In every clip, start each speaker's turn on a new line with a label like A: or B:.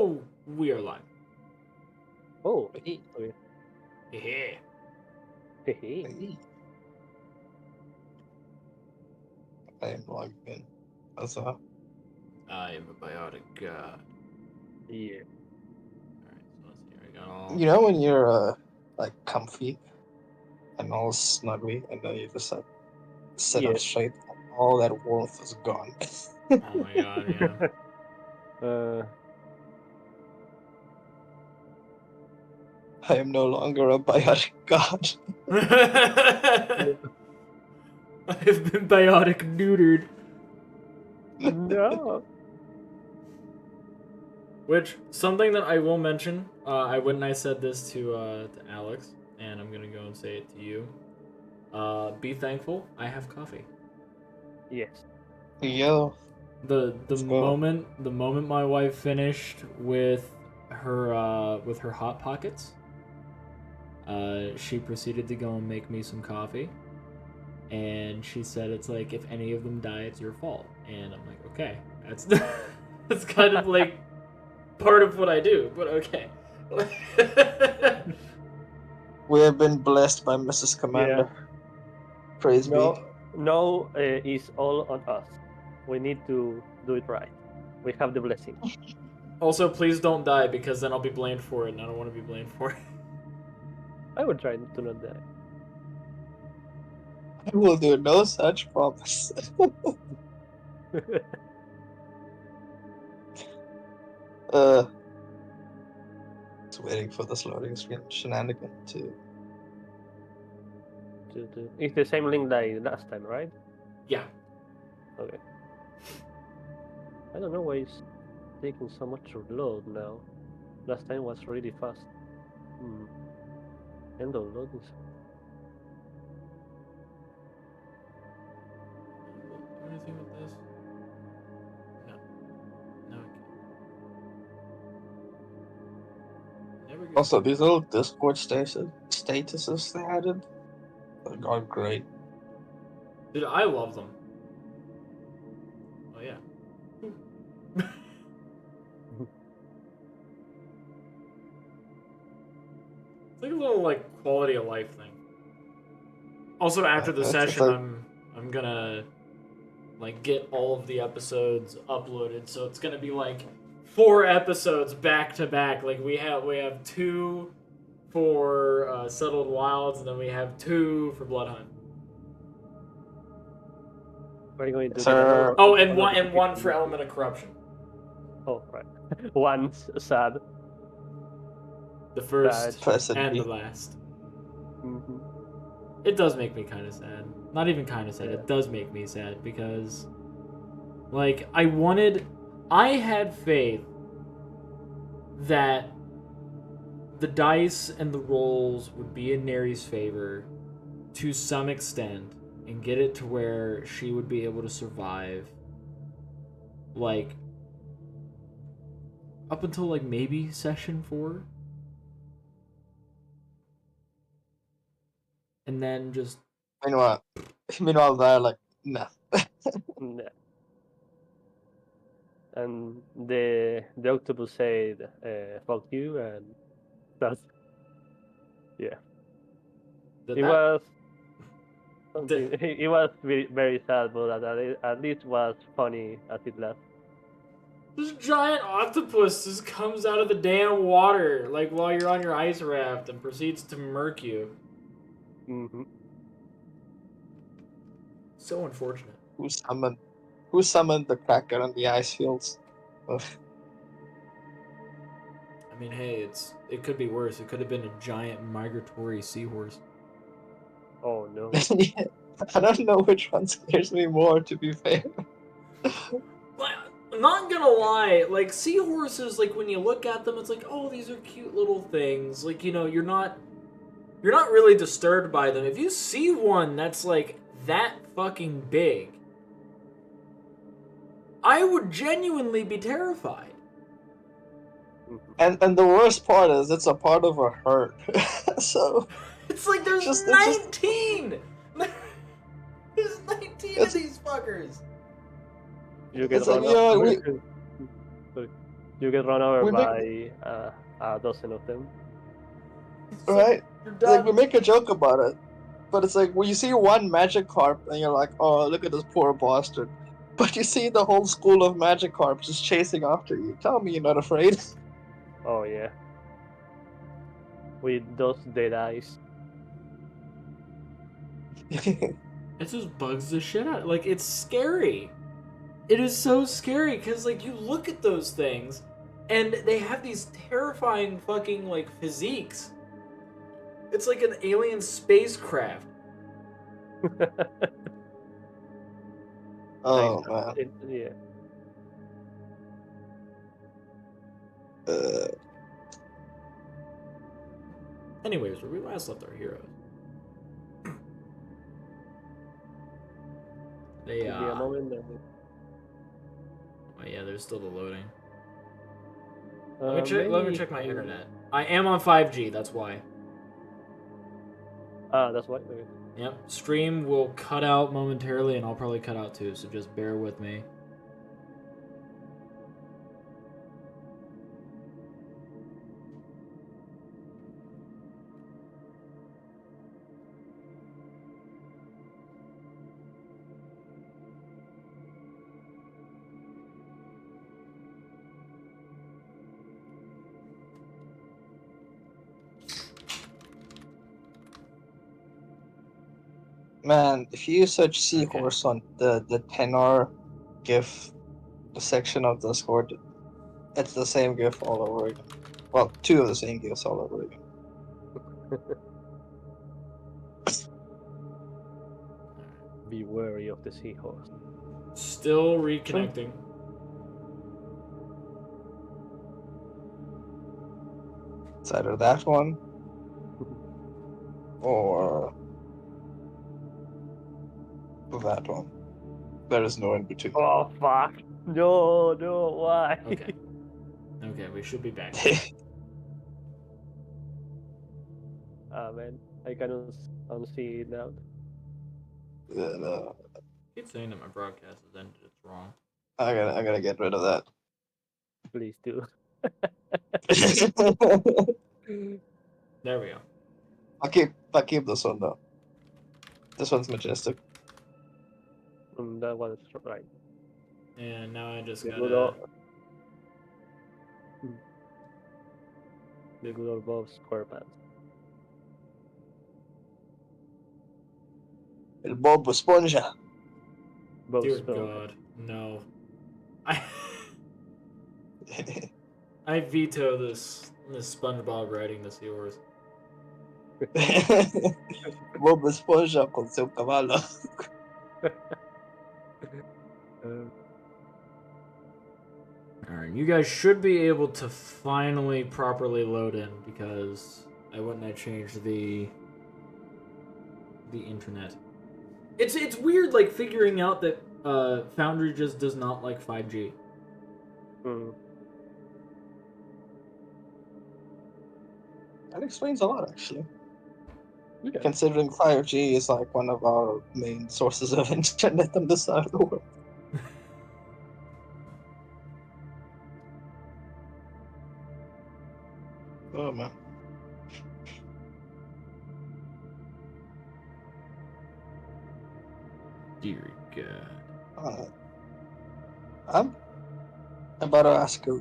A: Oh, we are live.
B: Oh,
C: Hey,
B: okay.
A: Yeah.
B: Hey.
C: hey. I am logged in. What's up?
A: I am a biotic god.
B: Yeah.
A: Alright, so let's see. I got all.
C: You know when you're like comfy and all snuggly, and then you just like sit up
B: Yeah.
C: straight, all that warmth is gone.
A: Oh my god, yeah.
C: I am no longer a biotic god.
A: I've been biotic neutered.
B: No.
A: Which, something that I will mention, when I said this to Alex, and I'm gonna go and say it to you. Be thankful, I have coffee.
B: Yes.
C: Yo,
A: The
C: let's go.
A: moment my wife finished with her hot pockets, she proceeded to go and make me some coffee, and she said it's like if any of them die, it's your fault. And I'm like, okay, that's that's kind of like part of what I do, but okay.
C: We have been blessed by Mrs. Commander. Praise be.
B: No, it's all on us. We need to do it right. We have the blessing.
A: Also, please don't die because then I'll be blamed for it, and I don't want to be blamed for it.
B: I will try to not die.
C: I will do no such promise. Just waiting for this loading screen shenanigan to.
B: It's the same link like last time, right?
A: Yeah.
B: Okay. I don't know why it's taking so much to load now. Last time was really fast. End of loading.
A: Do anything with this? No. No, I can't. Never get.
C: Also, these little Discord statuses they added are great.
A: Dude, I love them. Oh yeah. It's like a little like quality of life thing. Also, after the
C: It's
A: session,
C: like,
A: I'm gonna like get all of the episodes uploaded, so it's gonna be like 4 episodes back to back. Like we have 2 for Settled Wilds, and then we have 2 for Bloodhunt.
B: What are you going to do?
C: sir.
A: Oh, and one for Element of Corruption.
B: Oh, right. One's sad.
A: The first
C: Person
A: and the
C: B.
A: last.
B: Mm-hmm.
A: It does make me kind of sad. Not even kind of sad.
B: Yeah.
A: It does make me sad because, like, I had faith that the dice and the rolls would be in Neri's favor to some extent and get it to where she would be able to survive, like, up until, like, maybe session 4. And then just...
C: Meanwhile, they're like, nah.
B: Yeah. And the octopus said, "Fuck you," and that's yeah. It was something. It was very, very sad, but at least was funny as it left.
A: This giant octopus just comes out of the damn water, like while you're on your ice raft, and proceeds to murk you.
B: Mm-hmm.
A: So unfortunate.
C: Who summoned the Cracker on the ice fields?
A: I mean, hey, it could be worse. It could have been a giant migratory seahorse.
B: Oh no.
C: Yeah, I don't know which one scares me more, to be fair.
A: I'm not gonna lie, like seahorses, like when you look at them, it's like, oh, these are cute little things. Like, you know, you're not really disturbed by them. If you see one that's like that fucking big, I would genuinely be terrified.
C: And the worst part is it's a part of a herd. So
A: it's like there's 19. There's 19 of these fuckers.
B: You get
C: it's like,
B: run off. You get run over
C: We make-
B: by a dozen of them.
A: So,
C: right?
A: you're
C: Like we
A: done.
C: make a joke about it, but it's like when you see one Magikarp and you're like, "Oh, look at this poor bastard," but you see the whole school of Magikarp just chasing after you. Tell me you're not afraid.
B: Oh yeah. With those dead eyes.
A: It just bugs the shit out. Like, it's scary. It is so scary because, like, you look at those things and they have these terrifying fucking, like, physiques. It's like an alien spacecraft.
C: Oh
B: Like,
C: man.
B: yeah.
A: Anyways, where we last left our heroes. They,
B: Give me a moment.
A: Oh yeah, there's still the loading.
B: Maybe...
A: Let me check my internet. I am on 5G, that's why.
B: That's why. Okay.
A: Yep. Stream will cut out momentarily and I'll probably cut out too, so just bear with me.
C: Man, if you search seahorse on the tenor GIF, the section of Discord, it's the same GIF all over again. Well, two of the same GIFs all over again.
B: Be wary of the seahorse.
A: Still reconnecting.
C: It's either that one or that one. There is no in between.
B: Oh fuck! No, why?
A: Okay. Okay, we should be back.
B: Ah man, I cannot unsee it now.
C: Yeah, no.
A: I keep saying that my broadcast has ended. It's wrong.
C: I gotta get rid of that.
B: Please do.
A: There we go.
C: I'll keep this one though. This one's majestic.
B: That one's right.
A: And now I just
B: The good
A: gotta.
B: old, the good old Bob SquarePants.
C: El Bob Esponja.
B: Bob
A: Dear
B: Esponja.
A: God, no. I veto this SpongeBob riding the seahorse.
C: Bob Esponja con seu cavalo.
A: Alright, you guys should be able to finally properly load in because I went and I changed the internet. It's weird like figuring out that Foundry just does not like 5G.
C: That explains a lot, actually.
B: Yeah.
C: Considering 5G is like one of our main sources of internet on this side of the world. Oh man.
A: Dear God.
C: I'm about to ask a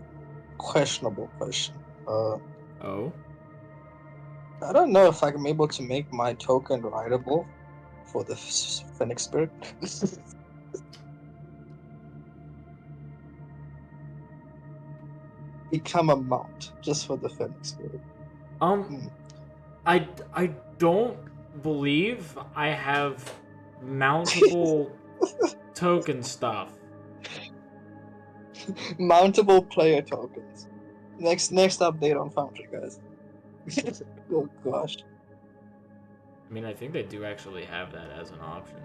C: questionable question.
A: Oh?
C: I don't know if I'm able to make my token rideable for the Phoenix Spirit. Become a mount just for the Phoenix Spirit.
A: I don't believe I have mountable token stuff.
C: Mountable player tokens. Next update on Foundry, guys. Oh gosh.
A: I mean, I think they do actually have that as an option.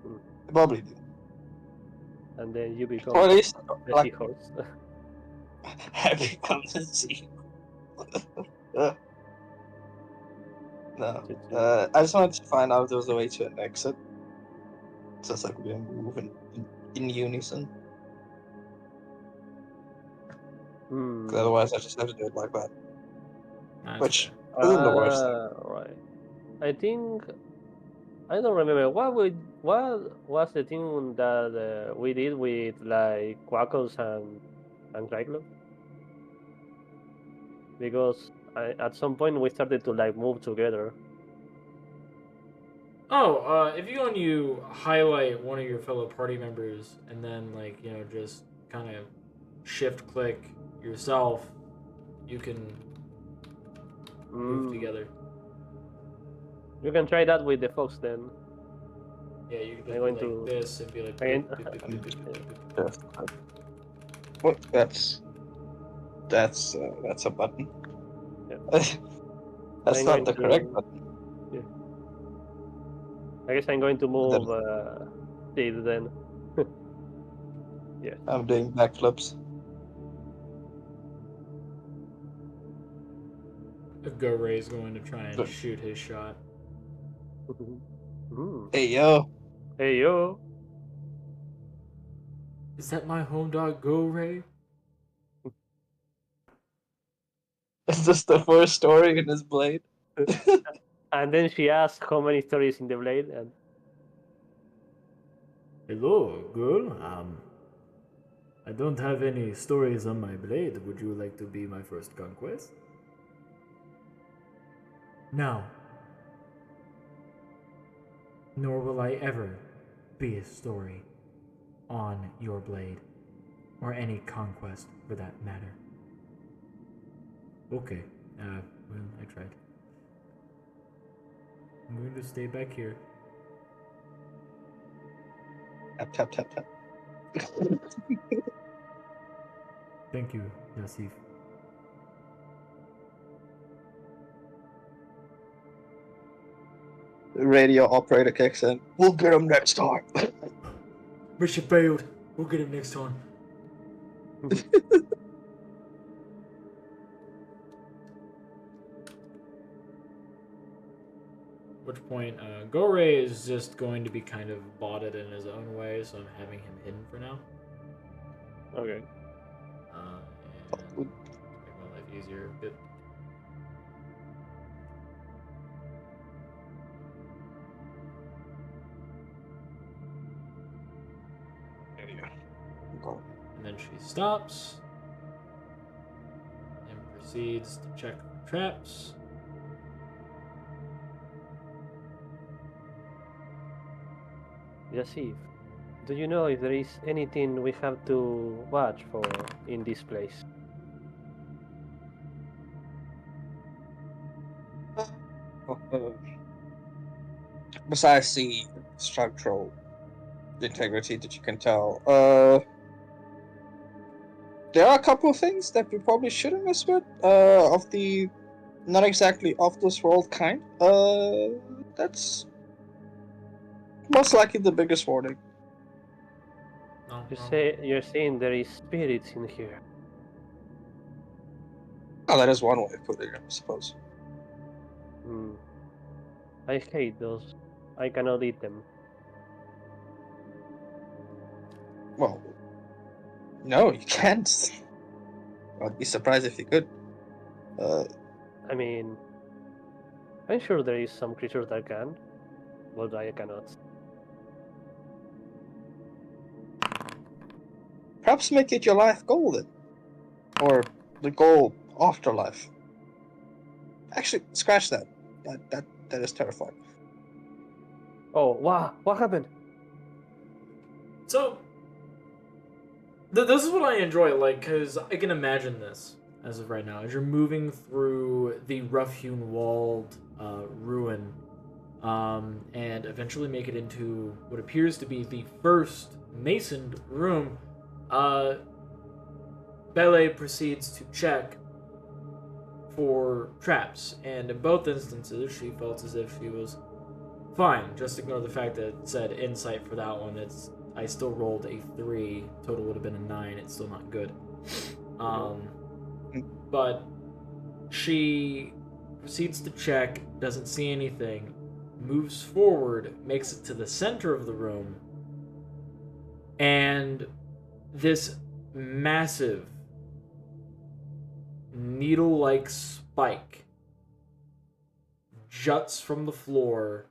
C: They probably do.
B: And then you become
C: Or at least
B: the
C: like
B: seahorse.
C: I become the sea. No. I just wanted to find out if there was a way to an exit. So it's like we're moving in unison. Otherwise, I just have to do it like that.
A: That's
C: Which
A: fair.
C: isn't the worst thing.
B: Right. I think I don't remember what was the thing that we did with like Quackos and Cyclops, because at some point we started to like move together.
A: Oh, if you go and you highlight one of your fellow party members and then, like, just kind of shift click yourself, you can move together.
B: You can try that with the fox then.
A: Yeah, you can just
B: I'm
A: be
B: going
A: like
B: to
A: this and be like.
B: again.
C: What? That's a button.
B: Yeah.
C: That's
B: I'm
C: not
B: going
C: the correct
B: to.
C: button.
B: Yeah. I guess I'm going to
C: That
B: move
C: is-
B: Sid then. Yeah.
C: I'm doing backflips.
A: Go Ray's going to try and shoot his shot.
C: Hey yo,
B: Hey yo.
A: Is that my home dog, Go Ray?
C: is this the first story in his blade?
B: And then she asked how many stories in the blade, and
A: Hello, girl. I don't have any stories on my blade. Would you like to be my first conquest? No. Nor will I ever be a story on your blade, or any conquest for that matter. Okay, well, I tried. I'm going to stay back here.
C: Tap tap tap tap.
A: Thank you, Jasyf.
C: The radio operator kicks in. We'll get him next time.
A: Mission failed. We'll get him next time. Which point, Gore is just going to be kind of botted in his own way, so I'm having him hidden for now.
B: okay.
A: And make my life easier a bit. And then she stops and proceeds to check for traps.
B: Jasyf, do you know if there is anything we have to watch for in this place?
C: Besides the structural integrity that you can tell, there are a couple of things that we probably shouldn't mess with. Of the not exactly of this world kind. That's most likely the biggest warning.
A: No,
B: You're saying there is spirits in here.
C: Oh, that is one way of putting it, I suppose.
B: I hate those. I cannot eat them.
C: Well, no, you can't. I'd be surprised if you could.
B: I mean, I'm sure there is some creatures that can, but I cannot.
C: Perhaps make it your life goal then, or the goal afterlife. Actually, scratch that. That is terrifying.
B: Oh, wow! What happened?
A: So, this is what I enjoy, like, because I can imagine this as of right now. As you're moving through the rough-hewn walled ruin, and eventually make it into what appears to be the first masoned room, Bele proceeds to check for traps, and in both instances, she felt as if she was fine. Just ignore the fact that it said insight for that one. I still rolled a 3. Total would have been a 9. It's still not good. But she proceeds to check, doesn't see anything, moves forward, makes it to the center of the room, and this massive needle-like spike juts from the floor,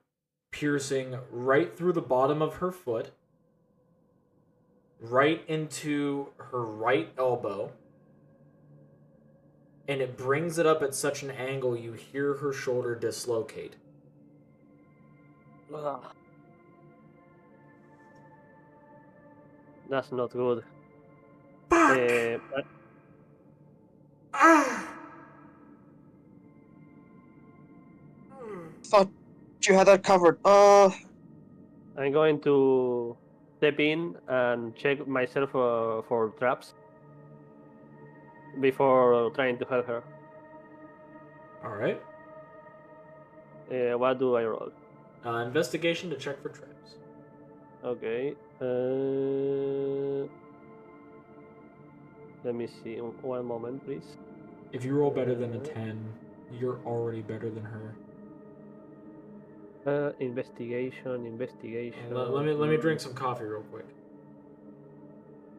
A: piercing right through the bottom of her foot, right into her right elbow, and it brings it up at such an angle you hear her shoulder dislocate.
B: Ugh. That's not good.
A: Fuck!
C: Thought you had that covered.
B: I'm going to step in and check myself for traps before trying to help her.
A: Alright.
B: What do I roll?
A: Investigation to check for traps.
B: Okay. Let me see. One moment, please.
A: If you roll better than a 10, you're already better than her.
B: Investigation.
A: Let me drink some coffee real quick.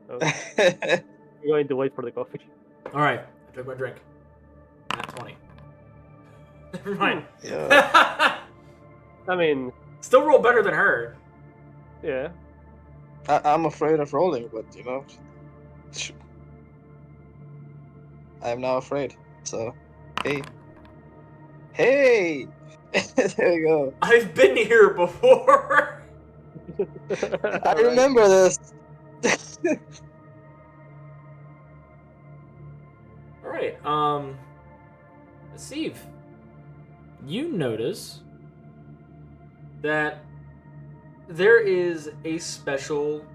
B: Okay. I'm going to wait for the coffee.
A: Alright, I took my drink. At 20. Never mind.
C: Yeah.
B: I mean,
A: Still roll better than her.
B: yeah.
C: I'm afraid of rolling, but I am now afraid. So, hey. Hey! There you go.
A: I've been here before.
C: I remember this.
A: Alright, Jasyf, you notice that there is a special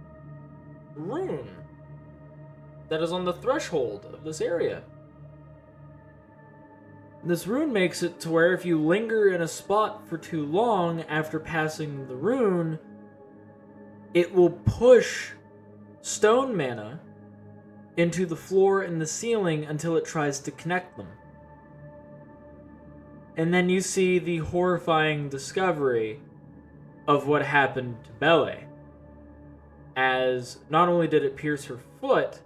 A: rune that is on the threshold of this area. This rune makes it to where if you linger in a spot for too long after passing the rune, it will push stone mana into the floor and the ceiling until it tries to connect them. And then you see the horrifying discovery of what happened to Bele, as not only did it pierce her foot,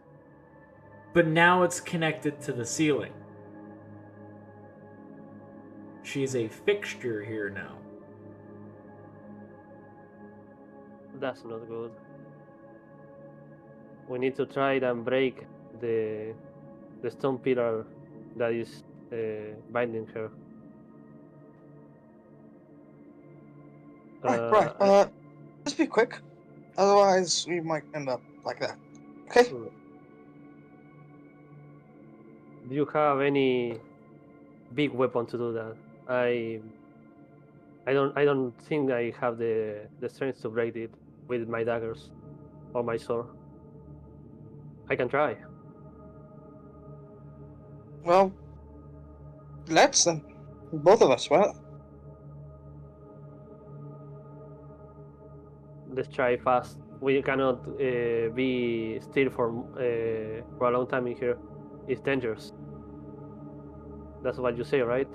A: but now it's connected to the ceiling. She's a fixture here now.
B: That's not good. We need to try and break the stone pillar that is binding her.
C: Right. Just be quick. Otherwise, we might end up like that. Okay?
B: Do you have any big weapon to do that? I don't think I have the strength to break it with my daggers or my sword. I can try.
C: Well, let's then. Both of us, well.
B: Let's try fast. We cannot be still for a long time in here. It's dangerous. That's what you say, right?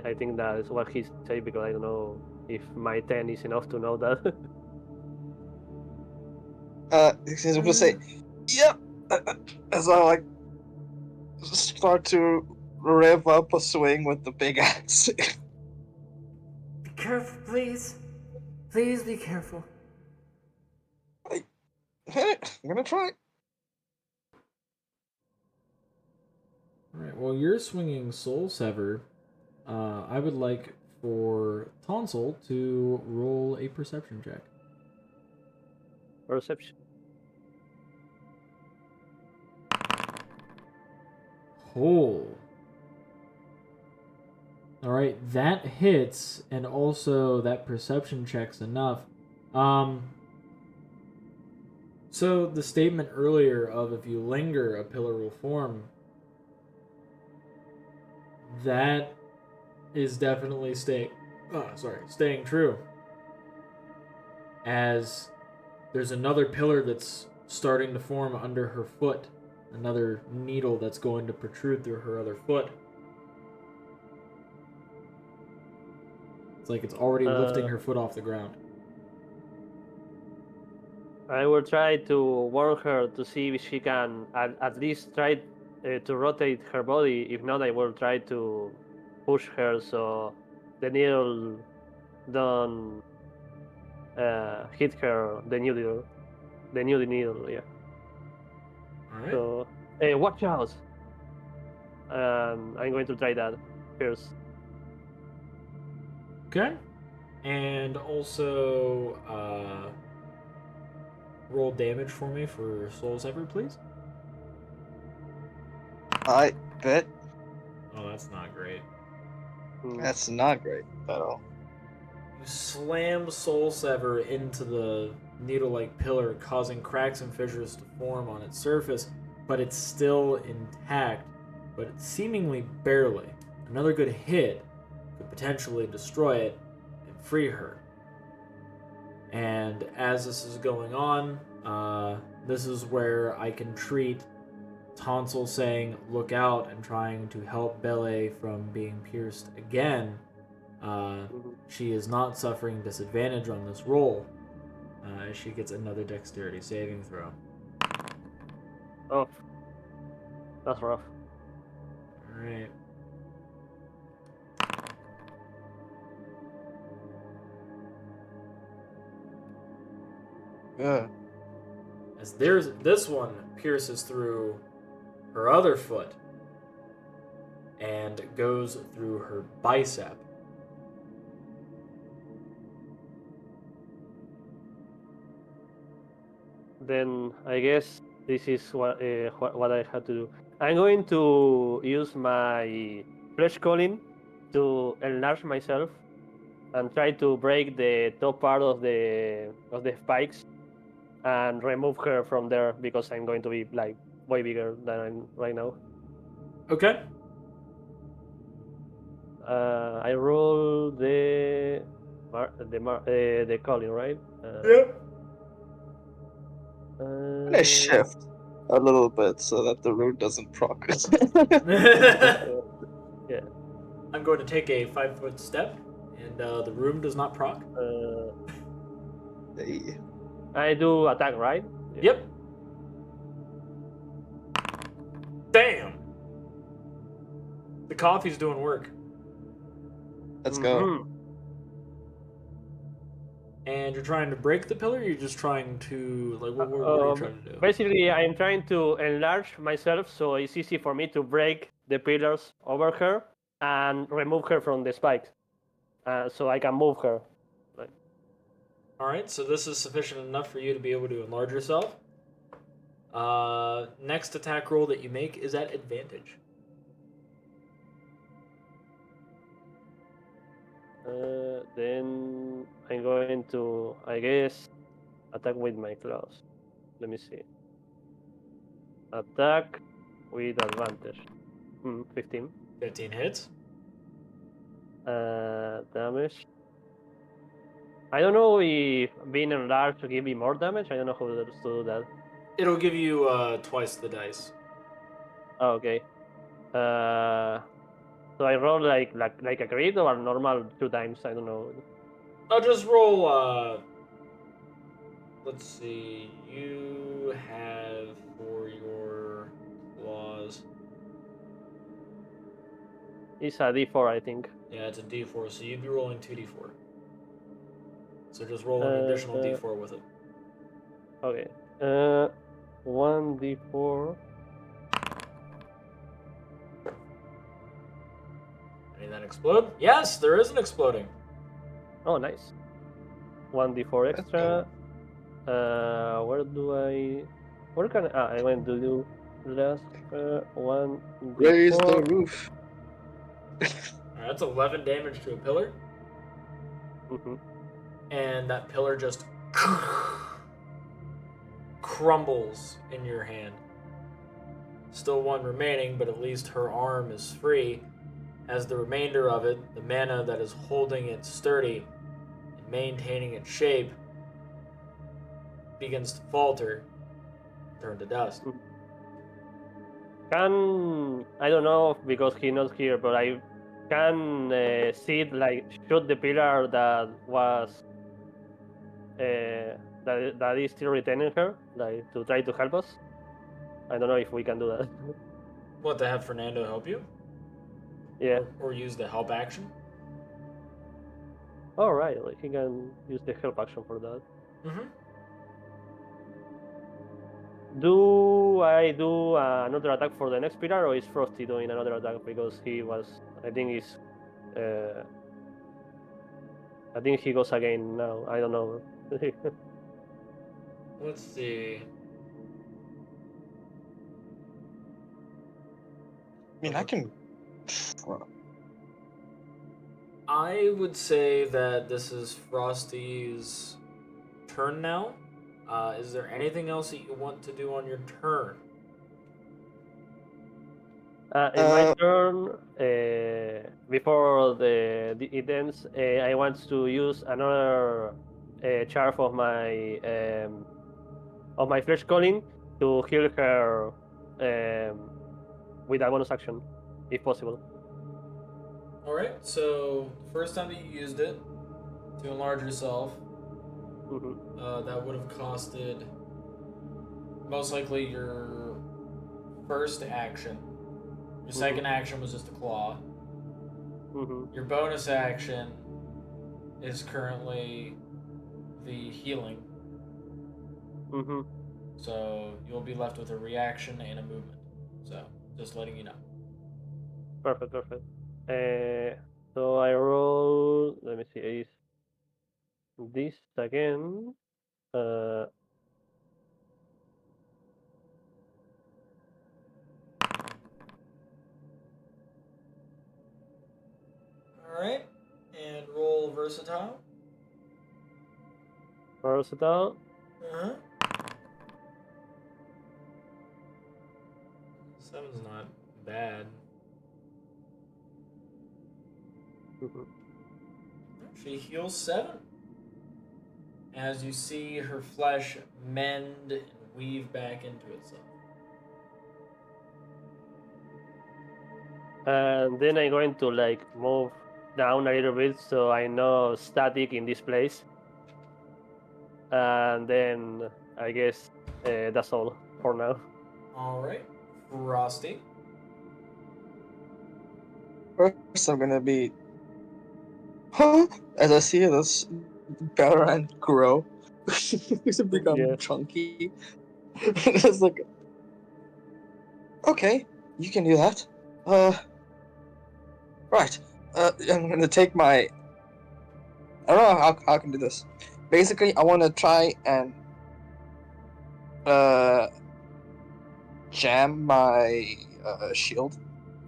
B: I think that is what he said because I don't know if my 10 is enough to know that.
C: He's gonna say, yep. As I start to rev up a swing with the big axe.
A: Be careful, please. Please be careful.
C: I'm gonna try.
A: Alright, well, you're swinging Soul Sever. I would like for Tonsal to roll a perception check.
B: Perception.
A: Oh. Alright, that hits, and also that perception check's enough. So the statement earlier of if you linger, a pillar will form, that is definitely staying true. As there's another pillar that's starting to form under her foot, another needle that's going to protrude through her other foot. It's like it's already lifting her foot off the ground.
B: I will try to warn her to see if she can at least try to rotate her body. If not, I will try to push her so the needle don't hit her. The new needle. Yeah.
A: All right.
B: So watch out. I'm going to try that first.
A: Okay. And also roll damage for me for Soul Sever, please.
C: I bet
A: Oh, that's not great.
C: that's not great at all.
A: You slam Soul Sever into the needle-like pillar, causing cracks and fissures to form on its surface, but it's still intact, but seemingly barely. Another good hit could potentially destroy it and free her. And as this is going on, this is where I can treat Tonsal saying, "Look out," and trying to help Bele from being pierced again. She is not suffering disadvantage on this roll. She gets another dexterity saving throw.
B: Oh, that's rough.
A: Alright.
C: Yeah.
A: As this one pierces through her other foot and goes through her bicep.
B: Then I guess this is what I have to do. I'm going to use my flesh calling to enlarge myself and try to break the top part of the spikes and remove her from there because I'm going to be like way bigger than I'm right now.
A: Okay.
B: I roll the calling, right?
A: Yep.
C: I'm gonna shift a little bit so that the root doesn't proc.
B: Yeah.
A: I'm going to take a 5-foot step, and the room does not proc.
C: Hey.
B: I do attack, right? Yeah.
A: Yep. Damn. The coffee's doing work.
C: Let's go.
B: Mhm.
A: And you're trying to break the pillar, or you're just trying to what are you trying to do?
B: Basically, I'm trying to enlarge myself so it's easy for me to break the pillars over her and remove her from the spikes, so I can move her.
A: Alright, so this is sufficient enough for you to be able to enlarge yourself. Next attack roll that you make is at advantage.
B: Then I'm going to, I guess, attack with my claws. Let me see. Attack with advantage. 15.
A: 15 hits.
B: Damage. I don't know if being enlarged will give me more damage. I don't know how to do that.
A: It'll give you twice the dice.
B: Oh, okay. So I roll like a crit or normal 2 times. I don't know.
A: I'll just roll. Let's see. You have for your claws.
B: It's a D4, I think.
A: Yeah, it's a D4, so you'd be rolling 2D4. So just roll an additional D4 with it.
B: Okay. 1D4.
A: Any that explode? Yes, there is an exploding.
B: Oh, nice. 1D4 extra. Where can I went to do last 1D4.
C: Raise the roof.
A: Alright, that's 11 damage to a pillar.
B: Mm-hmm.
A: And that pillar just crumbles in your hand. Still one remaining, but at least her arm is free, as the remainder of it, the mana that is holding it sturdy and maintaining its shape, begins to falter and turn to dust.
B: I don't know because he's not here, but I can see it like shoot the pillar that was that is still retaining her, like to try to help us. I don't know if we can do that.
A: What, to have Fernando help you?
B: Yeah.
A: Or use the help action?
B: All right. Like he can use the help action for that.
A: Mm-hmm.
B: Do I do another attack for the next pillar, or is Frosty doing another attack because he was? I think he's. I think he goes again now. I don't know.
A: Let's see.
C: I mean, I can.
A: I would say that this is Frosty's turn now. Is there anything else that you want to do on your turn?
B: In my turn, before it ends, I want to use another charge of my flesh calling to heal her with a bonus action, if possible.
A: Alright, so first time that you used it to enlarge yourself, that would have costed most likely your first action. Your second action was just a claw. Your bonus action is currently the healing. So you'll be left with a reaction and a movement. So just letting you know.
B: Perfect. So I roll. Let me see. Is this again?
A: Alright, and roll versatile.
B: Versatile.
A: Uh-huh. 7's not bad. She heals 7. As you see her flesh mend and weave back into itself.
B: And then I'm going to like move down a little bit so I know static in this place. And then I guess that's all for now.
A: Alright. Frosty.
C: First, I'm gonna be. Huh? As I see this Baron grow, he's become chunky. It's like, okay, you can do that. Right. I'm gonna take my. I don't know how I can do this. Basically, I want to try and jam my shield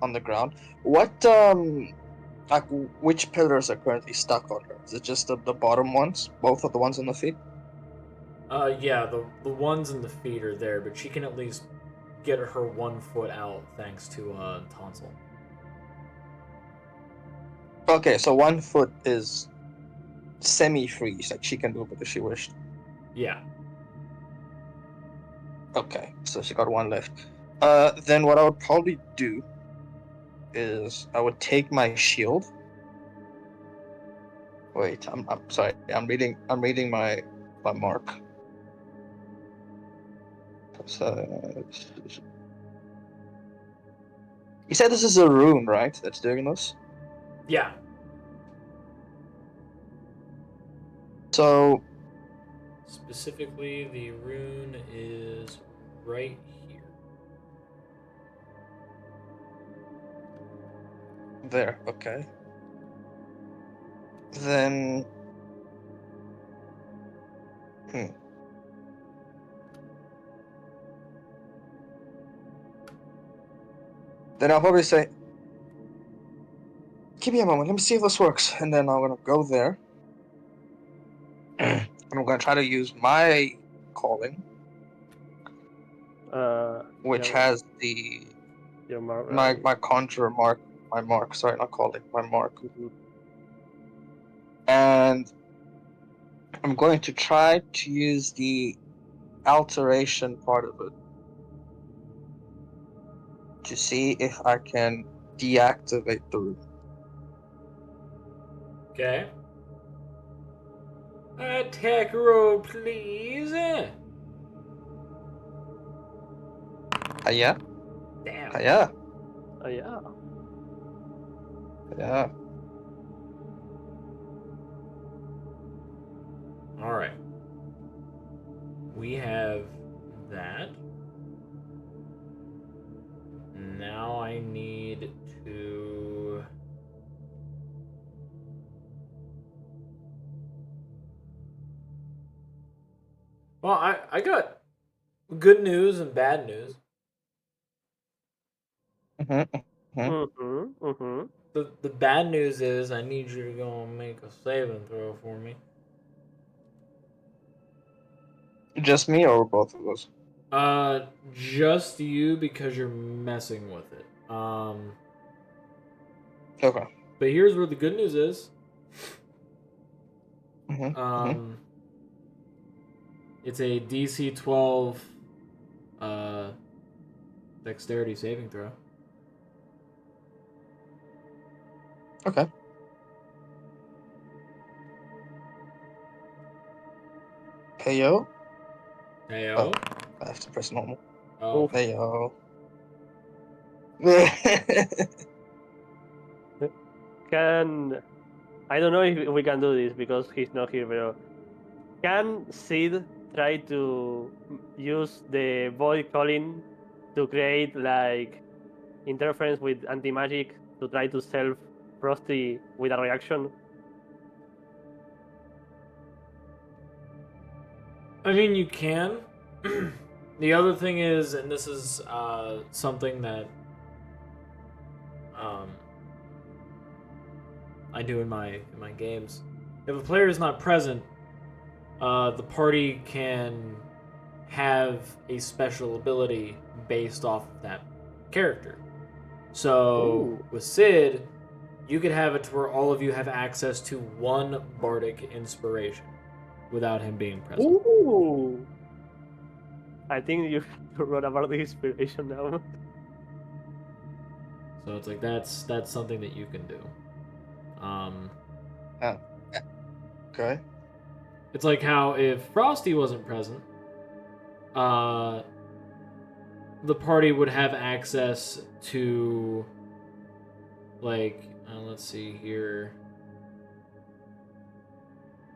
C: on the ground. What like which pillars are currently stuck on her? Is it just the bottom ones? Both of the ones on the feet?
A: Yeah, the ones in the feet are there, but she can at least get her 1 foot out thanks to Tonsal.
C: Okay, so 1 foot is semi-freeze, like she can move it if she wished.
A: Yeah.
C: Okay, so she got 1 left. Then what I would probably do is I would take my shield. Wait, I'm sorry. I'm reading my mark. So you said this is a rune, right? That's doing this.
A: Yeah.
C: So
A: specifically, the rune is right here.
C: There. Okay. Then. Then I'll probably say, give me a moment, let me see if this works. And then I'm going to go there. And I'm going to try to use my calling. Which has the...
B: Your mark,
C: my conjurer mark. My mark, sorry, not calling, my mark. And I'm going to try to use the alteration part of it to see if I can deactivate the room.
A: Okay. Attack roll, please.
C: Yeah.
A: Damn.
C: Yeah.
B: Yeah.
C: Yeah.
A: All right. We have that. Now I need to. Well, I got good news and bad news. The bad news is I need you to go and make a saving throw for me.
C: Just me or both of us?
A: Just you because you're messing with it.
C: Okay.
A: But here's where the good news is.
C: Mm-hmm.
A: It's a DC 12 dexterity saving throw.
C: Okay. Hey yo.
A: Heyo.
C: Oh, I have to press normal.
A: Oh.
C: Hey yo.
B: Can I don't know if we can do this because he's not here, but can Sid try to use the void calling to create like interference with anti magic to try to self Frosty with a reaction?
A: I mean, you can. The other thing is, and this is something that um, I do in my games. If a player is not present, the party can have a special ability based off of that character. So
B: Ooh.
A: with Sid, you could have it to where all of you have access to one bardic inspiration without him being present.
B: Ooh. I think you wrote about the inspiration now.
A: So it's like that's something that you can do.
C: Oh. Okay.
A: It's like how if Frosty wasn't present, the party would have access to, like, let's see here.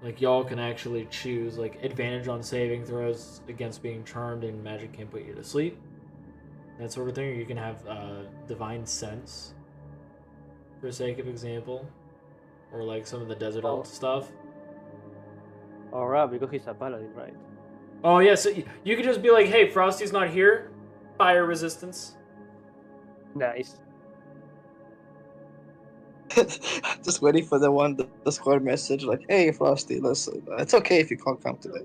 A: Like, y'all can actually choose, like, advantage on saving throws against being charmed and magic can't put you to sleep. That sort of thing. Or you can have divine sense, for sake of example. Or, like, some of the desert
B: Oh.
A: alt stuff.
B: Alright, because he's a paladin, right?
A: Oh, yeah, so you could just be like, hey, Frosty's not here. Fire resistance.
B: Nice.
C: Just waiting for the Discord message like, "Hey Frosty, listen, it's okay if you can't come today."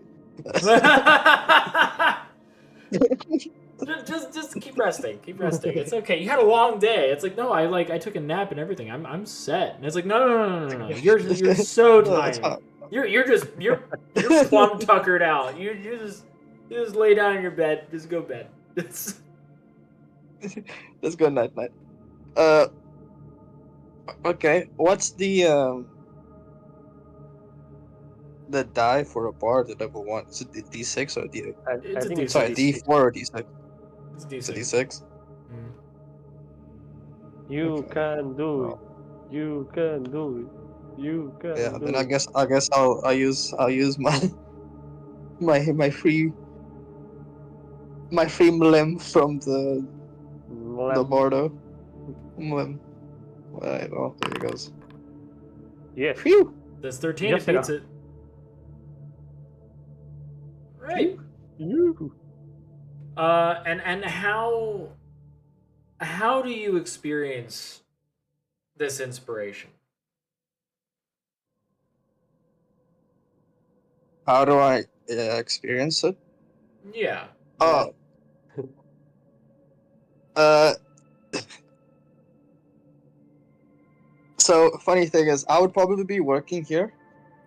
A: just keep resting. Keep resting. It's okay. You had a long day. It's like, no, I took a nap and everything. I'm set. And it's like, no. You're so
C: No, it's
A: tired.
C: fine.
A: You're plumb tuckered out. You just lay down in your bed. Just go bed.
C: Let's go night. Okay. What's the die for a bard at level 1? Is it D6 or D8?
B: I
A: It's a
B: think it's
A: D6.
B: a
C: Sorry,
B: D6.
C: D4 or D6?
A: It's
C: It's a
A: D6.
C: D6.
B: You
C: Okay.
B: can do it.
C: Well,
B: You can do it. You can
C: yeah.
B: do
C: Then
B: it.
C: I guess I'll use my free limb from the bardo. Limb. Right. Well, there he goes.
B: Yes.
C: Phew.
A: That's 13. It
B: Yes,
A: beats
B: sir.
A: it. Right.
B: You.
A: And how do you experience this inspiration?
C: How do I experience it?
A: Yeah.
C: Oh. Uh. So funny thing is, I would probably be working here,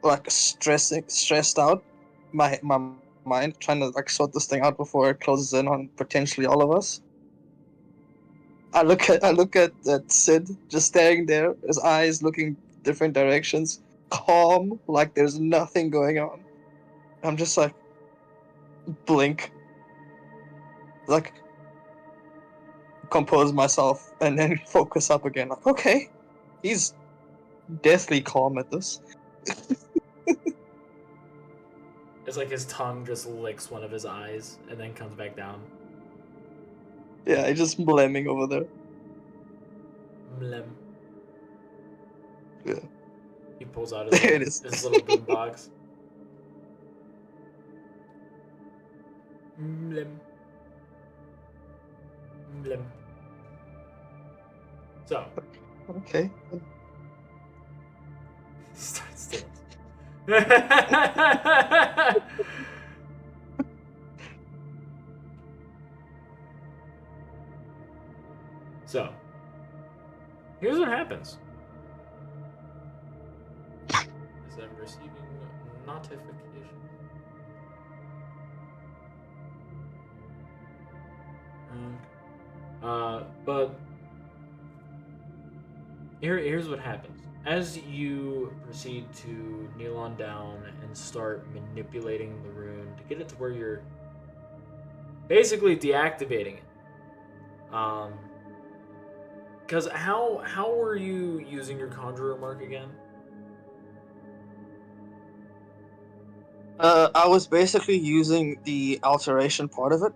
C: like stressed out, my mind trying to like sort this thing out before it closes in on potentially all of us. I look at that Sid just staring there, his eyes looking different directions, calm, like there's nothing going on. I'm just like, blink. Like, compose myself and then focus up again. Like, okay, he's deathly calm at this.
A: It's like his tongue just licks one of his eyes and then comes back down.
C: Yeah, he's just blaming over there.
A: Mlem.
C: Yeah.
A: He pulls out
C: There it is.
A: his little boombox. Mlem. Mlem. So.
C: Okay.
A: Starts to. So, here's what happens. As I'm receiving notification. But here's what happens. As you proceed to kneel on down and start manipulating the rune to get it to where you're basically deactivating it. Because how were you using your conjurer mark again?
C: I was basically using the alteration part of it,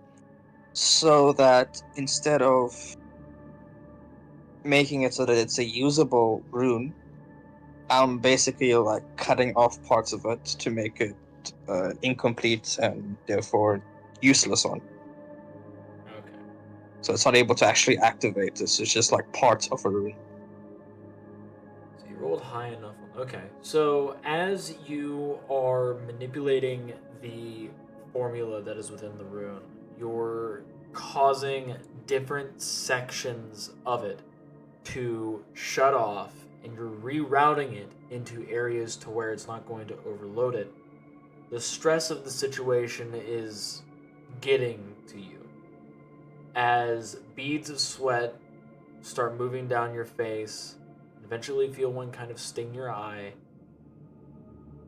C: so that instead of making it so that it's a usable rune, I'm basically like cutting off parts of it to make it incomplete and therefore useless one.
A: Okay.
C: So it's not able to actually activate this. It's just like part of a rune.
A: So you rolled high enough. Okay. So as you are manipulating the formula that is within the rune, you're causing different sections of it to shut off, and you're rerouting it into areas to where it's not going to overload it. The stress of the situation is getting to you as beads of sweat start moving down your face. Eventually feel one kind of sting your eye,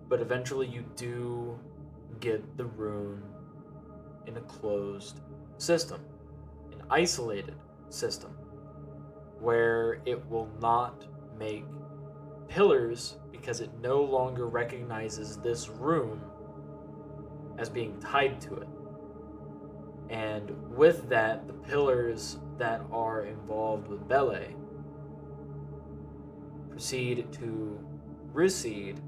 A: but eventually you do get the rune in a closed system, an isolated system, where it will not make pillars because it no longer recognizes this room as being tied to it. And with that, the pillars that are involved with Bele proceed to recede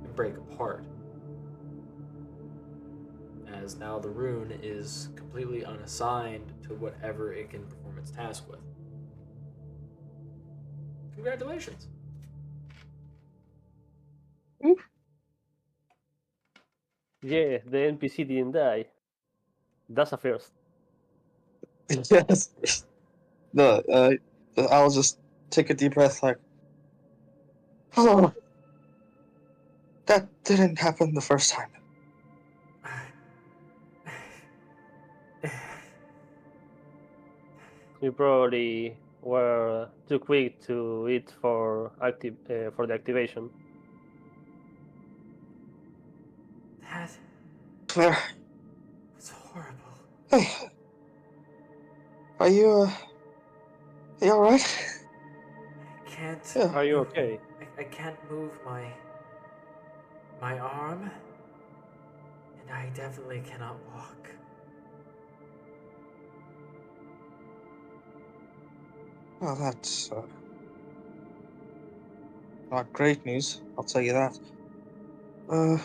A: and break apart, as now the rune is completely unassigned to whatever it can perform its task with. Congratulations.
B: Yeah, the NPC didn't die. That's a first.
C: Yes. No, I'll just take a deep breath like, oh, that didn't happen the first time.
B: You probably were too quick to it for the activation.
A: That
C: Claire,
A: was horrible.
C: hey, are you alright?
A: I can't.
C: Yeah.
B: Are you okay?
A: I can't move my arm, and I definitely cannot walk.
C: Well, that's not great news, I'll tell you that.
B: Oh,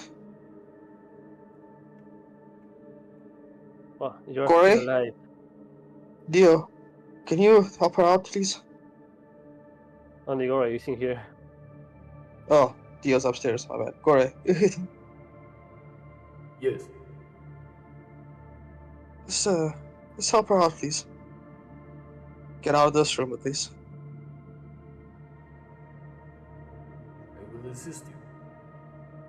B: you're
C: Corey?
B: still alive.
C: Dio, can you help her out, please?
B: Only Gora is in here.
C: Oh, Dio's upstairs, my bad. Corey,
A: Yes.
C: let's help her out, please. Get out of this room, at least.
A: I will assist you.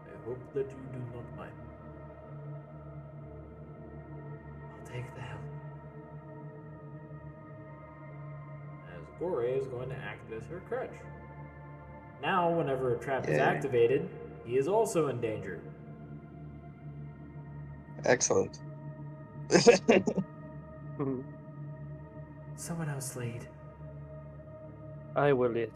A: I hope that you do not mind. I'll take the help. As Gore is going to act as her crutch. Now, whenever a trap is
C: Yeah.
A: activated, he is also in danger.
C: Excellent.
A: Someone else lead.
B: I will lead.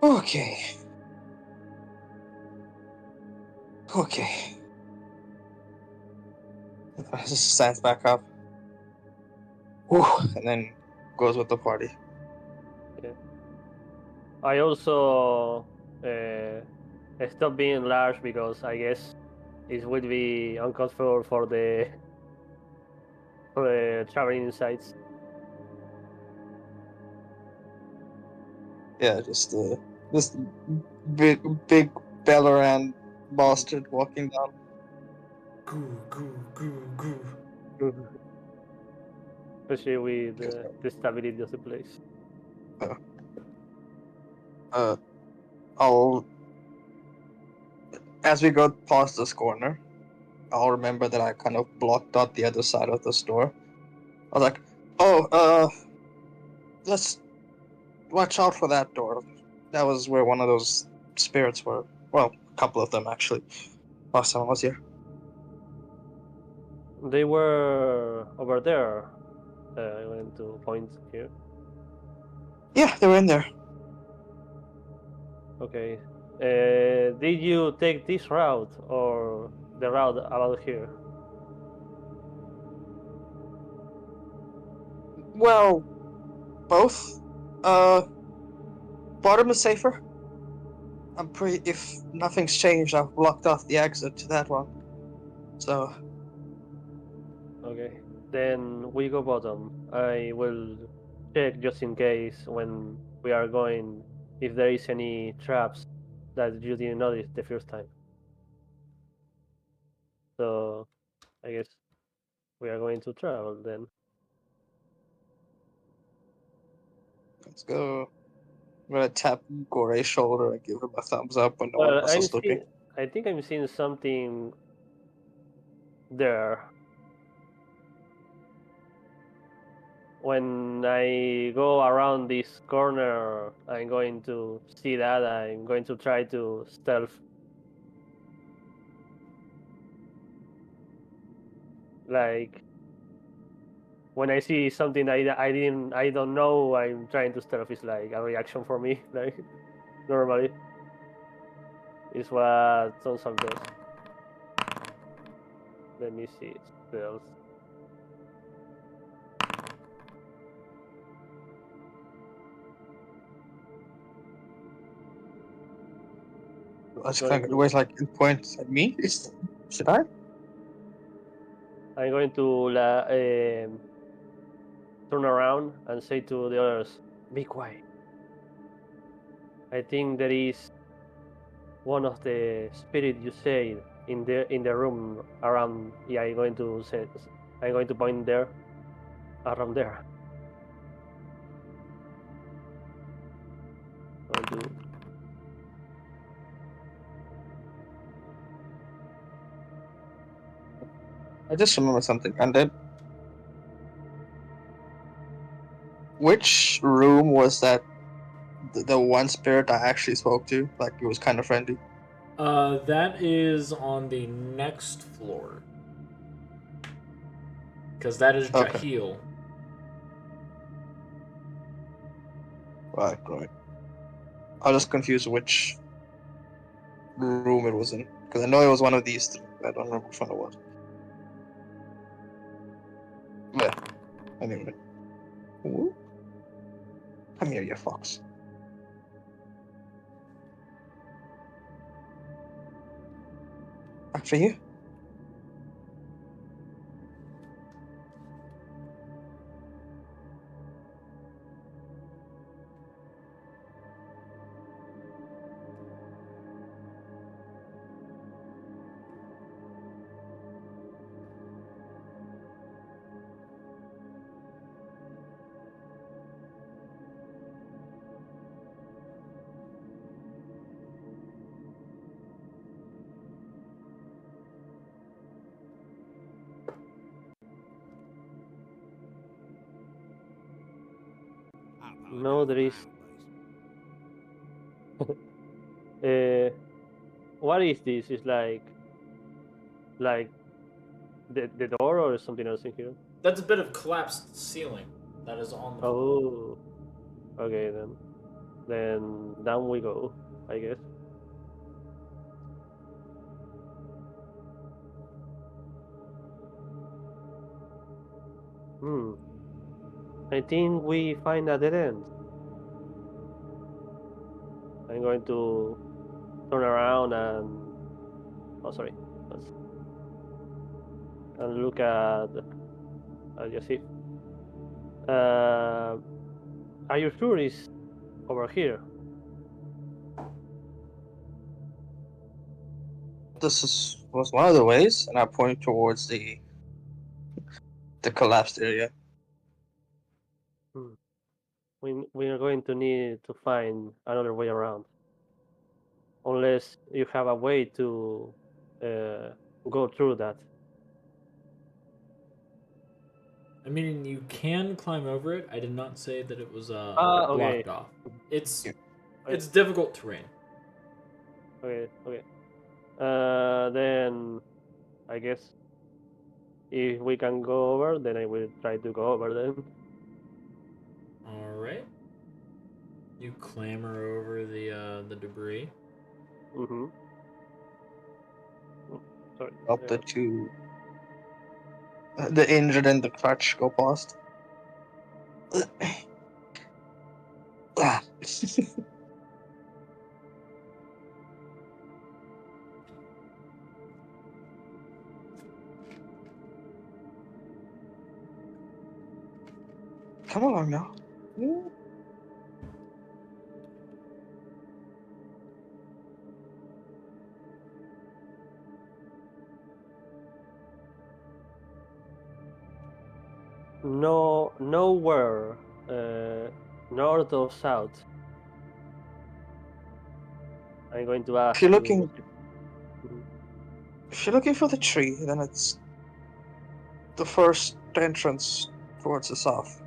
C: Okay. Okay. Just stands back up. Whew, and then goes with the party.
B: Yeah. I also stopped being large because I guess it would be uncomfortable for the traveling sites.
C: Yeah, just this big Bellaran bastard walking down.
A: Goo, goo, goo, goo.
B: Especially with the stability of the place.
C: I'll as we go past this corner, I'll remember that I kind of blocked out the other side of the store. I was like, "Oh, let's watch out for that door." That was where one of those spirits were. Well, a couple of them actually. Last time I was here.
B: They were over there. I went to point here.
C: Yeah, they were in there.
B: Okay. Did you take this route or the route about here?
C: Well, both. Uh, bottom is safer. I'm pretty. If nothing's changed, I've blocked off the exit to that one. So
B: Okay. Then we go bottom. I will check just in case when we are going if there is any traps that you didn't notice the first time. So I guess we are going to travel then.
C: let's go. I'm gonna tap Gore's shoulder and give him a thumbs up when no one
B: Well,
C: else is looking.
B: I think I'm seeing something there. When I go around this corner, I'm going to see that. I'm going to try to stealth. Like when I see something I don't know, I'm trying to stealth. It's like a reaction for me. Like normally, is what Tonsal does. Let me see stealth.
C: I just
B: Going
C: kind of
B: to
C: always like points at me. Should I?
B: I'm going to turn around and say to the others, "Be quiet." I think there is one of the spirit you said in the room around. Yeah, I'm going to point there, around there. Going to
C: I just remember something. And then, which room was that? The one spirit I actually spoke to, like it was kind of friendly.
A: That is on the next floor. Because that is
C: Okay.
A: Jahil.
C: Right. I was just confused which room it was in because I know it was one of these three. But I don't remember which one it was. Yeah. Anyway. Ooh. Come here, you fox. After you.
B: no, there is. uh, what is this? It's like the door or something else in here?
A: That's a bit of collapsed ceiling that is on the floor.
B: Oh, okay then. Then down we go, I guess. Hmm. I think we find a dead end. I'm going to turn around and sorry, Let's- and look at Jasyf. Are you sure it's over here?
C: Was one of the ways, and I point towards the collapsed area.
B: Hmm. We are going to need to find another way around, unless you have a way to uh, go through that.
A: I mean, you can climb over it. I did not say that it was
B: Okay.
A: blocked off. It's
B: Okay,
A: difficult terrain.
B: okay. Then I guess if we can go over, then I will try to go over then.
A: All right. You clamber over the debris.
B: Mm-hmm. Sorry.
C: Up the two, the injured and the crutch go past. Ah. Come along now.
B: No, nowhere, north or south. I'm going to
C: If
B: ask
C: you're
B: to.
C: looking,
B: Mhm.
C: if you're looking for the tree, then it's the first entrance towards the south.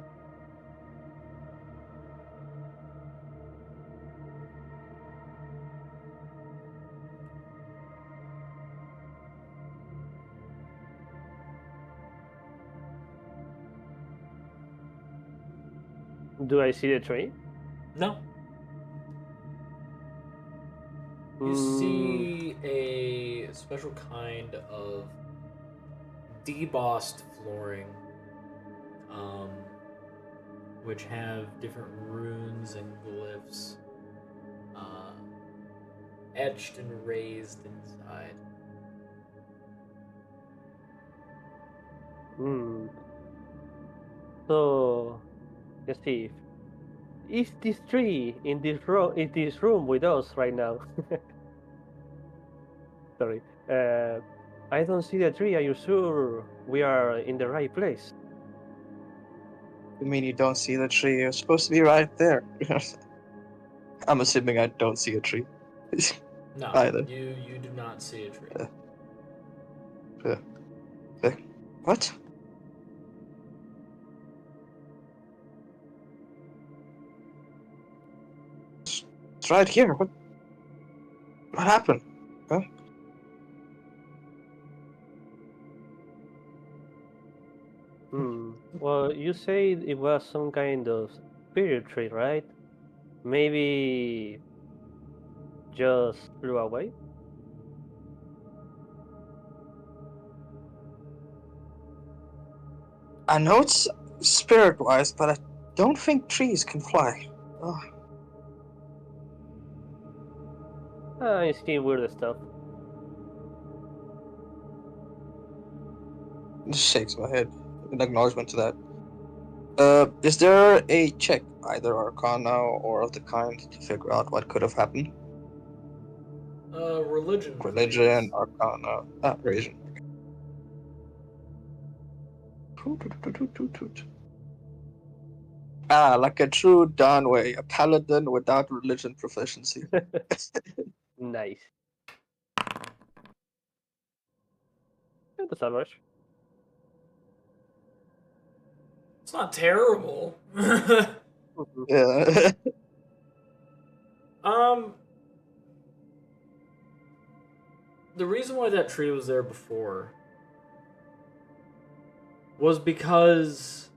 B: Do I see the tree?
A: No. You
B: Mm,
A: see a special kind of debossed flooring, um, which have different runes and glyphs uh, etched and raised inside.
B: mm. So, Steve, is this tree in this room with us right now? Sorry. I don't see the tree. Are you sure we are in the right place?
C: You mean you don't see the tree? You're supposed to be right there. I'm assuming I don't see a tree.
A: No,
C: Either.
A: you do not see a tree.
C: Uh, uh, what? It's right here. What happened? Huh?
B: Hmm. Well, you say it was some kind of spirit tree, right? Maybe just flew away?
C: I know it's spirit-wise, but I don't think trees can fly. Oh,
B: I see weird stuff.
C: just shakes my head in acknowledgement to that. Is there a check, either Arcana or of the kind, to figure out what could have happened?
A: Religion,
C: Religion,
A: please.
C: Arcana, religion. Toot, toot, toot, toot, toot, toot. Ah, like a true Danway, a paladin without religion proficiency.
B: Nice. Yeah, that's not much.
A: It's not terrible.
B: Mhm.
C: Yeah.
A: um, the reason why that tree was there before was because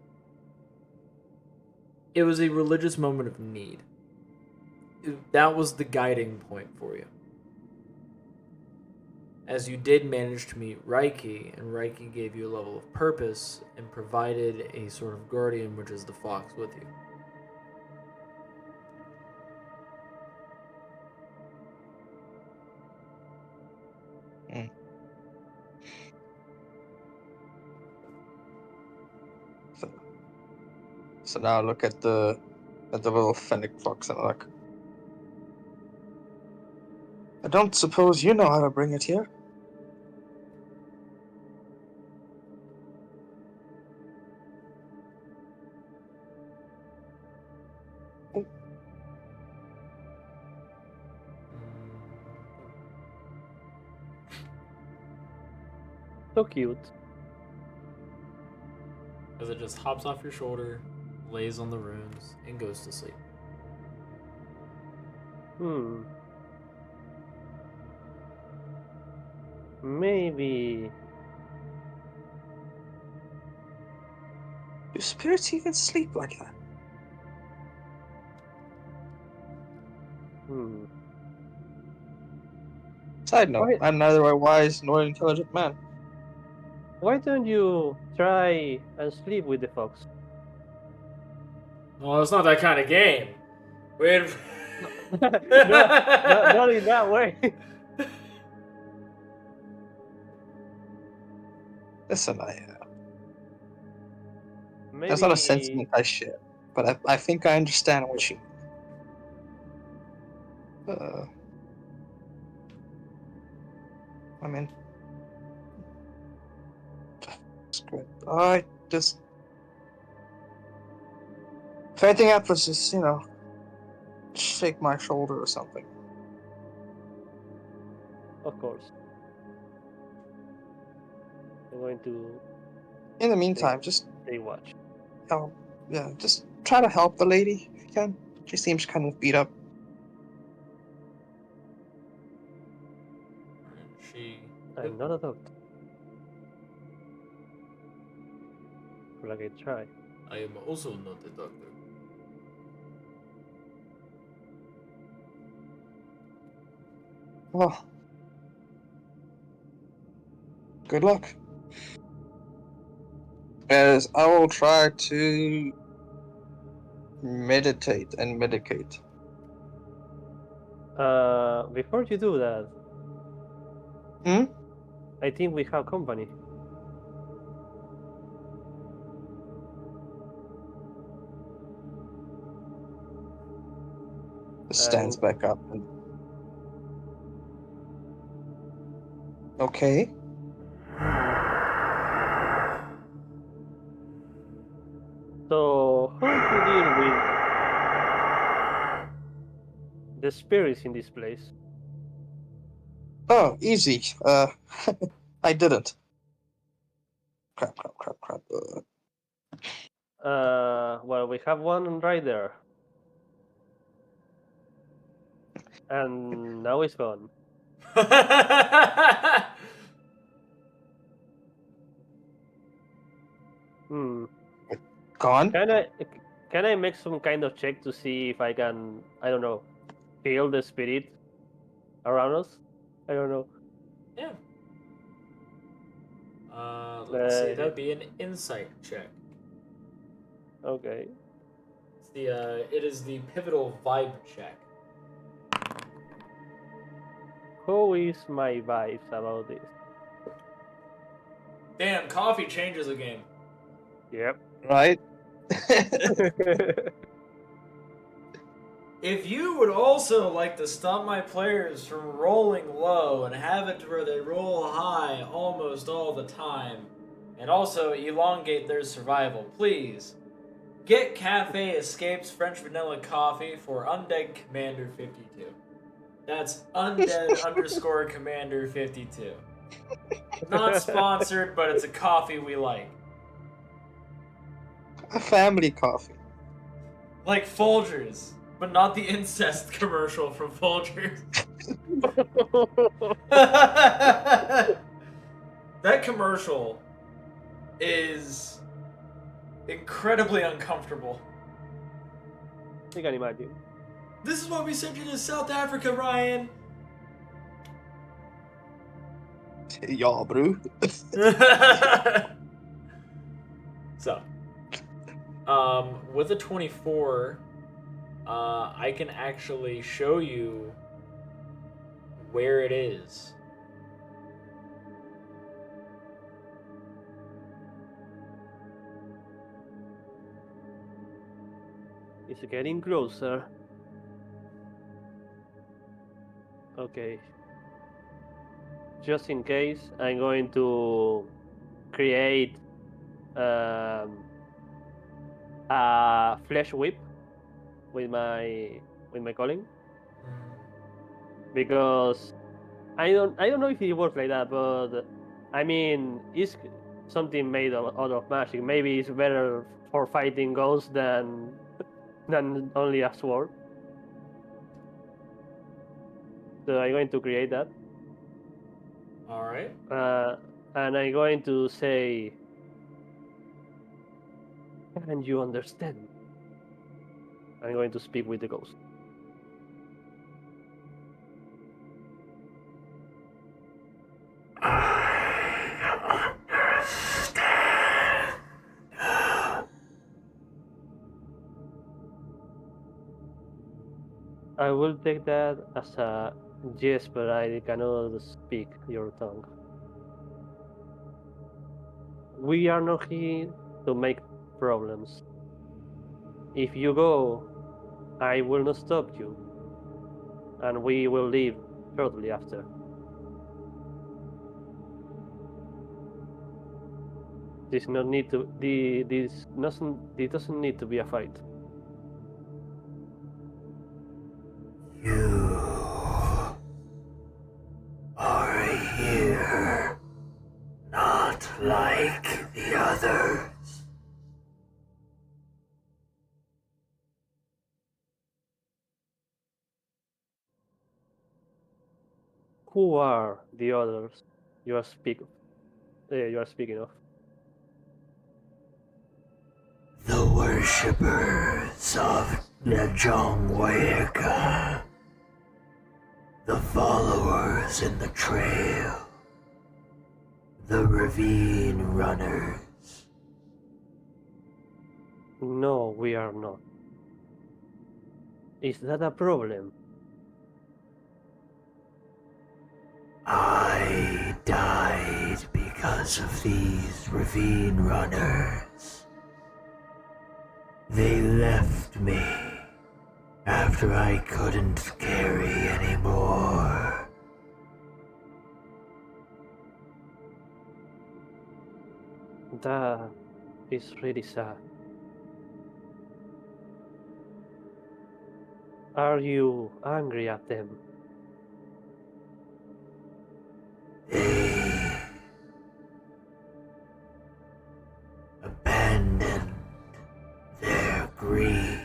A: it was a religious moment of need. That was the guiding point for you. As you did manage to meet Reiki, and Reiki gave you a level of purpose and provided a sort of guardian, which is the fox, with you.
C: So now I look at the little fennec fox and I'm like, I don't suppose you know how to bring it here.
B: So cute.
A: As it just hops off your shoulder, lays on the runes, and goes to sleep.
B: Maybe.
C: Do spirits even sleep like that? Side note,
B: Why-
C: I'm neither a wise nor intelligent man.
B: Why don't you try and sleep with the fox?
A: Well, it's not that kind of game. Wait.
B: Not in that way.
C: Listen,
B: Maybe.
C: that's not a sentiment I share, but I think I understand what you mean. I mean, I just, if anything happens, just shake my shoulder or something.
B: Of course. I'm going to
C: In the meantime, just
B: stay watch.
C: just try to help the lady if you can. She seems kind of beat up.
B: I'm not a doctor. Like I try.
A: I am also not a doctor.
C: Well, good luck. As I will try to meditate and medicate.
B: Before you do that,
C: Hmm?
B: I think we have company.
C: Stands back up. Okay.
B: So, how to deal with the spirits in this place?
C: Oh, easy. I didn't. Crap.
B: Well, we have one right there. And now it's gone.
C: Gone?
B: Can I make some kind of check to see if I can, I don't know, feel the spirit around us? I don't know.
A: Yeah. Let's see. That would be an insight check.
B: Okay.
A: It is the pivotal vibe check.
B: How is my vibes about this?
A: Damn, coffee changes a game.
B: Yep.
C: Right?
A: If you would also like to stop my players from rolling low and have it to where they roll high almost all the time, and also elongate their survival, please get Cafe Escapes French Vanilla Coffee for Undead Commander 52. That's Undead underscore Commander 52. Not sponsored, but it's a coffee we like.
C: A family coffee.
A: Like Folgers, but not the incest commercial from Folgers. That commercial is incredibly uncomfortable.
B: You can imagine.
A: This is why we sent you to South Africa, Ryan.
C: Yeah, bro.
A: So, with a 24, I can actually show you where it is.
B: It's getting closer. Okay. Just in case, I'm going to create a flesh whip with my calling, because I don't know if it works like that, but I mean it's something made out of magic. Maybe it's better for fighting ghosts than only a sword. So I'm going to create that.
A: All right.
B: And I'm going to say, "Can you understand?" I'm going to speak with the ghost. I will take that as a yes, but I cannot speak your tongue. We are not here to make problems. If you go, I will not stop you, and we will leave shortly after. This not need to this doesn't need to be a fight.
D: You are here, not like the others.
B: Who are the others you are speaking of?
D: The worshippers of Najongwayaka. The followers in the trail. The ravine runners.
B: No, we are not. Is that a problem?
D: I died because of these ravine runners. They left me after I couldn't carry anymore.
B: That is really sad. Are you angry at them?
D: They abandoned their greed,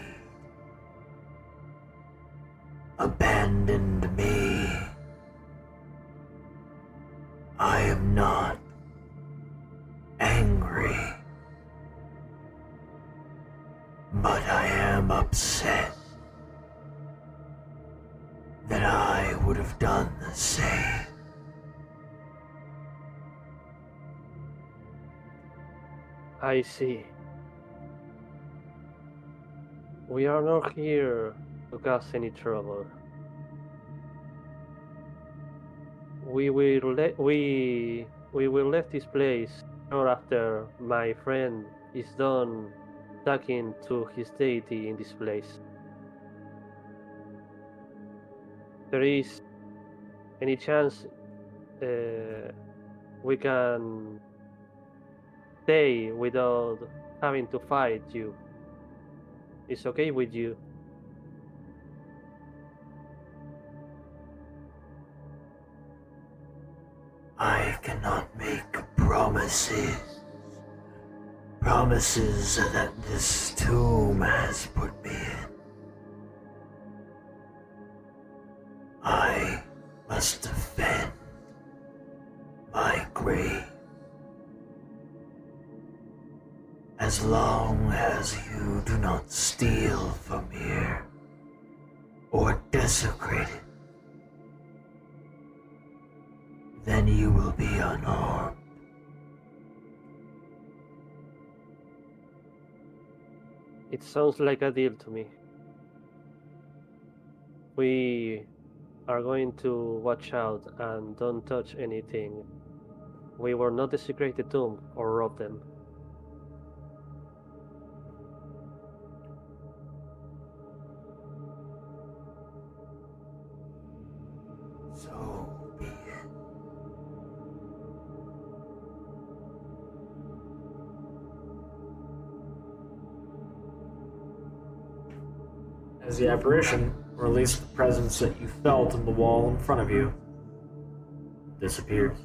D: abandoned me. I am not angry, but I am upset that I would have done the same.
B: I see. We are not here to cause any trouble. We will leave this place short after my friend is done talking to his deity in this place. There is any chance we can stay without having to fight you? It's okay with you?
D: I cannot make promises. Promises that this tomb has put me in. I must defend my grave. long as you do not steal from here or desecrate it, then you will be unharmed.
B: It sounds like a deal to me. We are going to watch out and don't touch anything. We will not desecrate the tomb or rob them.
D: So be it.
A: As the apparition released the presence that you felt in the wall in front of you, disappears.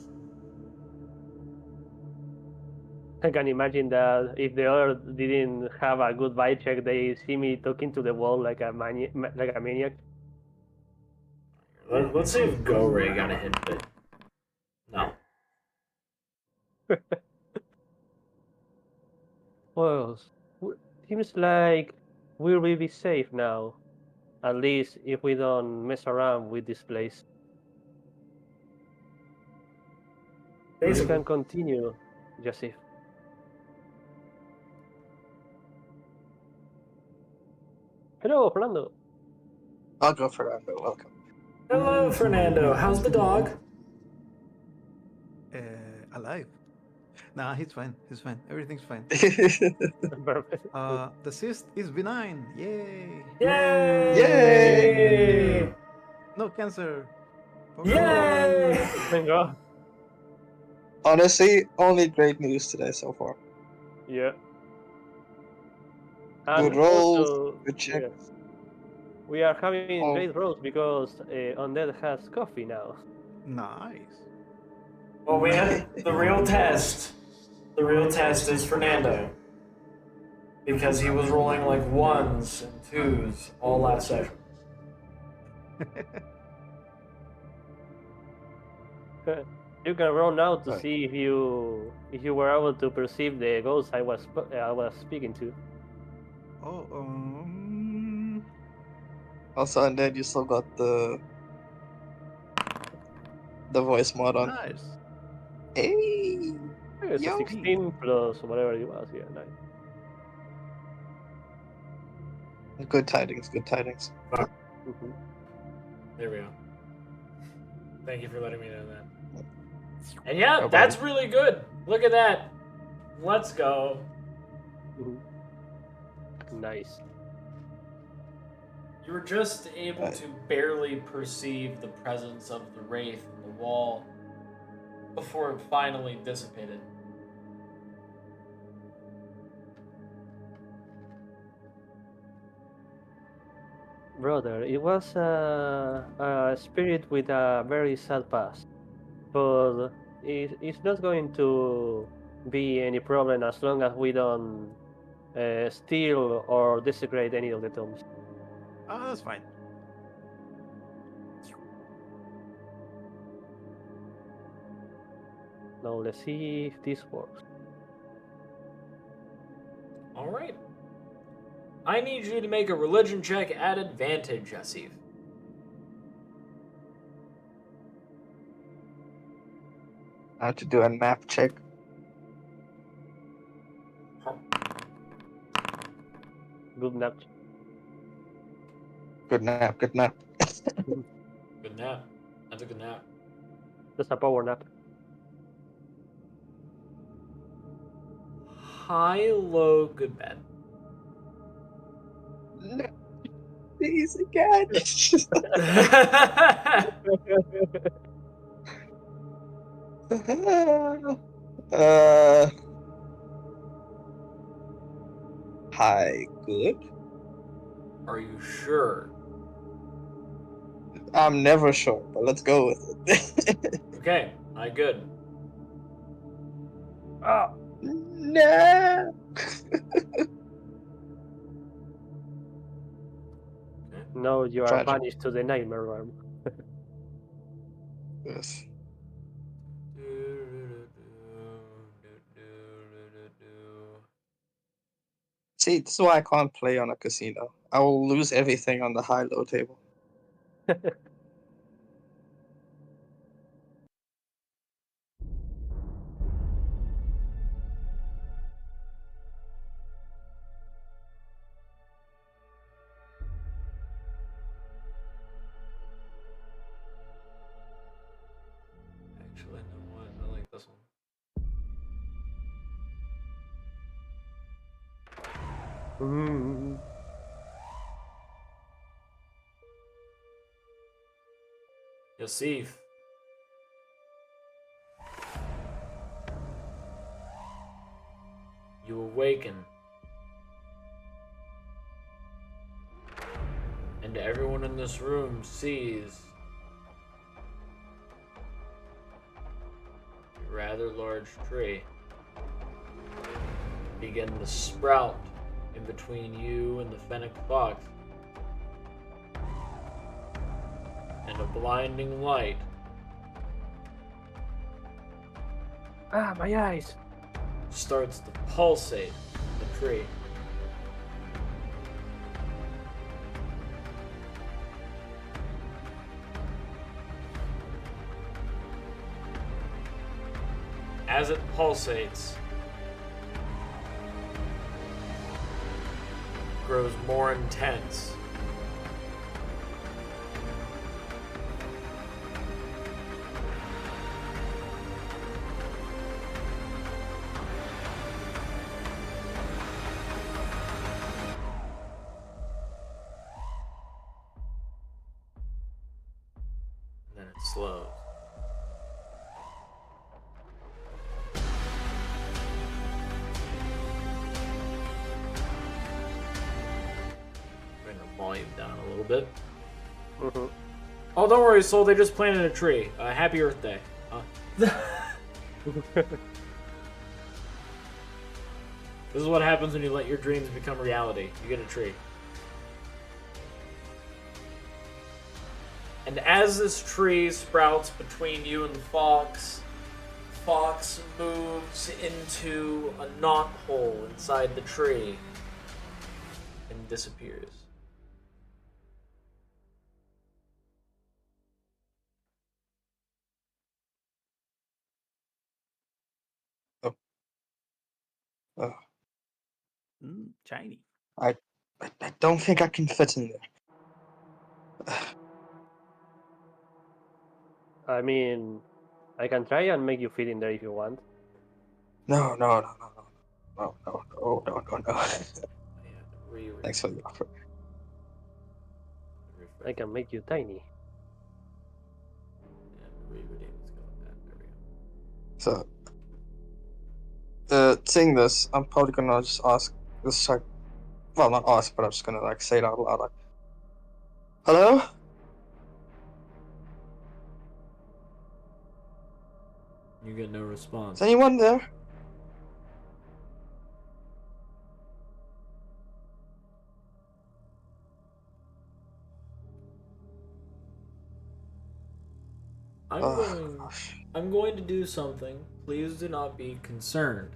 B: I can imagine that if the other didn't have a good vibe check, they see me talking to the wall like a maniac.
A: Let's see if Go Ray got a hint of it. No.
B: Well, seems like we'll be safe now. At least if we don't mess around with this place. You
A: Basically,
B: can continue, Jasyf. Hello, Fernando.
C: I'll go for Fernando. Welcome.
A: hello, Fernando. How's the dog?
E: Alive. Nah, he's fine. He's fine. Everything's fine.
B: Perfect.
E: The cyst is benign. Yay!
C: Yay!
E: No cancer.
A: Yay!
B: Thank God.
C: Honestly, only great news today so far.
B: Yeah.
C: Good
B: And
C: rolls,
B: also,
C: good check.
B: yeah, we are having
C: Oh.
B: great rolls because Undead has coffee now.
E: Nice.
A: Well, we had the real test. The real test is Fernando. Because he was rolling like ones and twos all last session.
B: You can roll now to
C: Right.
B: see if you were able to perceive the ghost I was speaking to.
E: Oh,
C: Also, and then you still got the voice mod on.
E: nice.
C: Hey!
B: It's a
C: Yo.
B: 16 plus whatever it was. Yeah, nice.
C: Good tidings, good tidings.
B: Mm-hmm.
A: There we go. Thank you for letting me know that. And yeah,
C: No
A: that's
C: problem.
A: really good. Look at that. Let's go.
B: Mm-hmm. Nice.
A: You were just able to barely perceive the presence of the wraith in the wall before it finally dissipated.
B: Brother, it was a spirit with a very sad past, but it's not going to be any problem as long as we don't steal or desecrate any of the tombs.
E: Oh, that's fine.
B: Now let's see if this works.
A: All right. I need you to make a religion check at advantage, Jasyf.
C: I have to do a nap check.
B: Good nap.
C: Good nap, good nap.
A: Good nap. That's a good nap.
B: That's a power nap.
A: High, low, good, bad.
C: No, please again. uh, hi, good.
A: Are you sure?
C: I'm never sure, but let's go with it.
A: Okay, high, good.
B: Ah!
C: No.
B: No, you are
C: Tragic.
B: banished to the nightmare realm.
C: Yes. See, this is why I can't play on a casino. I will lose everything on the high-low table.
A: Actually, no what? I like this one.
B: Mm.
A: Jasyf. You awaken. And everyone in this room sees a rather large tree begin to sprout in between you and the fennec fox. And a blinding light
B: Ah, my eyes.
A: starts to pulsate in the tree. As it pulsates, grows more intense. And then it slows. Bring the volume down a little bit.
B: Mhm.
A: Oh, don't worry, Soul. They just planted a tree. Happy Earth Day. This is what happens when you let your dreams become reality. You get a tree. And as this tree sprouts between you and the fox, fox moves into a knothole inside the tree and disappears.
C: Oh,
E: Shiny.
C: I don't think I can fit in there.
B: I mean, I can try and make you fit in there if you want.
C: No. Thanks for the offer.
B: I can make you tiny.
C: So, seeing this, I'm probably gonna just ask this, like, well, not ask, but I'm just gonna like say it out loud, like, "Hello?
A: You get no response.
C: Is anyone there?"
A: I'm going to do something. Please do not be concerned.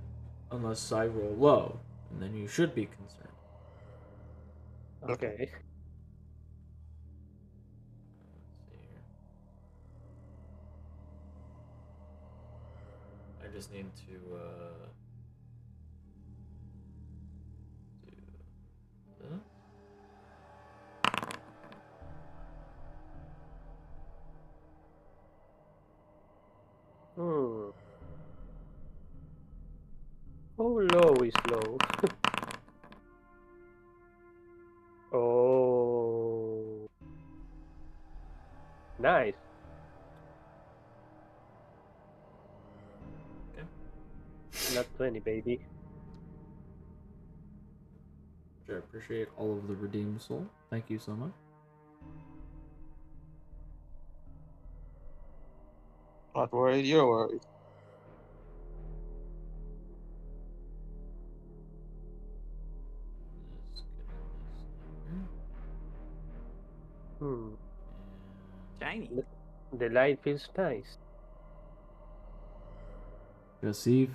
A: Unless I roll low. And then you should be concerned.
C: Okay.
B: Okay.
A: Let's see here. I just need to do that.
B: Hmm. How low is low? Oh. Nice.
A: Okay.
B: Not 20, baby.
A: Which I appreciate all of the redeemed soul. Thank you so much.
C: Not worried, you're worried.
B: Hmm.
E: Shiny.
B: The light feels nice.
A: Jasyf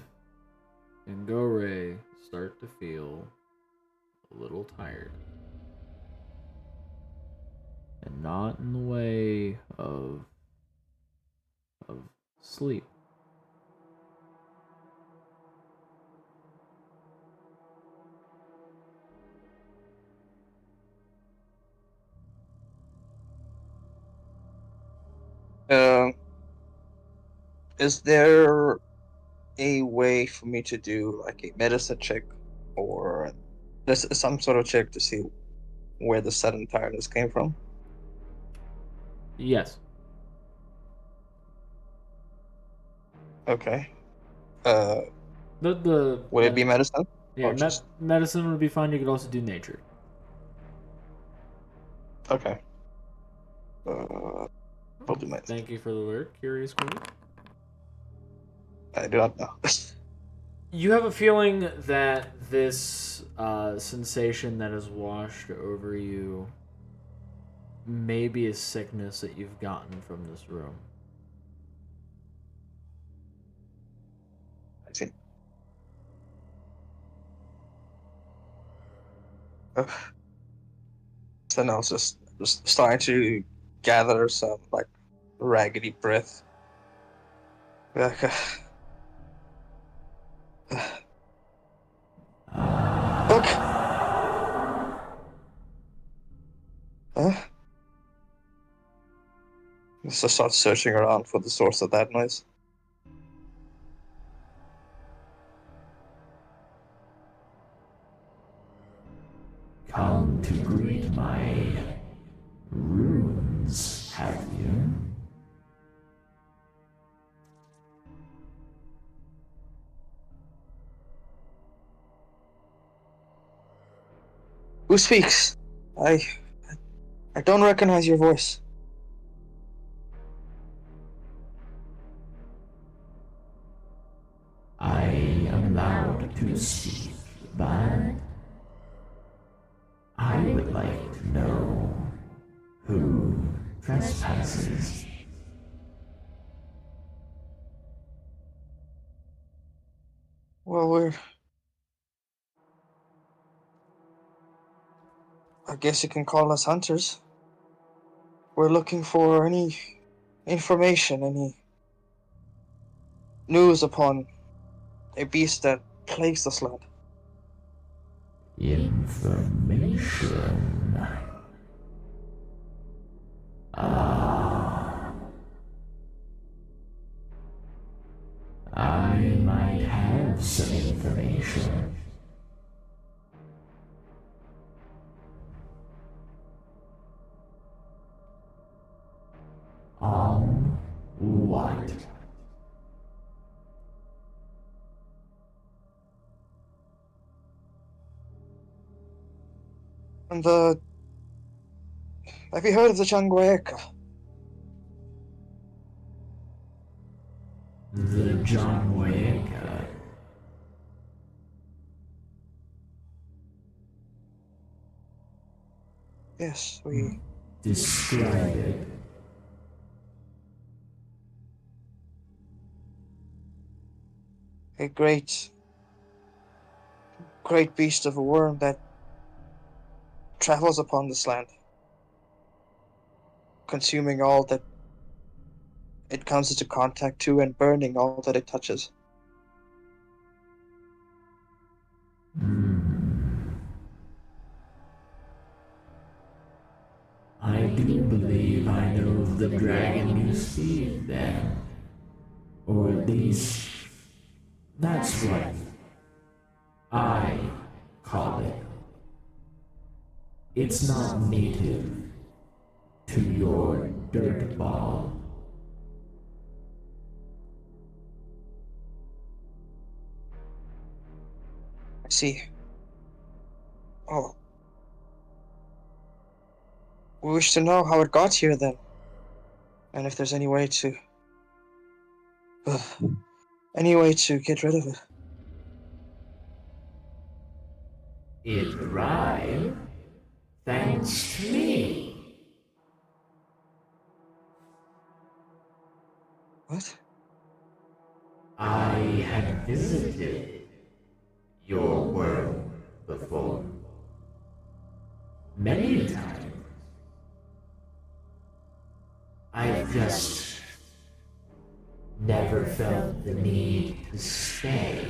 A: and Gore start to feel a little tired. And not in the way of sleep.
C: Is there a way for me to do like a medicine check or this some sort of check to see where the sudden tiredness came from?
A: Yes.
C: Okay.
A: The
C: Would it be medicine?
A: Yeah,
C: Or just
A: medicine would be fine. You could also do nature.
C: okay. I'll do medicine.
A: Thank you for the alert, Curious Queen.
C: I do not know.
A: You have a feeling that this sensation that has washed over you may be a sickness that you've gotten from this room.
C: I see. So now it's just starting to gather some like raggedy breath. Like, look. Huh? So start searching around for the source of that noise.
D: Come to greet my runes, have you?
C: Who speaks? I don't recognize your voice.
D: I am allowed to speak, but I would like to know who trespasses.
C: Well, I guess you can call us hunters. We're looking for any information, any news upon a beast that plagues this land.
D: Information. Ah. I might have some information. On what?
C: And have you heard of the Changuaeka?
D: The John Wayeka.
C: Yes, we.
D: Describe it.
C: A great beast of a worm that travels upon this land, consuming all that it comes into contact to and burning all that it touches.
D: I do believe I know of the dragon you speak then. Or at least, that's what I call it. It's not native to your dirt ball.
C: I see. Oh. We wish to know how it got here then. And if there's any way to. Any way to get rid of it.
D: It arrived thanks to me.
C: What?
D: I had visited your world before. Many times. I've just never felt the need to stay.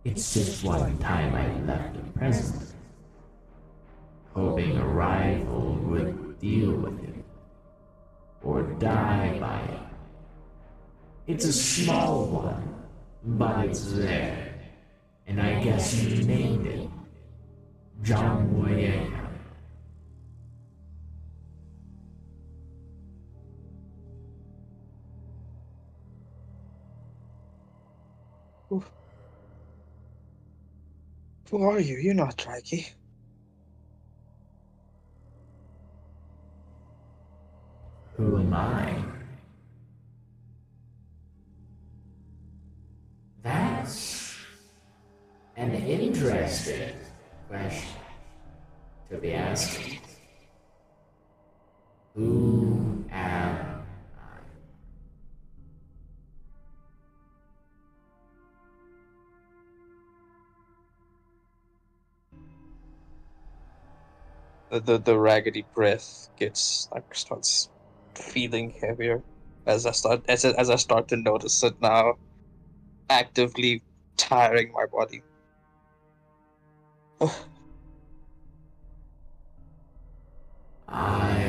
D: It's just one time I left a present, hoping a rival would deal with it, or die by it. It's a small one, but it's there, and I guess you named it John Boyega.
C: Who are you? You're not Draggy.
D: Who am I? That's an interesting question to be asking. Who am
C: The raggedy breath starts feeling heavier as I start to notice it now, actively tiring my body.
D: I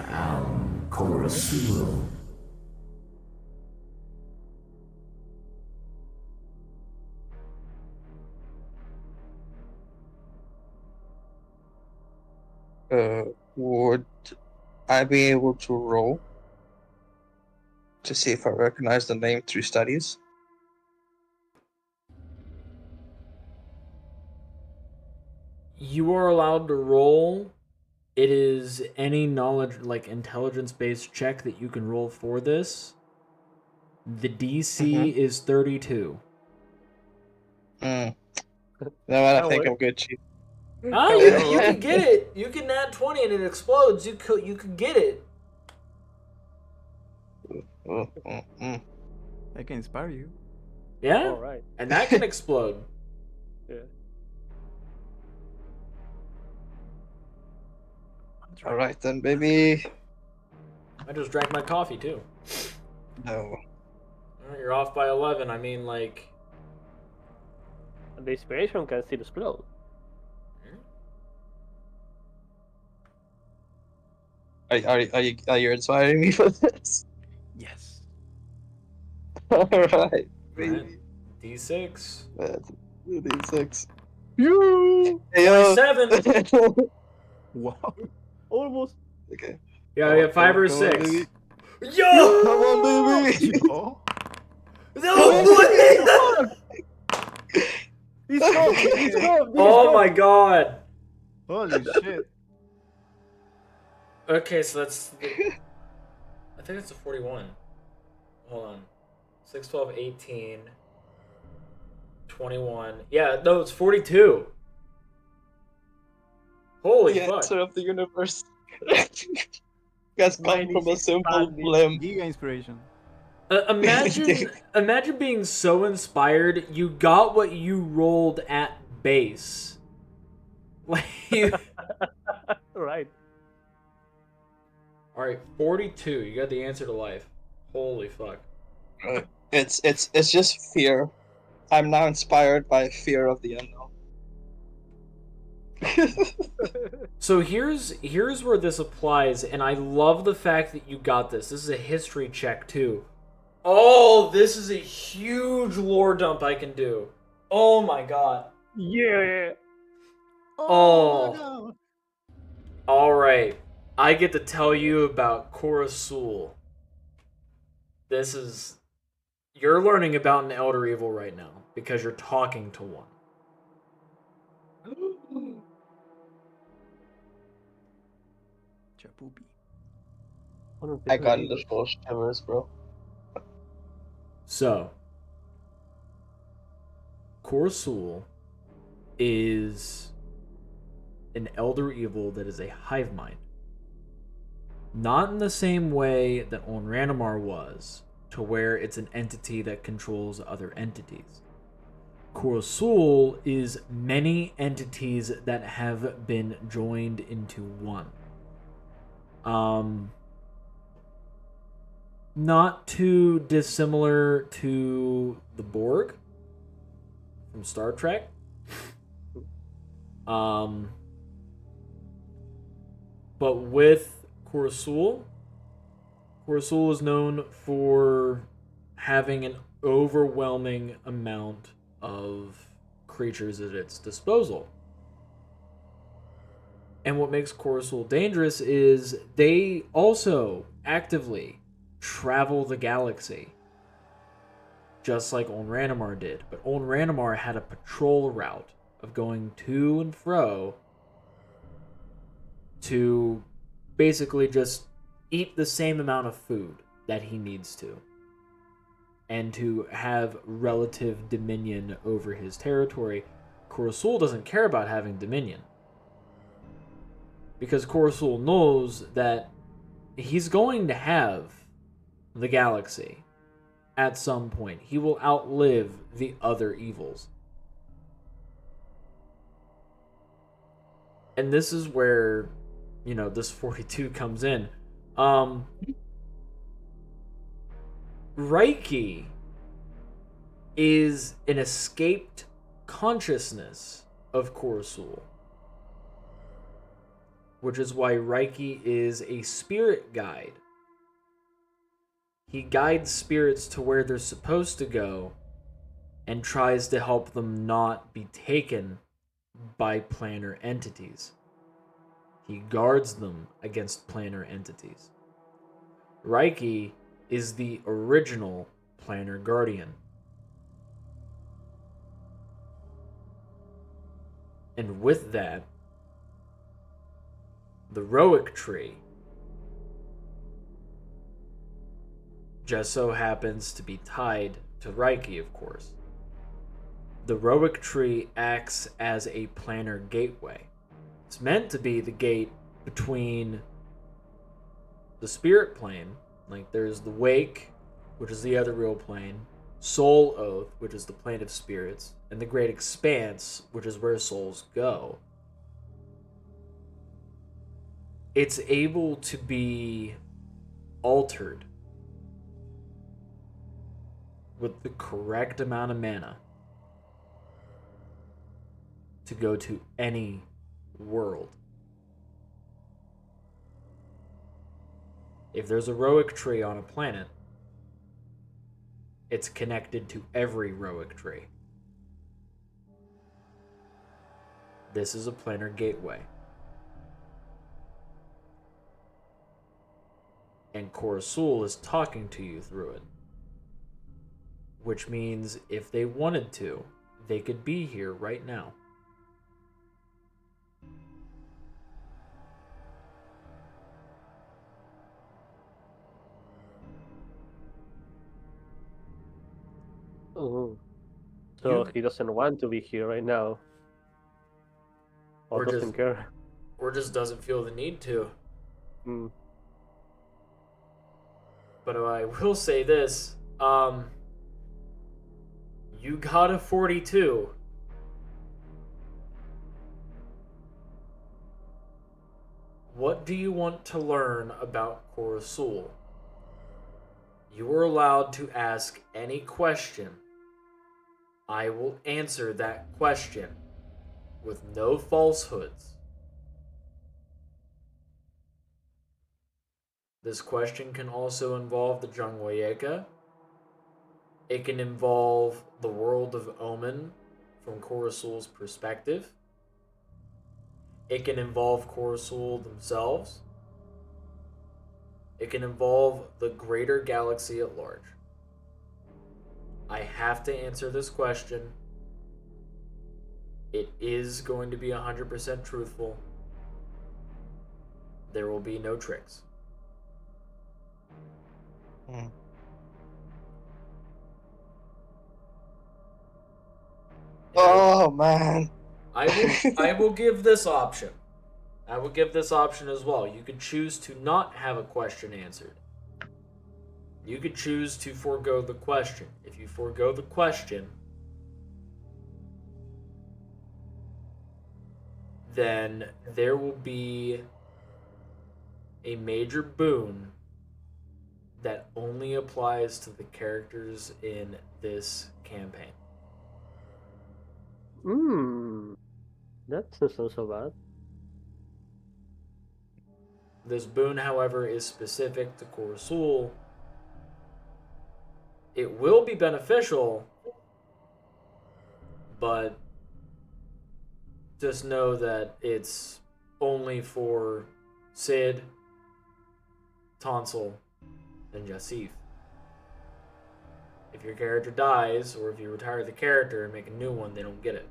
D: am Korosuro.
C: Would I be able to roll to see if I recognize the name through studies?
A: You are allowed to roll. It is any knowledge, like intelligence-based check that you can roll for this. The DC is 32.
C: No, I think I'm good, Chief.
A: Ah, you can get it. You can nat 20 and it explodes. You could get it.
E: I can inspire you.
A: Yeah.
B: All right.
A: And that can explode.
B: Yeah.
C: All right then, baby.
A: I just drank my coffee too.
C: No.
A: You're off by 11. I mean, like.
B: And the inspiration can still explode.
C: Are you inspiring me for this?
E: Yes.
C: All right, baby.
A: Right. D6.
C: D6.
B: You.
C: Hey, yo.
A: 27.
E: Wow.
B: Almost.
C: Okay.
A: Yeah, we have 5 or
C: Come on,
A: 6.
C: baby.
A: Yo!
C: Come on, baby.
E: Yo.
A: No way!
B: He's gone. He's gone.
A: Oh my god.
E: Holy shit.
A: Okay, so that's. I think it's a 41. Hold on. 6, 12, 18. 21. Yeah, no, it's 42. Holy
C: The
A: fuck.
C: answer of the universe. Has come from a simple limb.
E: Giga inspiration.
A: Imagine being so inspired you got what you rolled at base. Like
B: Right.
A: all right, 42. You got the answer to life. Holy fuck.
C: It's just fear. I'm now inspired by fear of the unknown.
A: So here's where this applies, and I love the fact that you got this. This is a history check too. Oh, this is a huge lore dump I can do. Oh my god.
B: Yeah.
A: Oh. All right. I get to tell you about Korasul. This is... You're learning about an Elder Evil right now, because you're talking to one.
E: Chapupi.
C: I got little shivers, bro.
A: So, Korasul is an Elder Evil that is a hive mind. Not in the same way that Onranamar was, to where it's an entity that controls other entities. Korsul is many entities that have been joined into one. Not too dissimilar to the Borg from Star Trek. But with Korsul is known for having an overwhelming amount of creatures at its disposal. And what makes Korsul dangerous is they also actively travel the galaxy, just like Oln Ranamar did. But Oln Ranamar had a patrol route of going to and fro to basically just eat the same amount of food that he needs to, and to have relative dominion over his territory. Korsul doesn't care about having dominion, because Korsul knows that he's going to have the galaxy at some point. He will outlive the other evils. And this is where, this 42 comes in. Reiki is an escaped consciousness of Korsul, which is why Reiki is a spirit guide. He guides spirits to where they're supposed to go and tries to help them not be taken by planar entities. He guards them against planar entities. Reiki is the original planar guardian. And with that, the Roic tree just so happens to be tied to Reiki, of course. The Roic tree acts as a planar gateway. It's meant to be the gate between the spirit plane, like there's the Wake, which is the other real plane, Soul Oath, which is the plane of spirits, and the Great Expanse, which is where souls go. It's able to be altered with the correct amount of mana to go to any world. If there's a Roic tree on a planet, it's connected to every Roic tree. This is a planar gateway. And Korsul is talking to you through it. Which means if they wanted to, they could be here right now.
B: Oh. So he doesn't want to be here right now. Or doesn't care.
A: Or just doesn't feel the need to.
B: Mm.
A: But I will say this, you got a 42. What do you want to learn about Korsul? You are allowed to ask any question. I will answer that question with no falsehoods. This question can also involve the Jungwayeka. It can involve the world of Omen from Korsul's perspective. It can involve Korsul themselves. It can involve the greater galaxy at large. I have to answer this question. It is going to be 100% truthful. There will be no tricks.
C: Oh man.
A: I will give this option. I will give this option as well. You could choose to not have a question answered. You could choose to forego the question. If you forego the question, then there will be a major boon that only applies to the characters in this campaign.
B: That doesn't so bad.
A: This boon, however, is specific to Korsul. It will be beneficial, but just know that it's only for Sid, Tonsal, and Jasyf. If your character dies, or if you retire the character and make a new one, they don't get it.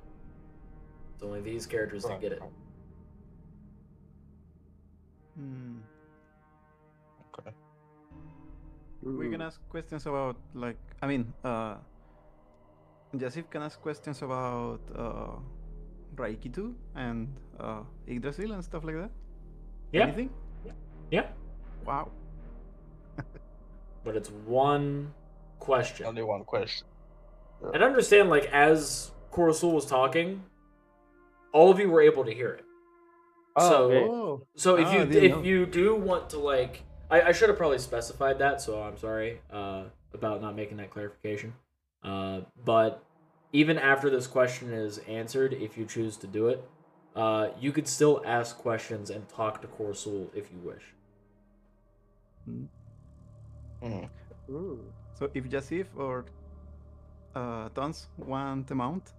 A: It's only these characters that get it.
C: Okay.
E: We can ask questions about, like, I mean, Jasyf can ask questions about Raikitu and Yggdrasil and stuff like that.
A: Yeah.
E: Anything?
A: Yeah.
E: Wow.
A: But it's one question.
C: Only one question.
A: And understand, like, as Korsul was talking, all of you were able to hear it. So if you do want to, like, I should have probably specified that, so I'm sorry about not making that clarification. But even after this question is answered, if you choose to do it, you could still ask questions and talk to Korsul if you wish.
E: So if Jasyf or Tons want a mount,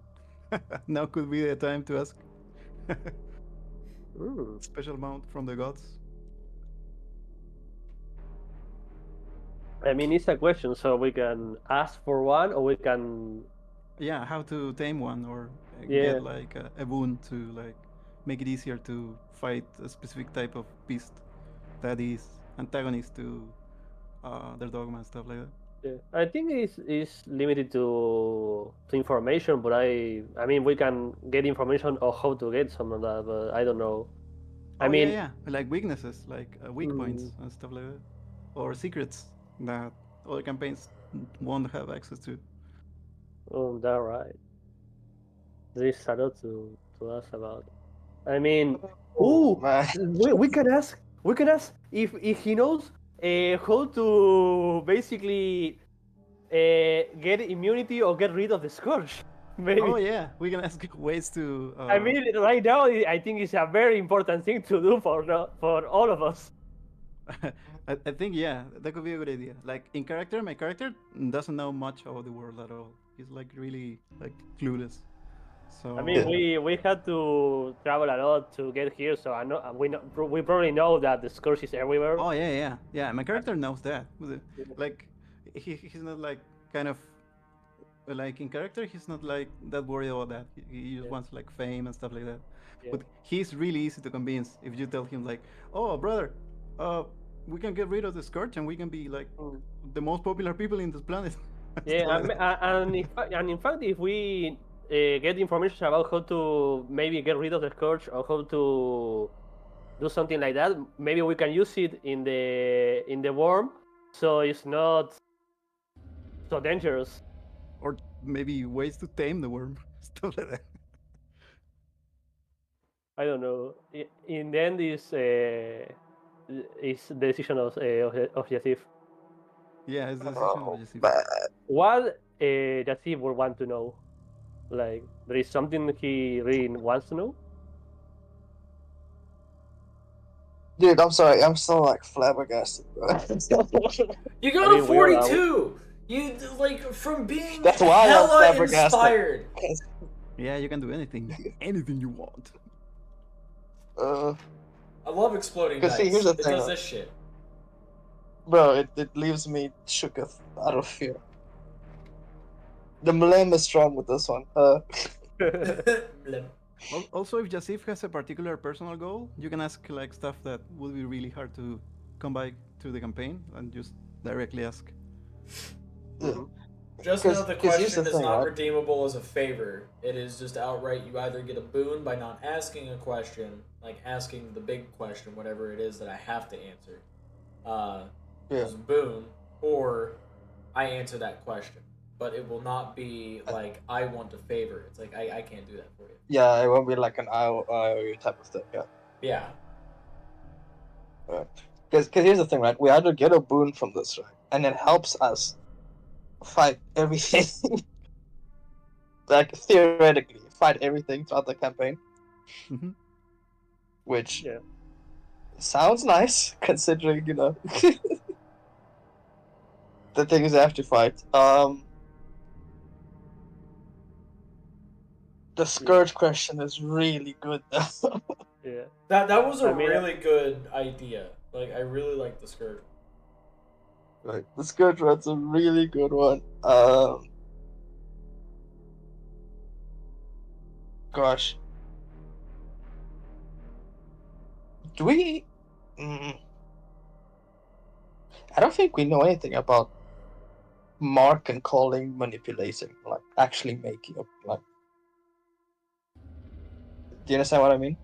E: now could be the time to ask. Special mount from the gods.
B: I mean, it's a question, so we can ask for one, or we can.
E: Yeah, how to tame one, or
B: Yeah.
E: get like a boon to like make it easier to fight a specific type of beast that is antagonist to their dogma and stuff like that.
B: Yeah, I think it's limited to information, but I mean we can get information on how to get some of that, but I don't know. I mean,
E: yeah, like weaknesses, like weak points and stuff like that, or secrets that other campaigns won't have access to.
B: oh, that right. There is a lot to ask about. I mean,
C: Man.
B: we can ask. We can ask if he knows how to basically get immunity or get rid of the scourge. Maybe.
E: Oh yeah, we can ask ways to.
B: I mean, right now, I think it's a very important thing to do for all of us.
E: I think yeah, that could be a good idea. Like in character, my character doesn't know much about the world at all. He's like really like clueless. So
B: I mean, we had to travel a lot to get here, so I know we probably know that the scourge is everywhere.
E: Oh yeah. My character knows that. Like he's not like kind of like in character. He's not like that worried about that. He just wants like fame and stuff like that.
B: Yeah.
E: But he's really easy to convince if you tell him like, oh brother, we can get rid of the scourge and we can be like the most popular people in this planet.
B: Yeah, and in fact, if we get information about how to maybe get rid of the scourge or how to do something like that, maybe we can use it in the worm, so it's not so dangerous.
E: Or maybe ways to tame the worm, stuff like that.
B: I don't know. In the end, is the decision of Jasyf.
E: Yeah, it's the decision of Jasyf.
B: What Jasyf would want to know? Like, there is something he really wants to know?
C: Dude, I'm sorry. I'm still like flabbergasted, bro.
A: You got a 42! You, like, from being
C: That's why I'm
A: hella
C: flabbergasted.
A: inspired.
E: Yeah, you can do anything. Anything you want.
A: I love exploding dice.
C: See, here's the
A: It
C: thing,
A: does this shit.
C: Bro, it leaves me shooketh out of fear. The Mlem is strong with this one.
E: Also, if Jasyf has a particular personal goal, you can ask like stuff that would be really hard to come by to the campaign and just directly ask.
A: Just know the question is not redeemable as a favor. It is just outright you either get a boon by not asking a question, like asking the big question, whatever it is that I have to answer. There's a boon, or I answer that question. but it will not be like I want a favor. It's like I can't do that for you.
C: Yeah, it won't be like an IOU type of thing. Yeah.
A: Yeah.
C: Because here's the thing, right? We either get a boon from this, right, and it helps us fight everything, like theoretically fight everything throughout the campaign, which sounds nice considering the things I have to fight. The scourge question is really good.
B: Yeah.
A: That was a
B: I mean,
A: really good idea. Like I really like the scourge.
C: Right, the scourge one's a really good one. Gosh, do we? Mm, I don't think we know anything about mark and calling manipulating, like actually making a like. Do you understand what I mean?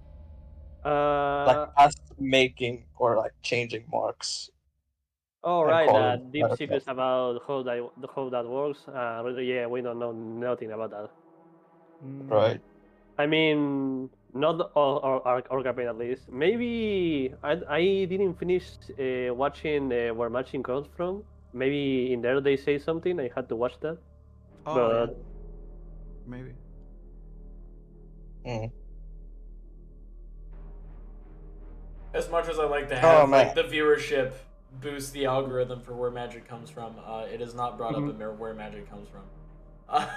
C: Like us making or like changing marks
B: all
C: and
B: right,
C: calling
B: deep secrets about how that works. Yeah, we don't know nothing about that.
C: right.
B: I mean, not all our campaign at least. Maybe I didn't finish watching where matching comes from. Maybe in there they say something. I had to watch that.
E: Oh yeah,
B: But
E: maybe.
C: Mm.
A: As much as I like to
C: Oh
A: have
C: man,
A: like the viewership boost the algorithm for where magic comes from, it is not brought up in where magic comes from.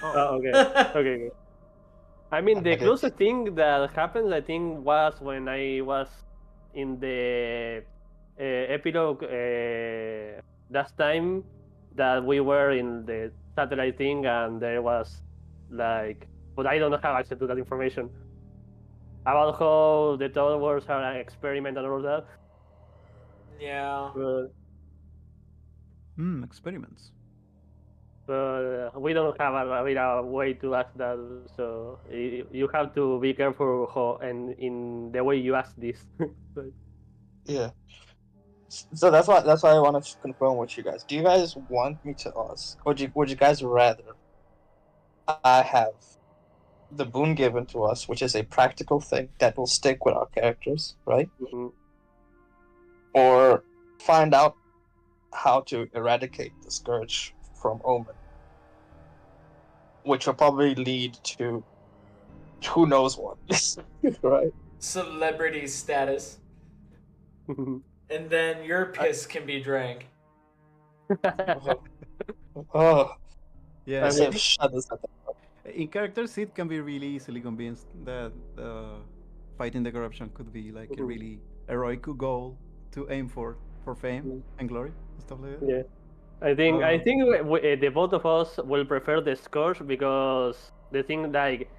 B: okay, okay. I mean, the
C: okay.
B: closest thing that happened, I think, was when I was in the epilogue last time that we were in the satellite thing, and there was like, but I don't have access to that information about how the towers are an experiment and all that.
A: Yeah.
B: But,
E: Experiments.
B: we don't have a way to ask that, so you have to be careful how and in the way you ask this. But,
C: Yeah. So that's why I wanted to confirm with you guys. Do you guys want me to ask? Would you guys rather I have the boon given to us, which is a practical thing that will stick with our characters, right?
B: mhm.
C: Or find out how to eradicate the scourge from Omen, which will probably lead to who knows what, right?
A: Celebrity status. And then your piss can be drank.
C: Oh, oh.
E: Yeah,
B: I
E: I
C: Jasyf,
B: mean,
E: think
C: shut this up.
E: in characters it can be really easily convinced that fighting the corruption could be like a really heroic goal to aim for fame and glory and stuff like that.
B: yeah. I
E: Uh,
B: think the both of us will prefer the Scourge because the thing like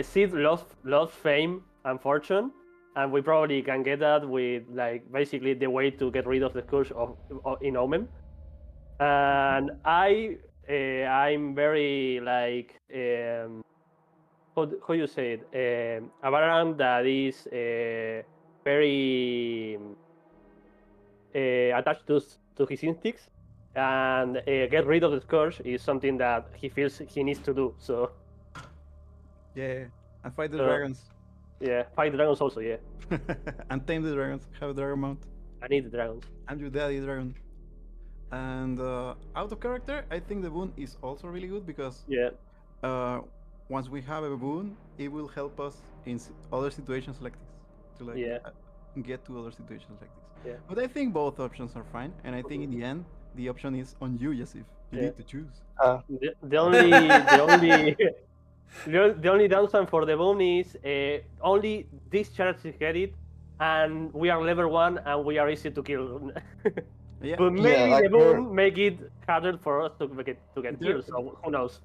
B: Sid loves fame and fortune, and we probably can get that with like basically the way to get rid of the Scourge of in Omen. And I'm very like how you say it a background that is very attached to his instincts, and get rid of the scourge is something that he feels he needs to do. So
E: yeah, and fight the
B: uh,
E: dragons.
B: yeah, fight the dragons also. Yeah,
E: And tame the dragons. Have a dragon mount.
B: I need the dragons.
E: I'm your daddy dragon. And out of character, I think the boon is also really good because
B: Yeah,
E: uh, once we have a boon, it will help us in other situations like this to like
B: yeah,
E: get to other situations like this.
B: yeah,
E: But I think both options are fine, and I think in the end, the option is on you, Jasyf. You
B: yeah.
E: need to choose.
B: The only the only downside for the boon is only this character get it, and we are level 1 and we are easy to kill.
E: Yeah,
B: But
C: Yeah,
B: maybe
C: like
B: the boon make it harder for us to get
E: there
B: killed. So who knows?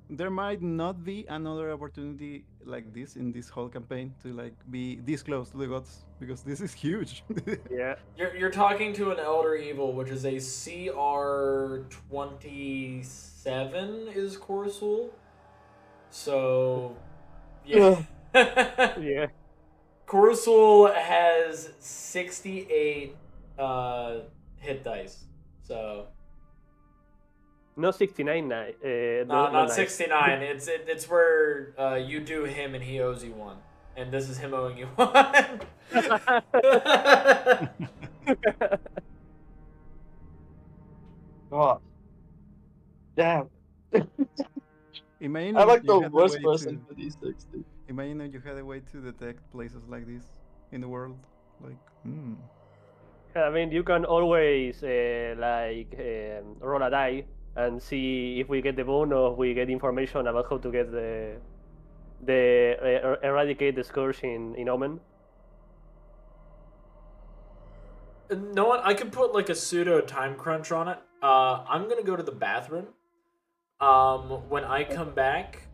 E: there might not be another opportunity like this in this whole campaign to like be this close to the gods because this is huge.
B: Yeah.
A: You're talking to an Elder Evil, which is a CR 27 is Corsul. So yeah.
B: Yeah.
A: Corsul has 68 hit dice. So
B: not 69.
A: No, not
B: nice.
A: 69. It's where you do him and he owes you one, and this is him owing you one.
C: God. Damn.
E: Imagine
C: I like
E: you
C: the
E: had a
C: worst
E: way
C: person
E: to.
C: for these things, dude.
E: Imagine if you had a way to detect places like this in the world. Like,
B: I mean, you can always roll a die and see if we get the bone or we get information about how to get the eradicate the scourge in Omen.
A: You know what? I could put like a pseudo time crunch on it. I'm gonna go to the bathroom. When I come back,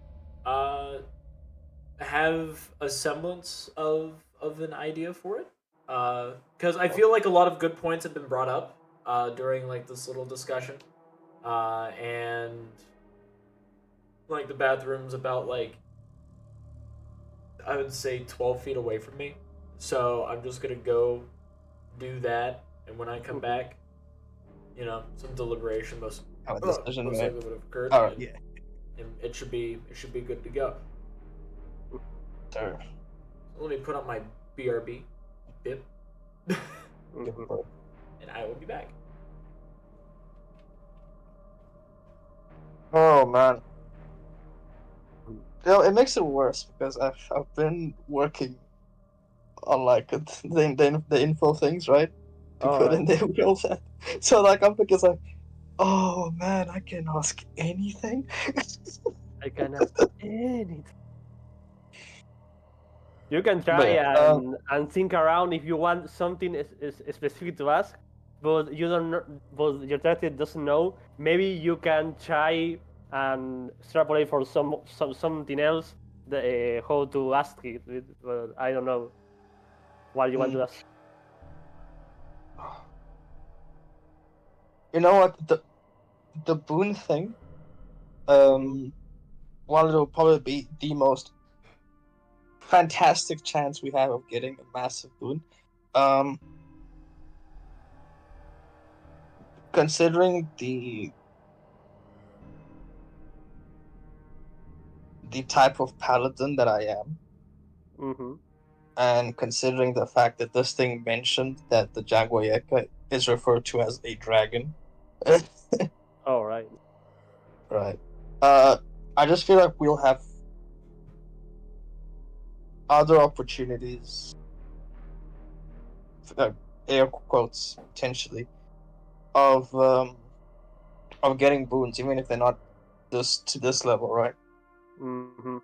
A: have a semblance of an idea for it. Because I feel like a lot of good points have been brought up during like this little discussion, and like the bathroom's about like I would say 12 feet away from me, so I'm just gonna go do that, and when I come back, some deliberation most
C: Have a decision
A: most
C: made.
A: likely would have occurred,
C: Alright.
A: and,
E: yeah.
A: and it should be good to go.
C: Sure.
A: So let me put on my BRB, bip,
B: Mhm.
A: and I will be back.
C: Oh man. It makes it worse because I've been working on like the info things, right? To
B: All
C: put
B: right.
C: in the real set. So like I'm thinking like, oh man, I can ask anything.
B: I can ask anything. You can
C: But
B: try
C: yeah,
B: and think around if you want something is specific to ask, but you don't. But your target doesn't know. Maybe you can try and extrapolate for something else. How to ask it, but I don't know what you want to ask.
C: you know what the boon thing, while it'll probably be the most fantastic chance we have of getting a massive boon, um, considering the type of paladin that I am,
B: Mm-hmm.
C: and considering the fact that this thing mentioned that the Jaguayeka is referred to as a dragon,
B: All right.
C: right? Uh, I just feel like we'll have other opportunities, uh, air quotes potentially, of getting boons, even if they're not this level, right?
B: Mm-hmm.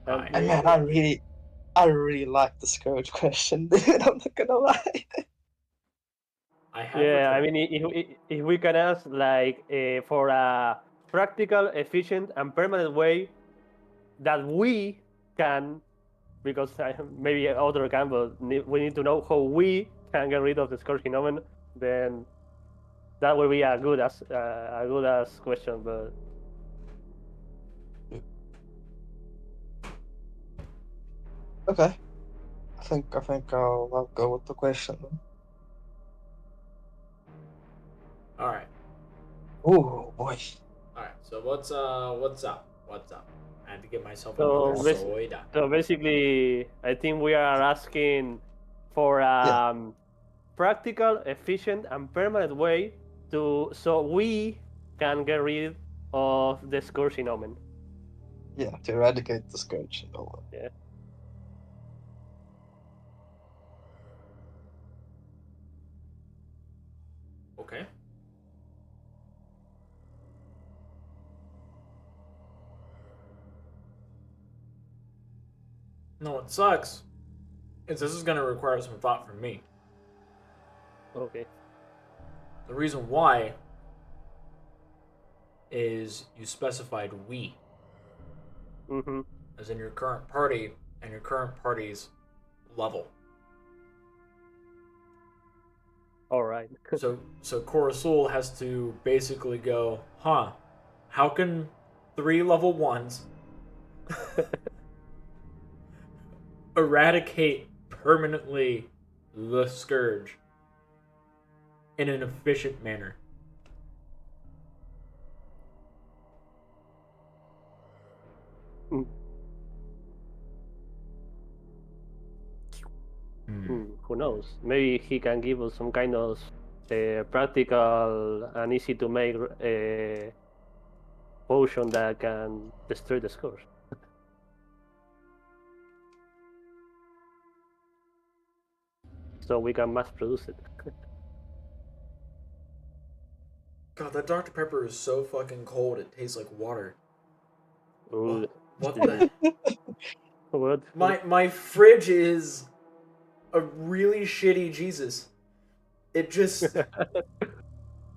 B: And
A: Alright.
C: And man, I really like the scourge question, dude. I'm not gonna lie.
A: I have
B: yeah, I
A: returned.
B: mean, if we can ask like for a practical, efficient, and permanent way that we can, because maybe other can, but we need to know how we can get rid of the scourge phenomenon. Then that will be a good as question. But
C: Okay, I think I'll go with the question then.
A: Alright.
C: Ooh boy.
A: Alright. So what's up? What's up? I had to get myself another
B: so
A: soda.
B: so basically, I think we are asking for
C: Yeah,
B: practical, efficient, and permanent way so we can get rid of the scourge phenomenon.
C: yeah, to eradicate the scourge and all
B: Yeah.
A: Okay. No, what sucks is this is gonna require some thought from me.
B: Okay.
A: The reason why is you specified we,
B: Mm-hmm.
A: as in your current party and your current party's level.
B: All right.
A: So Corasul has to basically go, huh? How can 3 level 1s eradicate permanently the scourge? in an efficient manner.
B: Who knows? Maybe he can give us some kind of practical and easy to make potion that can destroy the scores. So we can mass produce it.
A: God, that Dr. Pepper is so fucking cold. It tastes like water.
B: Ooh.
A: What the?
B: What?
A: My fridge is a really shitty Jesus. It just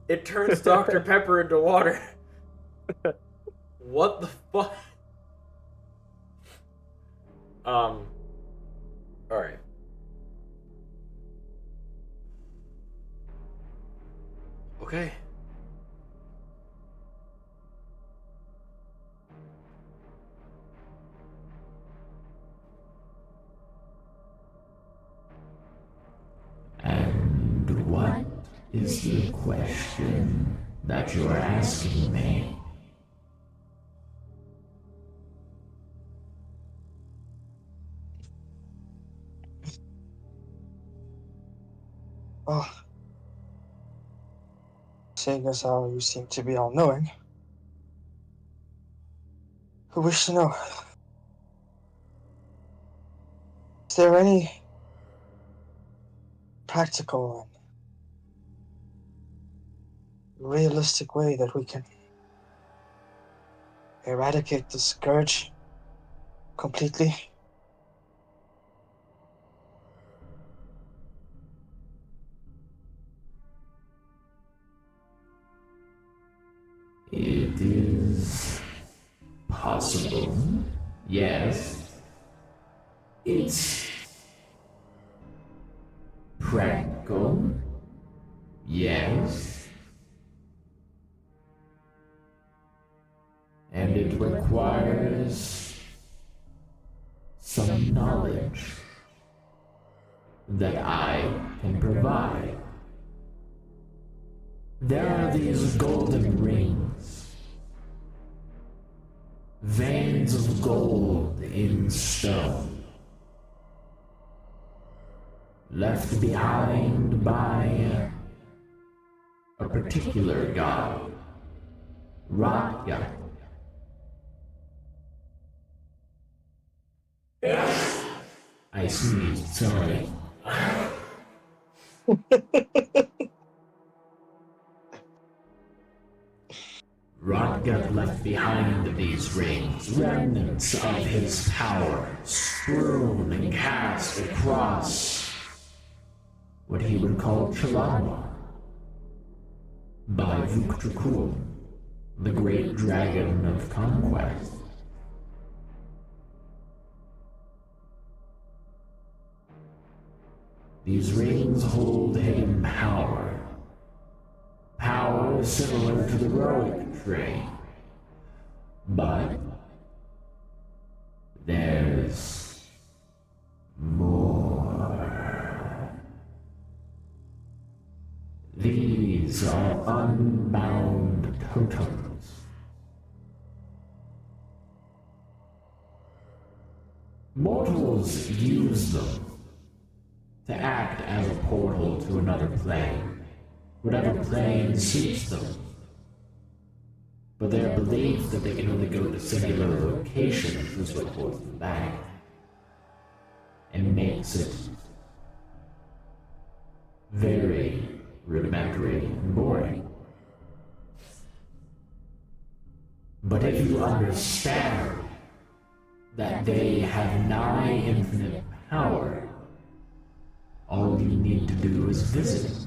A: it turns Dr. Pepper into water. What the fuck? All right. Okay.
D: And what is the question that you're asking me?
C: Oh, seeing as how you seem to be all-knowing, I wish to know, is there any practical and realistic way that we can eradicate the scourge completely?
D: It is possible, yes. It's practical, yes. And it requires some knowledge that I can provide. There are these golden rings, veins of gold in stone, left behind by a particular god, Ratya. I sneezed, sorry. Rodgut left behind these rings, remnants of his power, strewn and cast across what he would call Chalama by Vuktrakul, the great dragon of conquest. These rings hold hidden power. Power similar to the Roic tree. But there's more. These are unbound totems. Mortals use them to act as a portal to another plane, whatever plane suits them. But their belief that they can only go to singular locations is what holds them back, and makes it very rudimentary and boring. But if you understand that they have nigh infinite power, all you need to do is visit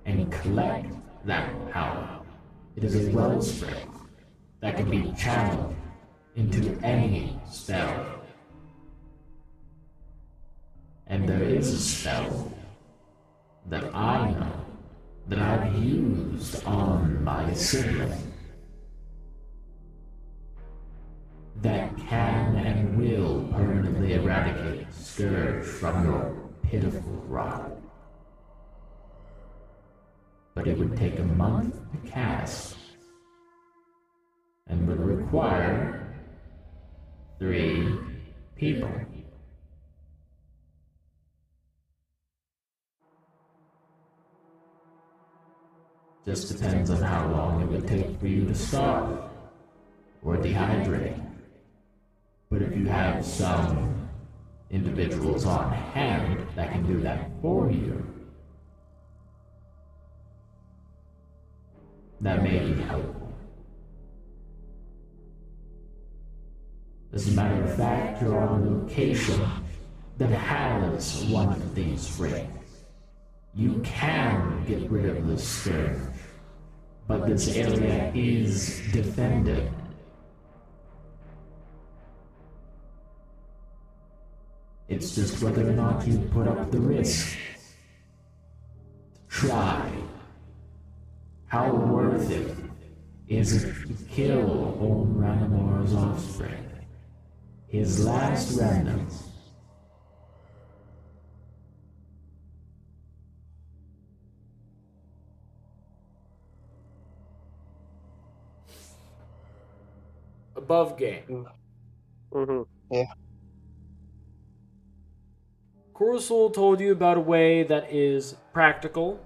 D: and collect that power. It is a wellspring that can be channeled into any spell. And there is a spell that I know that I've used on my sibling that can and will permanently eradicate the scourge from your pitiful rock. But it would take a month to cast, and would require 3 people. Just depends on how long it would take for you to starve or dehydrate. But if you have some individuals on hand that can do that for you, that may be helpful. As a matter of fact, you're on a location that has one of these rings. You can get rid of the scourge, but this area is defended. It's just whether or not you put up the risk. Try. How worth it is it to kill Om Ranamar's offspring, his last remnants?
A: Above game.
B: Mm-hmm.
C: Yeah.
A: Coruscant told you about a way that is practical,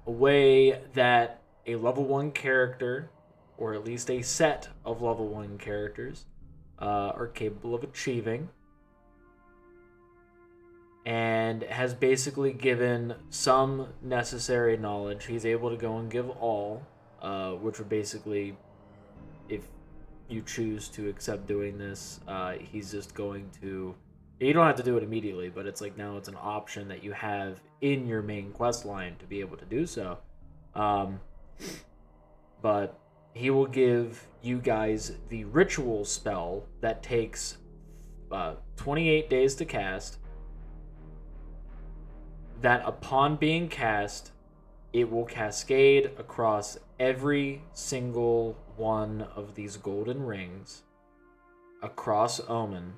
A: a way that a level 1 character, or at least a set of level 1 characters, are capable of achieving, and has basically given some necessary knowledge. He's able to go and give all, which would basically, if you choose to accept doing this, he's just going to... You don't have to do it immediately, but it's like now it's an option that you have in your main quest line to be able to do so. But he will give you guys the ritual spell that takes 28 days to cast. That upon being cast, it will cascade across every single one of these golden rings across Omen,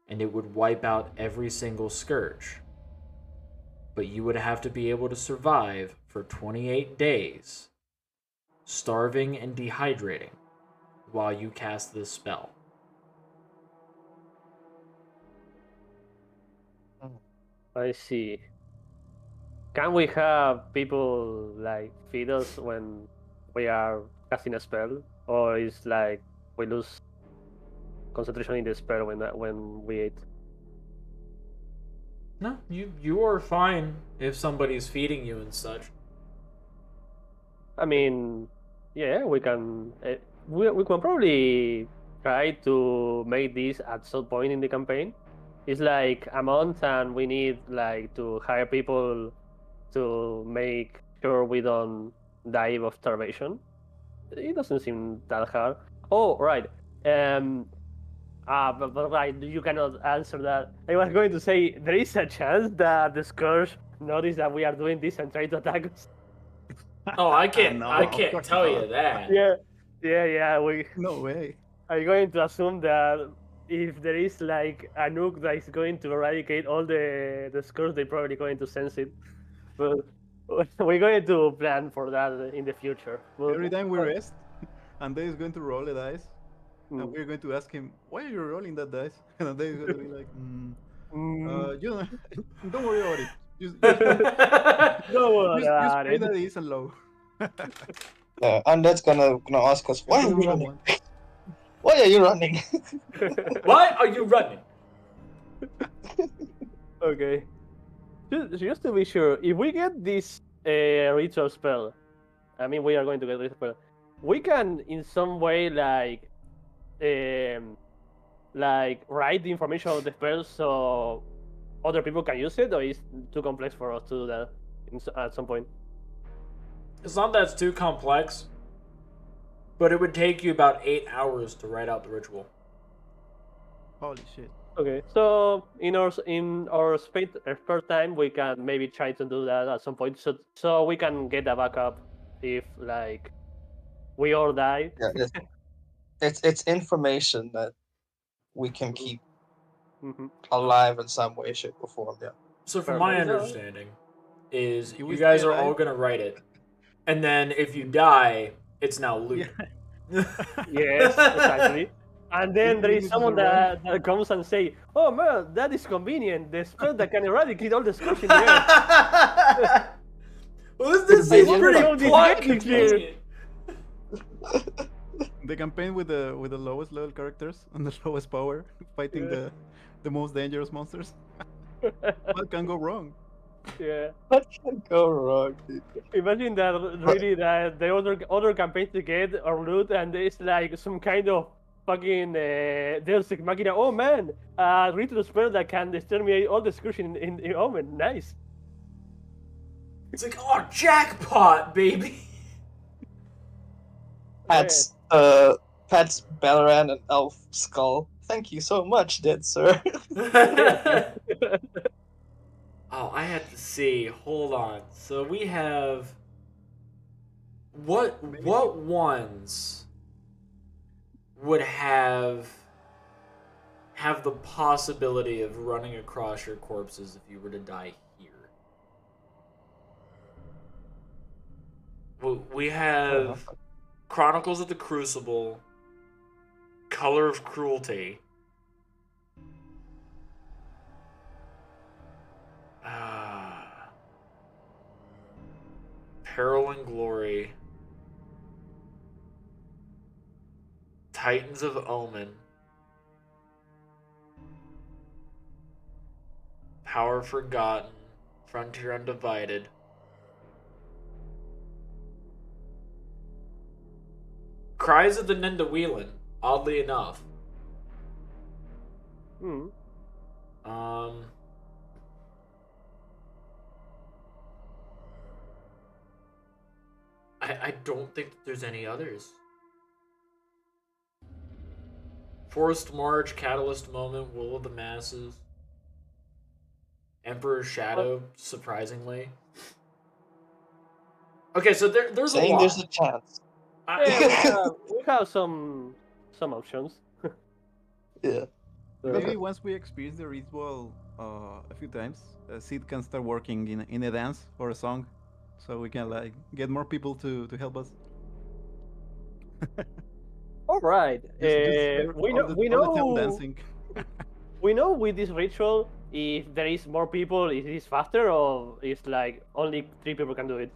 A: and it would wipe out every single scourge. But you would have to be able to survive for 28 days, starving and dehydrating, while you cast this spell.
B: I see. Can we have people like feed us when we are casting a spell, or is like we lose concentration in the spell when we eat?
A: No, you are fine if somebody's feeding you and such.
B: I mean, yeah, we can. We can probably try to make this at some point in the campaign. It's like a month, and we need like to hire people to make sure we don't die of starvation. It doesn't seem that hard. Oh, right. But right, you cannot answer that. I was going to say there is a chance that the Scourge notice that we are doing this and try to attack us.
A: Oh, I can't.
E: No,
A: I
E: of
A: can't
E: course
A: tell
E: not.
A: you that.
B: Yeah. We
E: No way.
B: are going to assume that if there is like a nuke that is going to eradicate all the Scourge, they're probably going to sense it. But we're going to plan for that in the future. But,
E: Every time we rest, and Dave is going to roll a dice, and
B: Mm.
E: we're going to ask him, "Why are you rolling that dice?" And Dave is going to be like, "You don't worry about it. Just
B: Don't worry
E: just
B: about
E: pray
B: it.
E: that it isn't low."
C: Yeah, and that's gonna ask us, why are
E: Gonna
C: you
E: roll a
C: running?
E: one.
C: Why are you running?
A: Why are you running?
B: Okay. Just to be sure, if we get this ritual spell, I mean, we are going to get ritual spell. We can, in some way, write the information of the spell so other people can use it, or is too complex for us to do that at some point?
A: It's not that it's too complex, but it would take you about 8 hours to write out the ritual.
E: Holy shit.
B: Okay, so in our spare time, we can maybe try to do that at some point, so we can get a backup if like we all die.
C: Yeah, it's information that we can keep. alive in some way, shape, or form. Yeah.
A: So from my understanding, is
E: If
A: you
E: we
A: guys
E: stay
A: are all
E: alive-
A: gonna write it, and then if you die, it's now loot.
B: Yes, exactly. And then there
E: we
B: is
E: need to
B: someone
E: survive.
B: that comes and say, "Oh man, that is convenient. The spell that can eradicate all the scourge in the air."
A: Well, this
C: Convenient,
A: seems pretty
B: but-
A: plot
B: Convenient.
A: convenient.
E: The campaign with the lowest level characters and the lowest power, fighting
B: Yeah.
E: the most dangerous monsters. What can go wrong?
B: Yeah.
C: What can go wrong, dude?
B: Imagine that really that the other campaigns to get or loot and it's like some kind of fucking Deus Ex Machina. Oh man, ritual spell that can exterminate all the scourge in Omen. Nice.
A: It's like, oh, jackpot, baby.
C: Pat's Ballaran and Elf Skull. Thank you so much, dead sir.
A: Oh, I had to see. Hold on. So we have what ones would have the possibility of running across your corpses if you were to die here? We have Chronicles of the Crucible, Color of Cruelty. Peril and Glory, Titans of Omen, Power Forgotten, Frontier Undivided, Cries of the Nindaweelan, oddly enough.
B: Hmm.
A: I don't think that there's any others. Forced March, Catalyst Moment, Will of the Masses, Emperor's Shadow, surprisingly. Okay, so there's a
C: Saying
A: lot.
C: there's a chance.
B: Yeah, we have some options.
C: Yeah.
E: Maybe once we experience the ritual a few times, Sid can start working in a dance or a song, so we can like get more people to help us.
B: All right. We know.
E: All the town dancing.
B: We know with this ritual, if there is more people, it is faster, or it's like only 3 people can do it.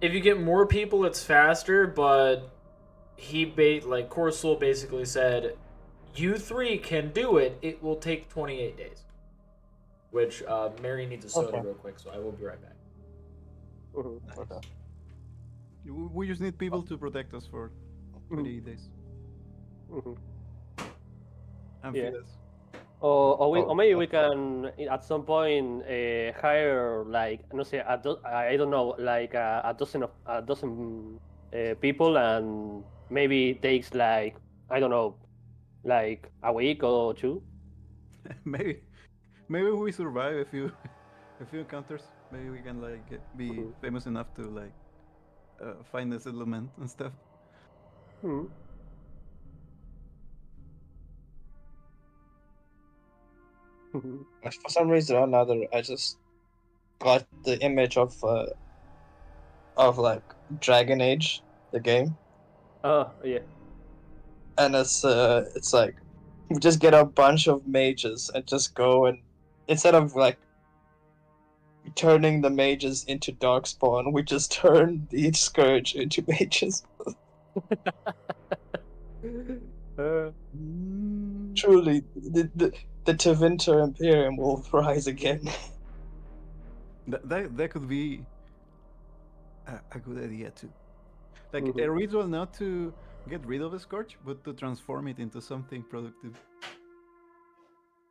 A: If you get more people, it's faster, but Corsoul basically said, you 3 can do it. It will take 28 days. Which, Mary needs a soda real quick, so I will be right back.
B: Mm-hmm.
C: Okay.
E: We just need people to protect us for 28 days.
B: Mm-hmm.
E: And
B: Yeah.
E: feed us.
B: Or maybe we can at some point hire like I don't know, like a dozen people, and maybe it takes like, I don't know, like a week or 2.
E: maybe we survive a few encounters. Maybe we can like be famous enough to like find a settlement and stuff.
B: Hmm.
C: For some reason or another, I just got the image of like Dragon Age, the game,
B: Oh yeah.
C: and it's like we just get a bunch of mages and just go, and instead of like turning the mages into darkspawn, we just turn each scourge into mages. Truly, the Tevinter Imperium will rise again.
E: That could be a good idea too. Like a ritual not to get rid of a scourge, but to transform it into something productive,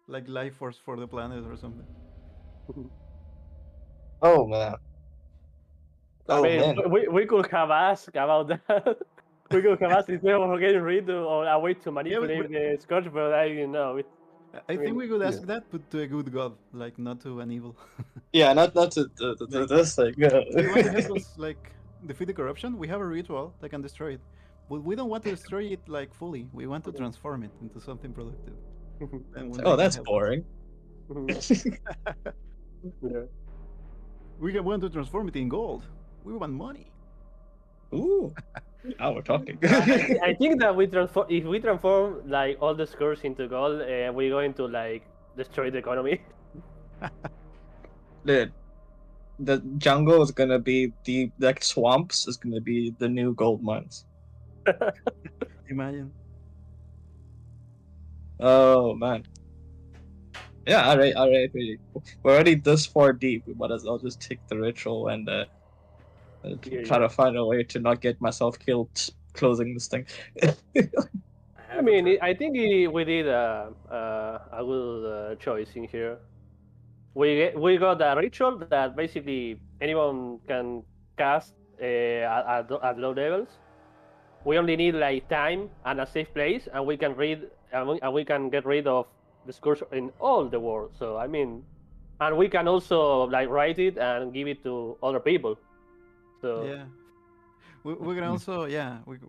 E: like life force for the planet or something.
C: Oh man.
B: I mean, we could have asked about that. We could have asked instead of getting rid of, or a way to manipulate the scourge, but I didn't know.
E: I think we could ask that, but to a good god, like not to an evil.
C: Yeah, not to this thing.
E: You want to help us like defeat the corruption? We have a ritual that can destroy it, but we don't want to destroy it like fully. We want to transform it into something productive. And when
C: Oh,
E: they can
C: that's
E: help us.
C: boring.
B: Yeah.
E: We want to transform it in gold. We want money.
C: Ooh, now we're talking.
B: I think that if we transform like all the scores into gold, we're going to like destroy the economy.
C: Dude, the jungle is gonna be the like swamps is gonna be the new gold mines.
E: Imagine.
C: Oh man. Yeah, alright. We're already this far deep. We might as well just take the ritual and try to find a way to not get myself killed closing this thing.
B: I mean, I think we did a good choice in here. We got a ritual that basically anyone can cast at low levels. We only need like time and a safe place, and we can we can get rid of the scores in all the world. So I mean, and we can also like write it and give it to other people. So
E: Yeah. We can also,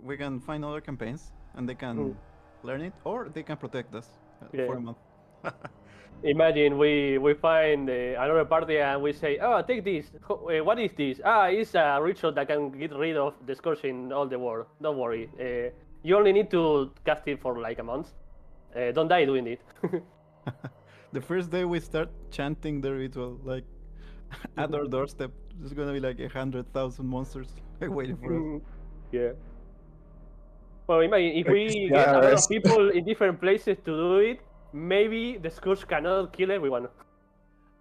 E: we can find other campaigns and they can learn it or they can protect us for a month.
B: imagine we find another party and we say, oh, take this. What is this? Ah, it's a ritual that can get rid of the scourge in all the world. Don't worry. You only need to cast it for like a month. Don't die doing it.
E: The first day we start chanting the ritual, like at our doorstep, there's gonna be like 100,000 monsters waiting for us.
B: Yeah. Well, imagine if
C: Like,
B: we
C: yeah,
B: get a lot
C: it's-
B: of people in different places to do it, maybe the scourge cannot kill everyone.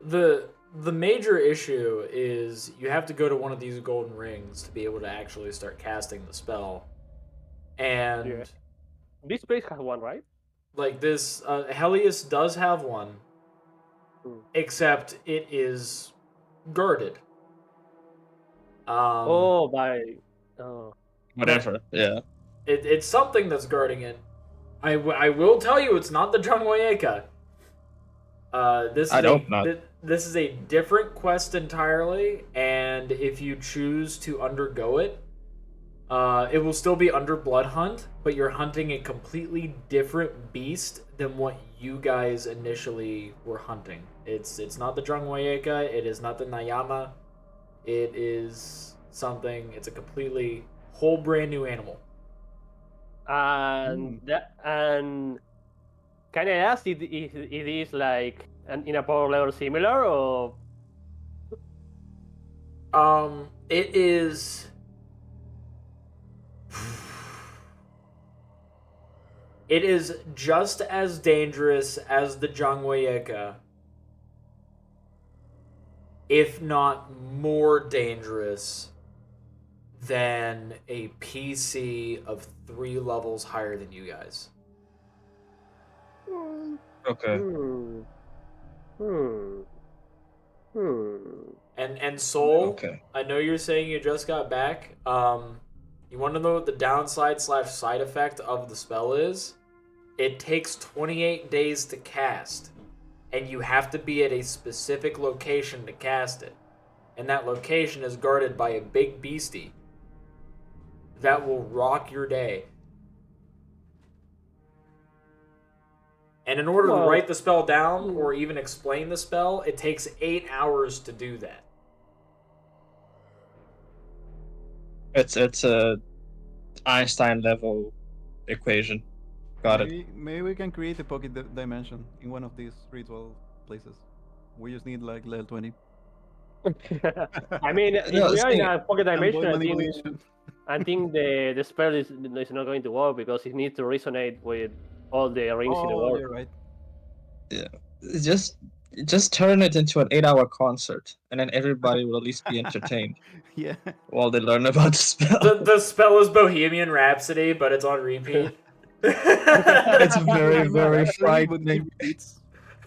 A: The major issue is you have to go to one of these golden rings to be able to actually start casting the spell. And
B: this place has one, right?
A: like this, Helios does have one, except it is guarded.
C: Whatever. Yeah.
A: It's something that's guarding it. I will tell you, it's not the Jungwayeka. This is a different quest entirely, and if you choose to undergo it, it will still be under Bloodhunt, but you're hunting a completely different beast than what you guys initially were hunting. It's not the Jungwayeka, it is not the Nayama. It is something. It's a completely whole brand new animal.
B: And can I ask if it is like in a power level similar or?
A: It is. It is just as dangerous as the Jungwayeka, if not more dangerous than a PC of 3 levels higher than you guys.
C: Okay.
A: And Soul,
C: Okay.
A: I know you're saying you just got back. You want to know what the downside / side effect of the spell is? It takes 28 days to cast, and you have to be at a specific location to cast it. And that location is guarded by a big beastie that will rock your day. And in order to write the spell down or even explain the spell, it takes 8 hours to do that.
C: It's a Einstein level equation. Got it.
E: Maybe we can create a pocket dimension in one of these ritual places. We just need like level 20.
B: I mean, if we are in a pocket dimension, I think the spell is not going to work because it needs to resonate with all the rings in the world.
E: You're right.
C: Yeah. Just turn it into an 8-hour concert, and then everybody will at least be entertained.
E: Yeah.
C: While they learn about the spell.
A: The spell is Bohemian Rhapsody, but it's on repeat.
C: It's very, very frightening.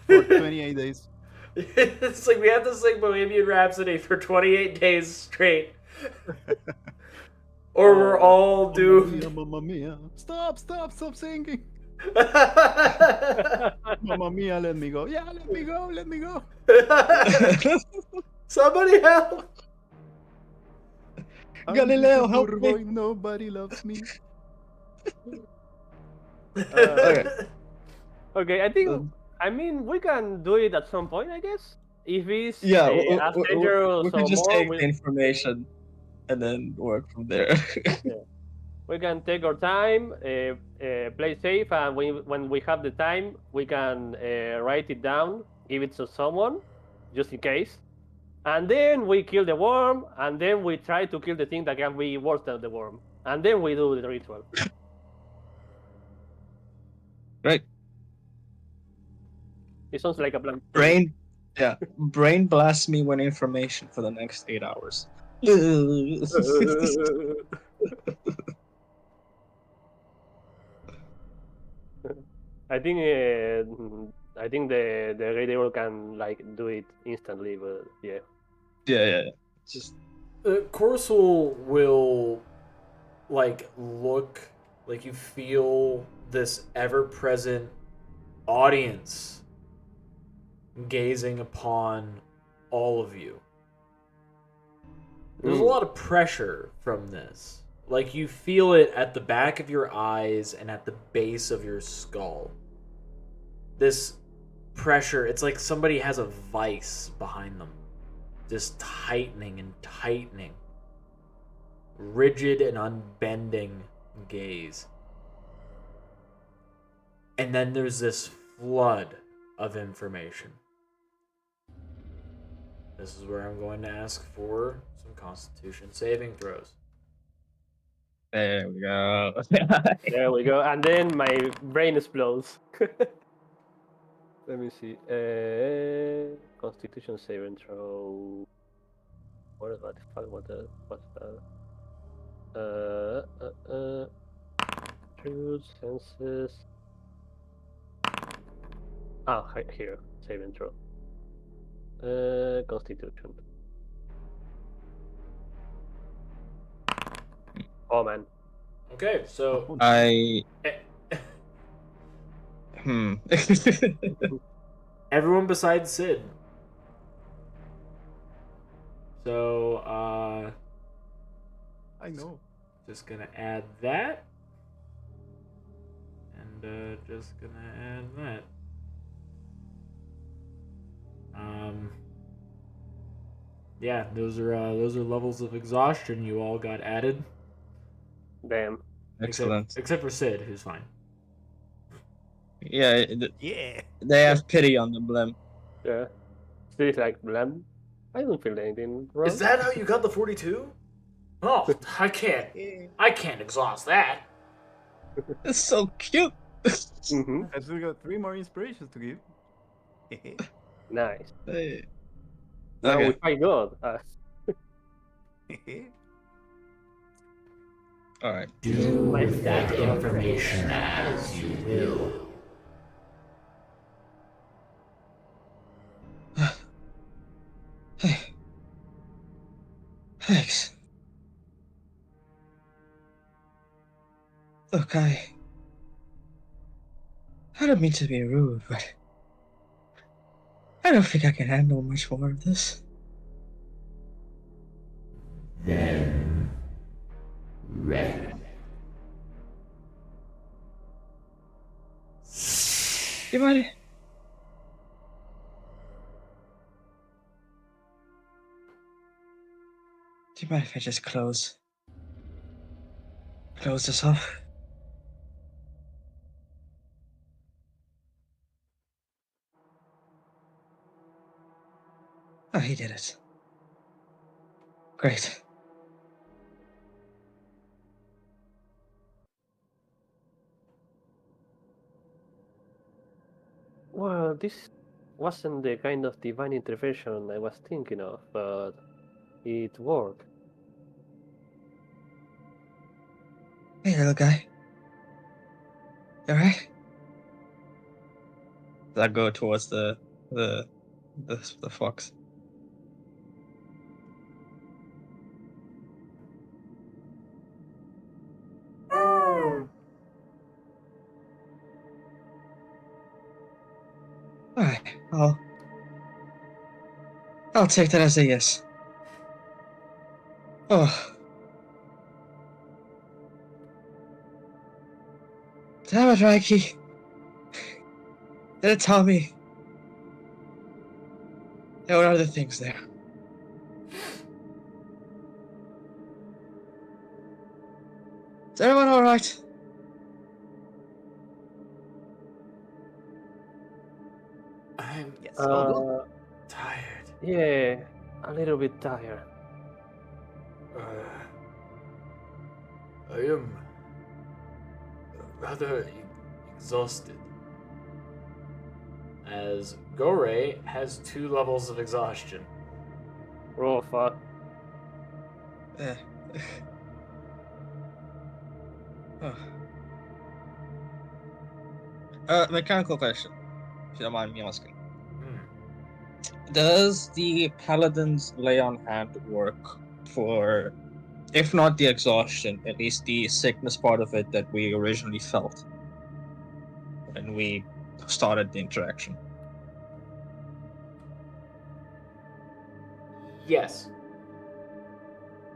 E: For 28 days.
A: It's like we have to sing Bohemian Rhapsody for 28 days straight. Or we're all doomed.
E: Mamma mia. Stop singing. Mamma mia, let me go. Yeah, let me go.
A: Somebody help.
C: Galileo, help me.
E: Nobody loves me.
C: Okay.
B: Okay, I mean, we can do it at some point, I guess. If it's
C: Yeah,
B: as dangerous
C: we could
B: or
C: just
B: more,
C: take the information and then work from there.
B: we can take our time, play safe, and when we have the time, we can write it down, give it to someone, just in case. And then we kill the worm, and then we try to kill the thing that can be worse than the worm. And then we do the ritual.
C: Right.
B: It sounds like a plan.
C: Brain blasts me with information for the next 8 hours.
B: I think I think the radio can like do it instantly, but yeah.
C: Yeah. Just
A: Corsul will like look like you feel this ever-present audience gazing upon all of you. There's a lot of pressure from this. Like you feel it at the back of your eyes and at the base of your skull. This pressure, it's like somebody has a vice behind them. Just tightening and tightening. Rigid and unbending gaze. And then there's this flood of information. This is where I'm going to ask for some Constitution saving throws.
C: there we go.
B: There we go. And then my brain explodes. Let me see. Constitution saving throw. What is that? What's that? Truth, senses. Here. Saving throw. Constitution. Oh man.
A: Okay, so everyone besides Sid. So
E: I know.
A: just gonna add that. And just gonna add that. Yeah, those are levels of exhaustion you all got added.
B: Damn.
C: Excellent.
A: Except for Sid, who's fine.
C: Yeah,
E: Yeah.
C: they have pity on the blimp.
B: Yeah. Still like blam. I don't feel anything wrong.
A: Is that how you got the 42? Oh, I can't exhaust that.
C: It's so cute.
B: Mm-hmm.
E: I still got 3 more inspirations to give.
B: Nice.
C: Hey.
B: Now
C: Okay.
B: we fight God.
C: All right.
D: Do with that information as you will.
C: Thanks. Look, I don't mean to be rude, but I don't think I can handle much more of this.
D: Then ready.
C: You mind? Do you mind if I just close this off? Oh, he did it. Great.
B: Well, this wasn't the kind of divine intervention I was thinking of, but it worked.
C: Hey, little guy. You alright? I go towards the fox. Alright, I'll take that as a yes. Oh. Damn it, Mikey. didn't tell me there were other things there. Is everyone alright?
A: I'm
E: Yes. All good.
A: tired.
B: Yeah, a little bit tired.
A: I am rather exhausted. As Gore has 2 levels of exhaustion.
B: Oh fuck.
C: Eh. Mechanical question, if you don't mind me asking. Does the Paladin's Lay on Hand work for, if not the exhaustion, at least the sickness part of it that we originally felt when we started the interaction?
A: Yes.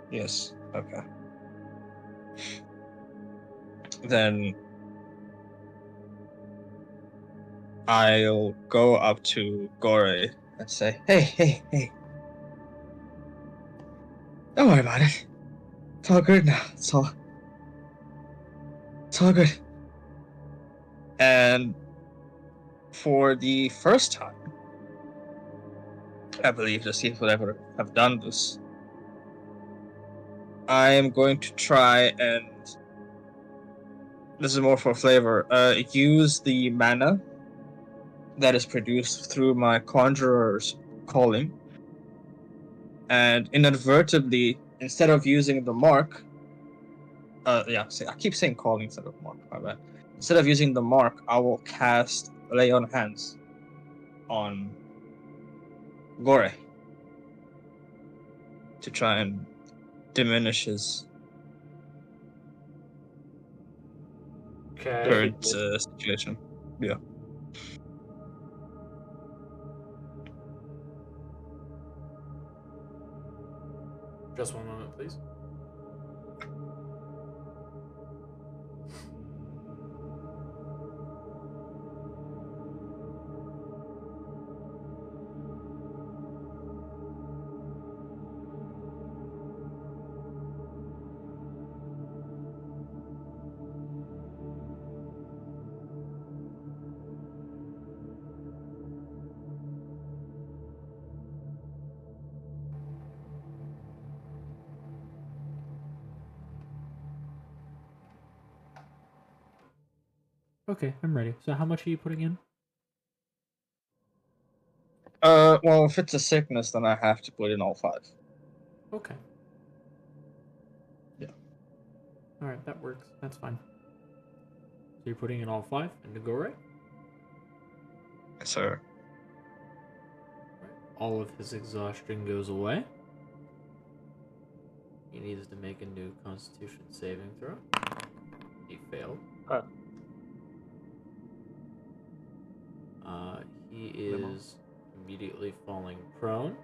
C: Yes. Okay. Then I'll go up to Gore and say, hey. Don't worry about it. It's all good now. It's all good. And for the first time, I believe Jasyf would ever have done this, I am going to try and, this is more for flavor, use the mana that is produced through my Conjurer's Calling, and inadvertently, instead of using the mark, I keep saying calling instead of mark, my bad. Instead of using the mark, I will cast Lay on Hands on Gore to try and diminish his
A: Okay.
C: current situation. Yeah.
A: Just one moment, please. Okay, I'm ready. So how much are you putting in?
C: Well, if it's a sickness, then I have to put in all 5.
A: Okay.
C: Yeah.
A: Alright, that works. That's fine. So you're putting in all 5 into Gore?
C: Yes, sir.
A: All of his exhaustion goes away. He needs to make a new Constitution saving throw. He failed.
B: Huh.
A: He is immediately falling prone.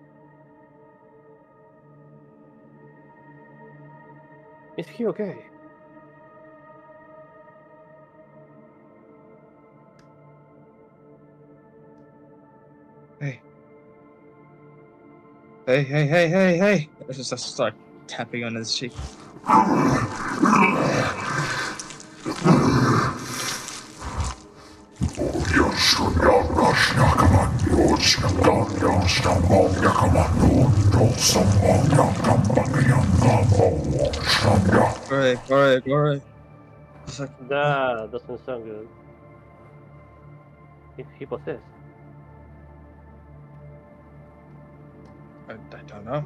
B: Is he okay?
C: Hey. Hey. I just start tapping on his cheek. Alright. It's like,
B: That doesn't sound good. Is he possessed?
C: I don't know.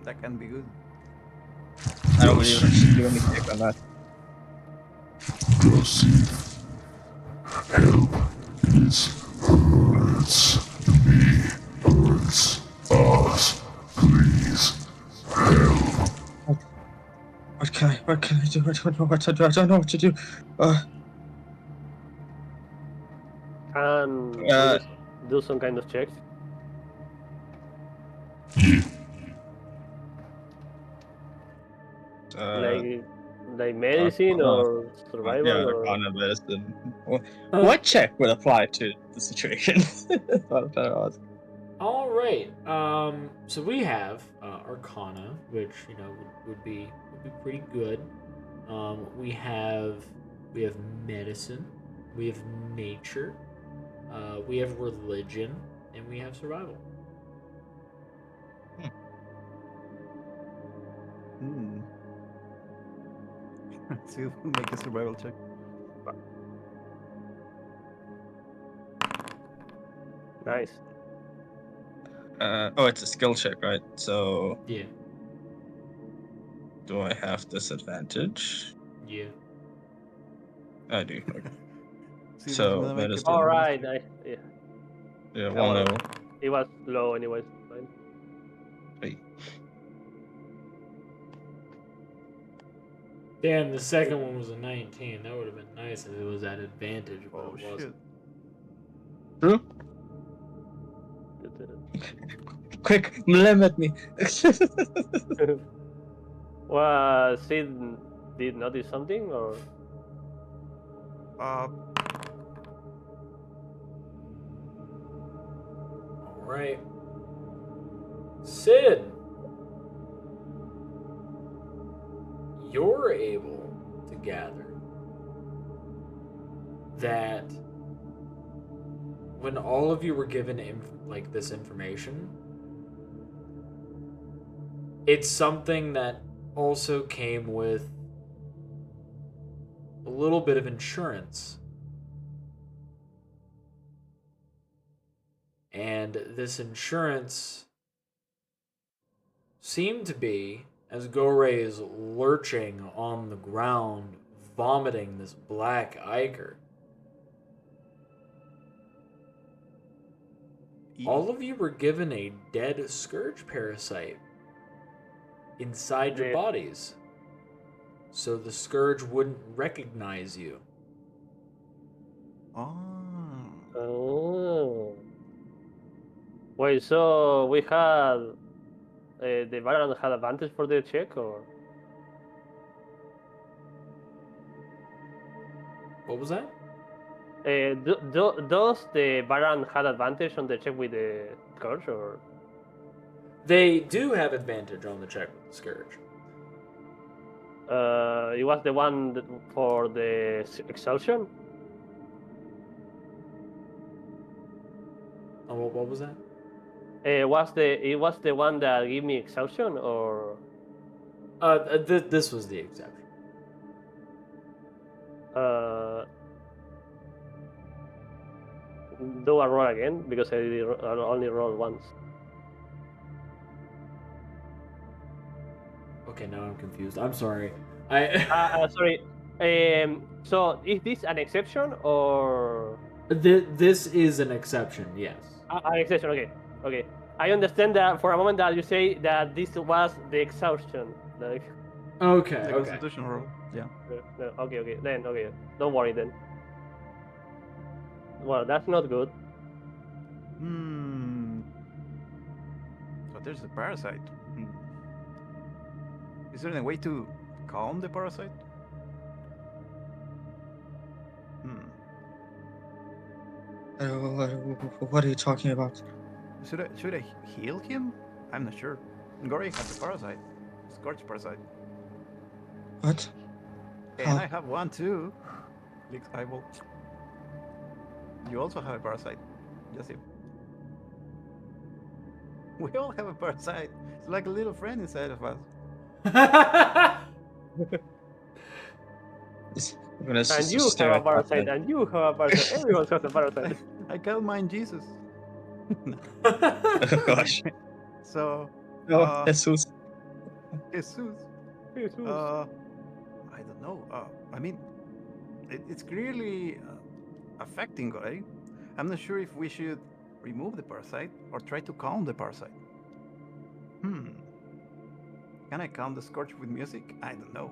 E: That can be good.
C: I don't really do any take on that.
D: Jasyf, help. This hurts me, hurts us. Please, help.
C: What can I do? I don't know what to do. I don't know what to do.
B: Can we do some kind of checks?
D: Yeah.
B: Like Like medicine or survival
C: Yeah,
B: or
C: Arcana medicine. What check would apply to the situation? What I ask.
A: All right. So we have Arcana, which would be pretty good. We have medicine, we have nature, we have religion, and we have survival.
E: Let's see if we'll make a survival check.
B: nice.
C: It's a skill check, right? So
A: Yeah.
C: do I have disadvantage?
A: Yeah.
C: I do. Okay.
E: See if
C: So,
E: it's gonna make a
C: medicine.
B: All
E: performance
B: right,
E: check.
B: yeah.
C: Yeah,
B: Well,
C: 1-0.
B: it was low anyways. Fine.
C: Hey.
A: Damn, the second one was a 19. That would have been nice if it was at advantage, but
E: Oh
A: it
E: shit.
A: wasn't.
C: True? Quick, limit me.
B: Well, Sid did notice something or
E: Uh,
A: All right. Sid, you're able to gather that when all of you were given this information, it's something that also came with a little bit of insurance. And this insurance seemed to be, as Gorey is lurching on the ground, vomiting this black ichor. All of you were given a dead scourge parasite inside your
B: Yeah.
A: bodies, so the scourge wouldn't recognize you.
B: oh. Wait, so we had the Baron had advantage for the check or
A: What was that?
B: does the Baron had advantage on the check with the scourge or
A: They do have advantage on the check with the scourge.
B: it was the one for the exhaustion?
A: Oh, what was that?
B: It was the one that gave me exhaustion or
A: This was the exception.
B: uh do a roll again because I only rolled once.
A: Okay, now I'm confused. I'm sorry.
B: Sorry. So is this an exception or
A: This is an exception, yes.
B: an exception? Okay. Okay. I understand that for a moment that you say that this was the exhaustion. Like,
A: Okay,
E: the
A: okay.
E: constitution roll. Yeah.
B: okay, okay. Then okay. Don't worry then. Well, that's not good.
E: So there's the parasite. Is there any way to calm the parasite?
C: What are you talking about?
E: Should I heal him? I'm not sure. Gory has a parasite. Scorch parasite.
C: What?
E: And I have one too. I will. You also have a parasite. Jasyf. We all have a parasite. It's like a little friend inside of us.
B: And you have a parasite, and you have a parasite. Everyone has a parasite.
E: I call mine Jesus.
C: Oh gosh.
E: So.
C: Oh, Jesus.
E: Jesus. I don't know. I mean, it's clearly affecting Gory. I'm not sure if we should remove the parasite or try to calm the parasite. Can I calm the scourge with music? I don't know.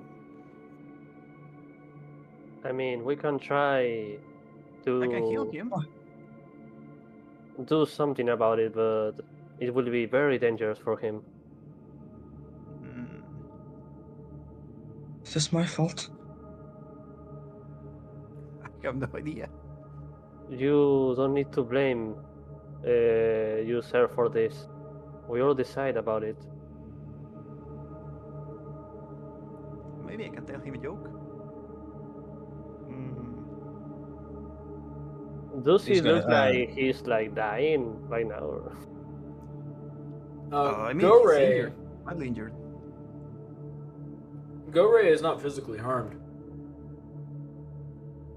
B: I mean, we can try to
E: I can heal him.
B: do something about it, but it will be very dangerous for him.
C: Is this my fault?
E: I have no idea.
B: You don't need to blame you, sir, for this. We all decide about it.
E: Maybe I can tell him a joke.
B: Does he
C: He's gonna.
B: look like he's like dying right now?
E: I mean, he's
A: Go-Ray.
E: injured. Badly injured.
A: Go-Ray is not physically harmed.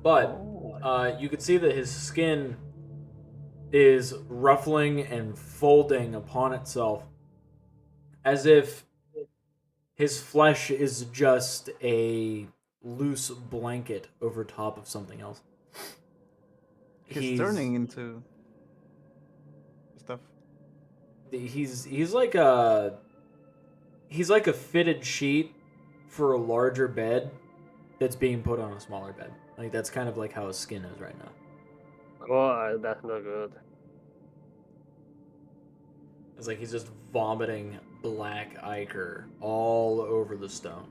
A: But you can see that his skin is ruffling and folding upon itself as if his flesh is just a loose blanket over top of something else.
E: He's turning into stuff.
A: He's like a fitted sheet for a larger bed that's being put on a smaller bed. Like that's kind of like how his skin is right now.
B: Oh, that's not good.
A: It's like he's just vomiting black ichor all over the stone.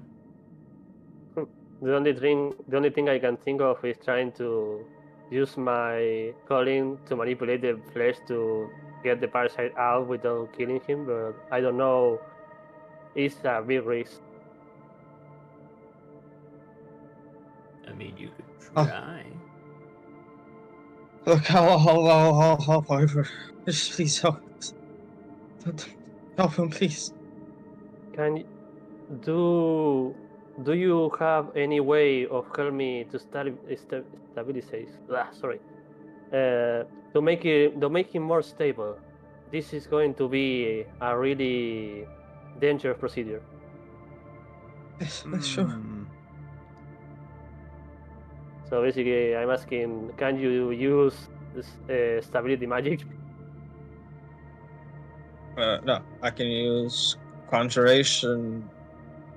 B: The only thing I can think of is trying to use my calling to manipulate the flesh to get the parasite out without killing him, but I don't know. It's a big risk.
A: I mean, you could try.
C: Look, I'll help over. Just please help. Help him, please.
B: Can do do you have any way of help me to stabilize? Sorry, to make him more stable. This is going to be a really dangerous procedure.
C: Yes, sure.
B: So basically, I'm asking, can you use this, stability magic?
C: No, I can use conjuration,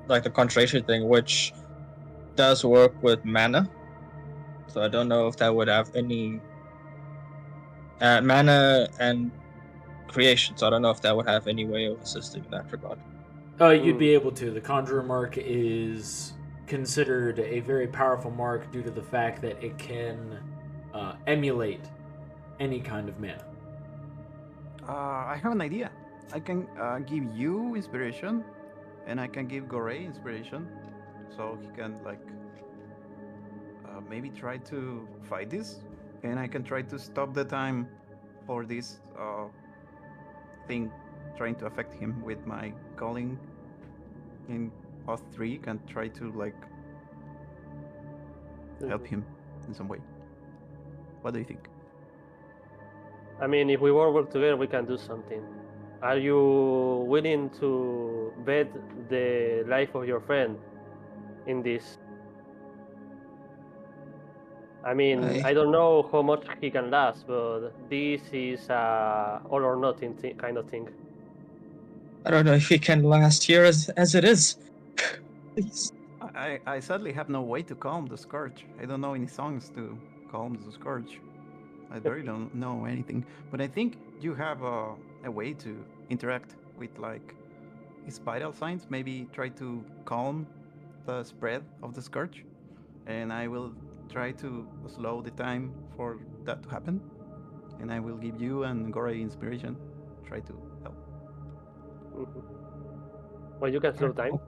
C: like the conjuration thing, which does work with mana. So I don't know if that would have any mana and creation. So I don't know if that would have any way of assisting in that regard.
A: You'd be able to. The Conjurer mark is considered a very powerful mark due to the fact that it can emulate any kind of mana.
E: I have an idea. I can give you inspiration, and I can give Gorey inspiration, so he can maybe try to fight this, and I can try to stop the time for this thing trying to affect him with my calling. And us three can try to help him in some way. What do you think?
B: I mean, if we all work together, we can do something. Are you willing to bet the life of your friend in this? I mean, I don't know how much he can last, but this is a all or nothing kind of thing.
C: I don't know if he can last here as it is. Please.
E: I sadly have no way to calm the scourge. I don't know any songs to calm the scourge. I very don't know anything. But I think you have a way to interact with his vital signs. Maybe try to calm the spread of the scourge, and I will try to slow the time for that to happen. And I will give you and Gore inspiration. Try to help.
B: Well, you can slow time.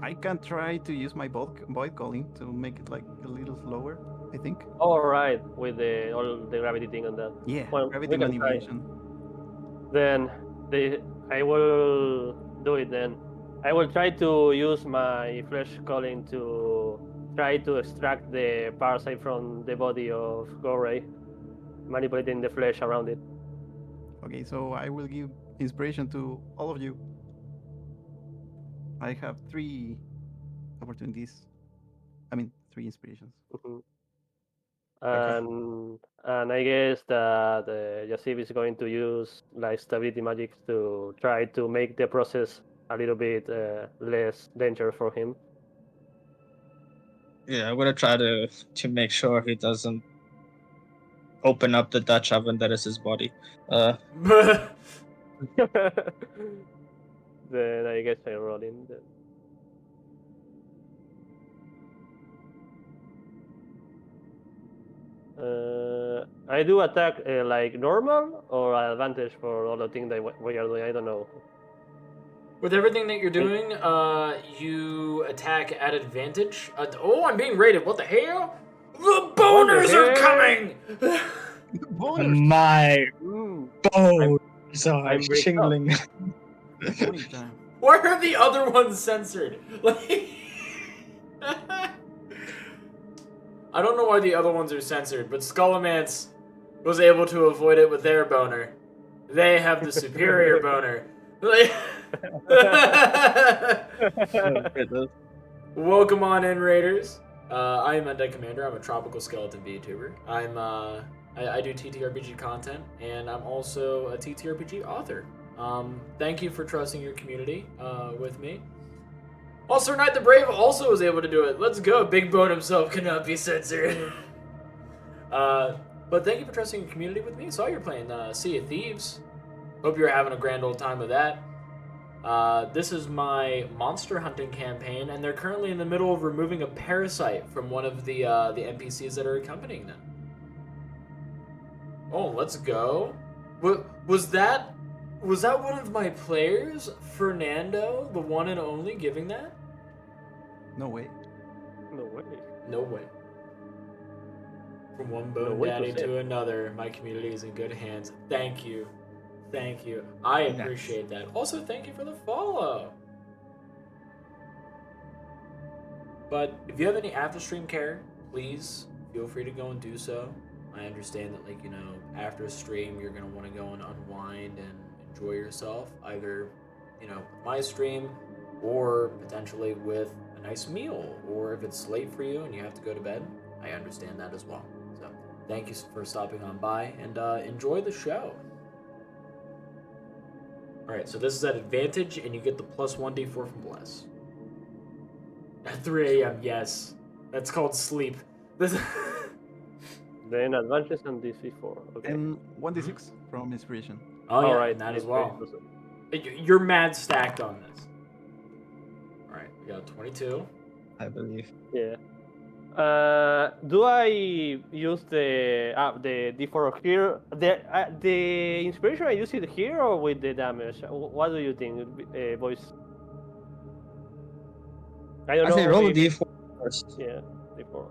E: I can try to use my void calling to make it a little slower, I think.
B: All right, with all the gravity thing on that.
E: Yeah,
B: well,
E: gravity manipulation.
B: Then I will do it then. I will try to use my flesh calling to try to extract the parasite from the body of Gorey, manipulating the flesh around it.
E: Okay, so I will give inspiration to all of you. I have 3 opportunities. I mean, 3 inspirations.
B: And I guess that Jasyf is going to use stability magic to try to make the process a little bit less dangerous for him.
C: Yeah, I'm gonna try to make sure he doesn't open up the Dutch oven that is his body.
B: Then I guess I roll in. I do attack like normal or advantage for all the things that we are doing. I don't know.
A: With everything that you're doing, you attack at advantage. Oh, I'm being raided. What the hell? The boners are coming!
E: Boners!
C: My
B: Mm,
C: bones are
B: I'm bricked up.
C: shingling.
E: Bony time.
A: Why are the other ones censored? Like, I don't know why the other ones are censored, but Skullomance was able to avoid it with their boner. They have the superior boner. Like, welcome on in, Raiders. I am Undead Commander. I'm a tropical skeleton VTuber. I do TTRPG content, and I'm also a TTRPG author. Thank you for trusting your community with me. Also, Knight the Brave also was able to do it. Let's go. Big Bone himself cannot be censored. But thank you for trusting your community with me. Saw you're playing Sea of Thieves. Hope you're having a grand old time with that. This is my monster hunting campaign, and they're currently in the middle of removing a parasite from one of the NPCs that are accompanying them. Oh, let's go. Was that one of my players, Fernando, the one and only, giving that?
E: No way.
B: No way.
A: No way. From one bone
B: way to
A: daddy
B: say.
A: to another, my community is in good hands. Thank you. Thank you. I
C: Nice.
A: appreciate that. Also, thank you for the follow. But if you have any after stream care, please feel free to go and do so. I understand that, like, you know, after a stream, you're going to want to go and unwind and enjoy yourself, either, you know, with my stream or potentially with a nice meal, or if it's late for you and you have to go to bed, I understand that as well. So thank you for stopping on by, and enjoy the show. All right, so this is at advantage, and you get the plus 1d4 from Bless. At 3 a.m., yes. That's called sleep. This.
B: Then advantage and DC4. Okay.
E: And 1d6 from inspiration.
A: Oh, yeah,
B: All right,
A: and that as
B: it's
A: well.
B: great.
A: You're mad stacked on this. All right, we got 22.
C: I believe.
B: Yeah. Do I use the D4 here? The inspiration I use it here or with the damage? What do you think, boys? I don't
C: I
B: know.
C: say roll a
B: maybe-
C: d4 first,
B: Yeah, D4.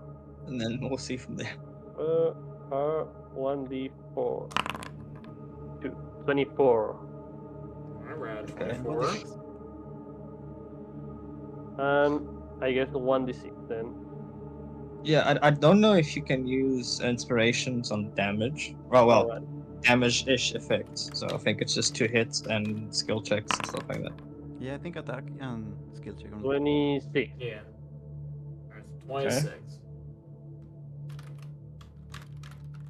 C: and then we'll see from there.
B: 1d4. 24.
A: All right,
C: Okay.
A: 24.
E: 1d6.
B: And I guess 1d6 then.
C: Yeah, I don't know if you can use inspirations on damage. Well,
B: Alright.
C: damage-ish effects. So I think it's just 2 hits and skill checks and stuff like that.
E: Yeah, I think attack and skill check. only.
B: 26.
A: Yeah. All right, so 26.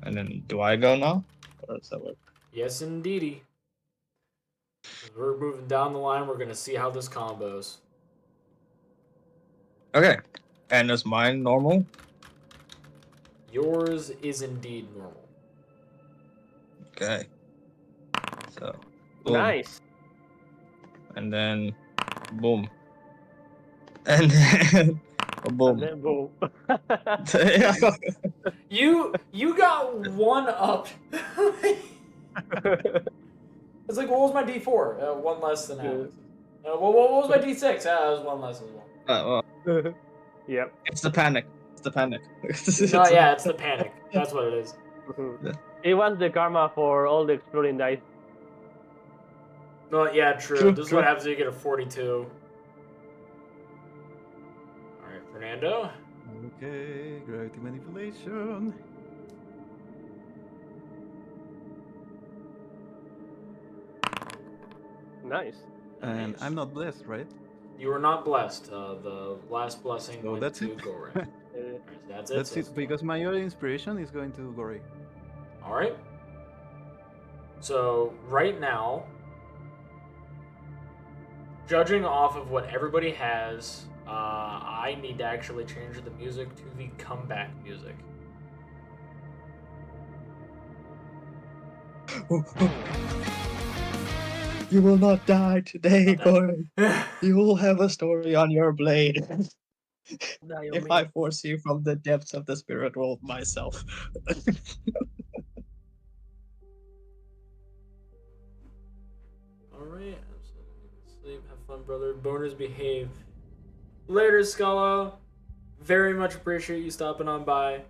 C: And then do I go now? Or does that work?
A: Yes, indeedy. We're moving down the line. We're going to see how this combos.
C: Okay. And is mine normal?
A: Yours is indeed normal.
C: Okay. So. Boom.
B: Nice.
C: And then. Boom. And then. Boom.
B: And then boom.
A: You got one up. It's like, what was my D4? One less than Alex. What was my D6? That was one less as well.
C: Well,
B: Yep.
C: it's the panic. It's the panic.
A: Oh, yeah, it's the panic. That's what it is.
B: It was the karma for all the exploding dice.
A: No, yeah, true.
C: True,
A: This is
C: true.
A: what happens when you get a 42. Alright, Fernando.
E: Okay, gravity manipulation.
B: Nice.
E: And
A: Nice.
E: I'm not blessed, right?
A: You were not blessed. The last blessing
E: So
A: went
E: that's
A: to
E: it.
A: Goran. Alright, so that's it.
E: That's
A: so
E: it, because my other inspiration is going to Gory.
A: Alright. So, right now, judging off of what everybody has, I need to actually change the music to the comeback music.
C: You will not die today,
A: Okay.
C: Gory. You will have a story on your blade. If I force you from the depths of the spirit world myself.
A: Alright. Sleep, have fun, brother. Boners behave. Later, Scala. Very much appreciate you stopping on by.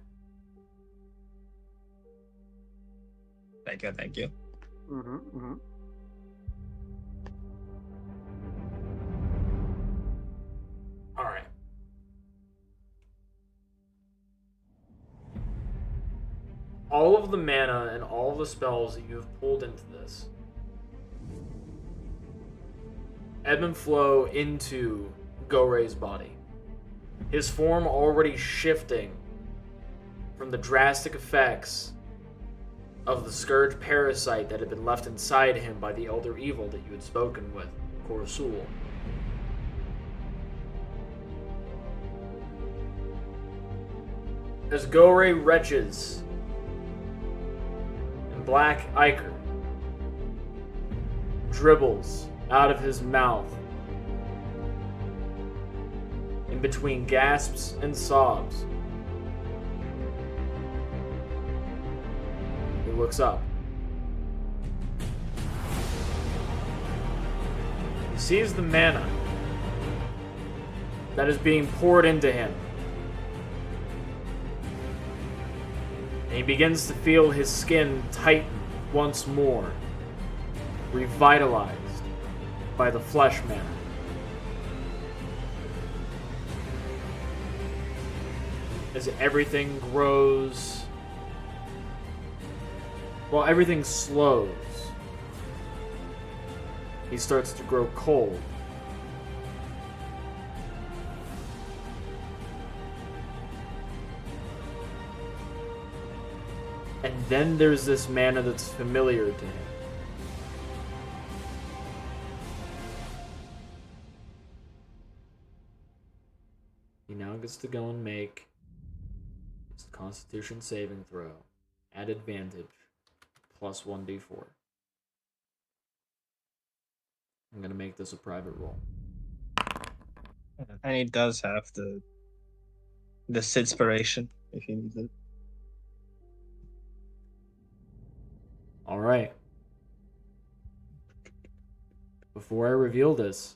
C: Thank you, thank you.
A: Alright. All of the mana and all of the spells that you have pulled into this ebb and flow into Goray's body. His form already shifting from the drastic effects of the scourge parasite that had been left inside him by the elder evil that you had spoken with, Korsul. As Goray retches and black ichor dribbles out of his mouth in between gasps and sobs, he looks up. He sees the mana that is being poured into him. And he begins to feel his skin tighten once more, revitalized by the flesh mana. As everything grows, well, everything slows. He starts to grow cold. And then there's this mana that's familiar to him. He now gets to go and make his Constitution saving throw at advantage, plus 1d4. I'm going to make this a private roll.
C: And he does have the inspiration if he needs it.
A: Alright. Before I reveal this,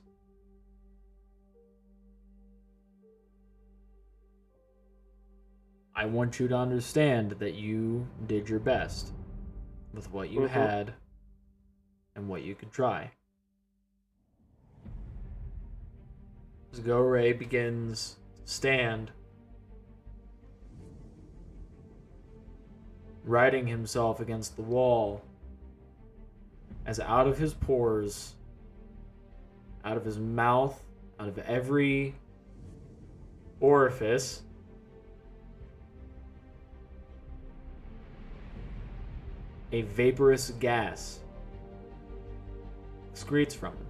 A: I want you to understand that you did your best with what you had and what you could try. As Goray begins to stand, riding himself against the wall, as out of his pores, out of his mouth, out of every orifice, a vaporous gas excretes from him,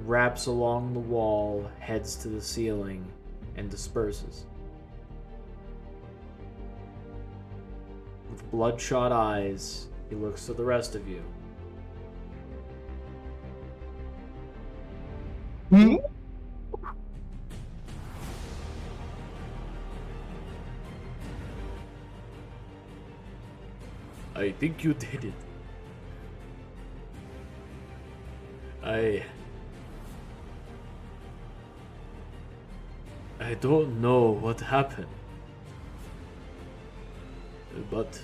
A: wraps along the wall, heads to the ceiling, and disperses. With bloodshot eyes, he looks to the rest of you. I think you did it. I don't know what happened, but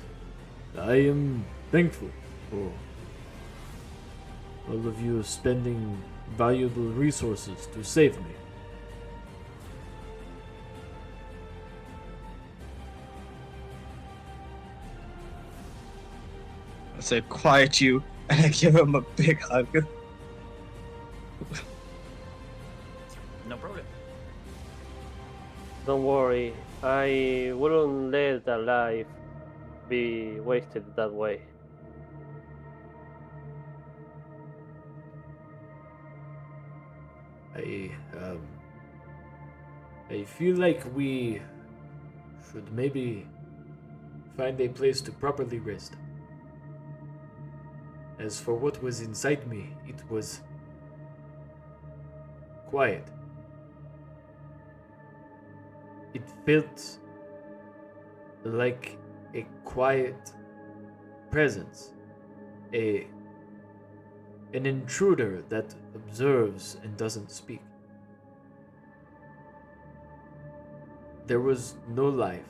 A: I am thankful for all of you spending valuable resources to save me.
C: I say, quiet you, and I give him a big hug.
E: No problem.
B: Don't worry, I wouldn't let a life be wasted that way.
A: I feel like we should maybe find a place to properly rest. As for what was inside me, it was quiet. It felt like a quiet presence, an intruder that observes and doesn't speak. There was no life.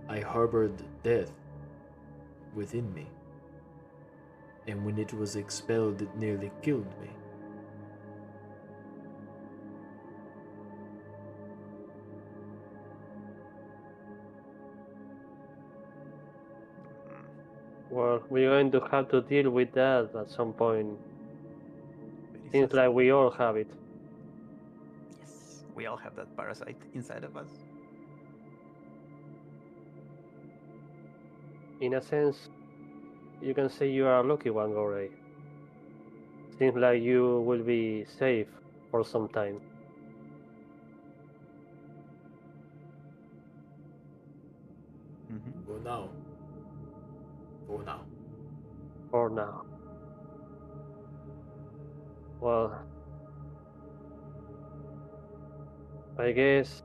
A: I harbored death within me, and when it was expelled, it nearly killed me.
B: Well, we're going to have to deal with that at some point.
E: Very
B: Seems
E: sad.
B: like we all have it.
E: Yes, we all have that parasite inside of us.
B: In a sense, you can say you are a lucky one, Gorey. Seems like you will be safe for some time.
E: Mm-hmm.
A: For now. For now.
B: For now. Well, I guess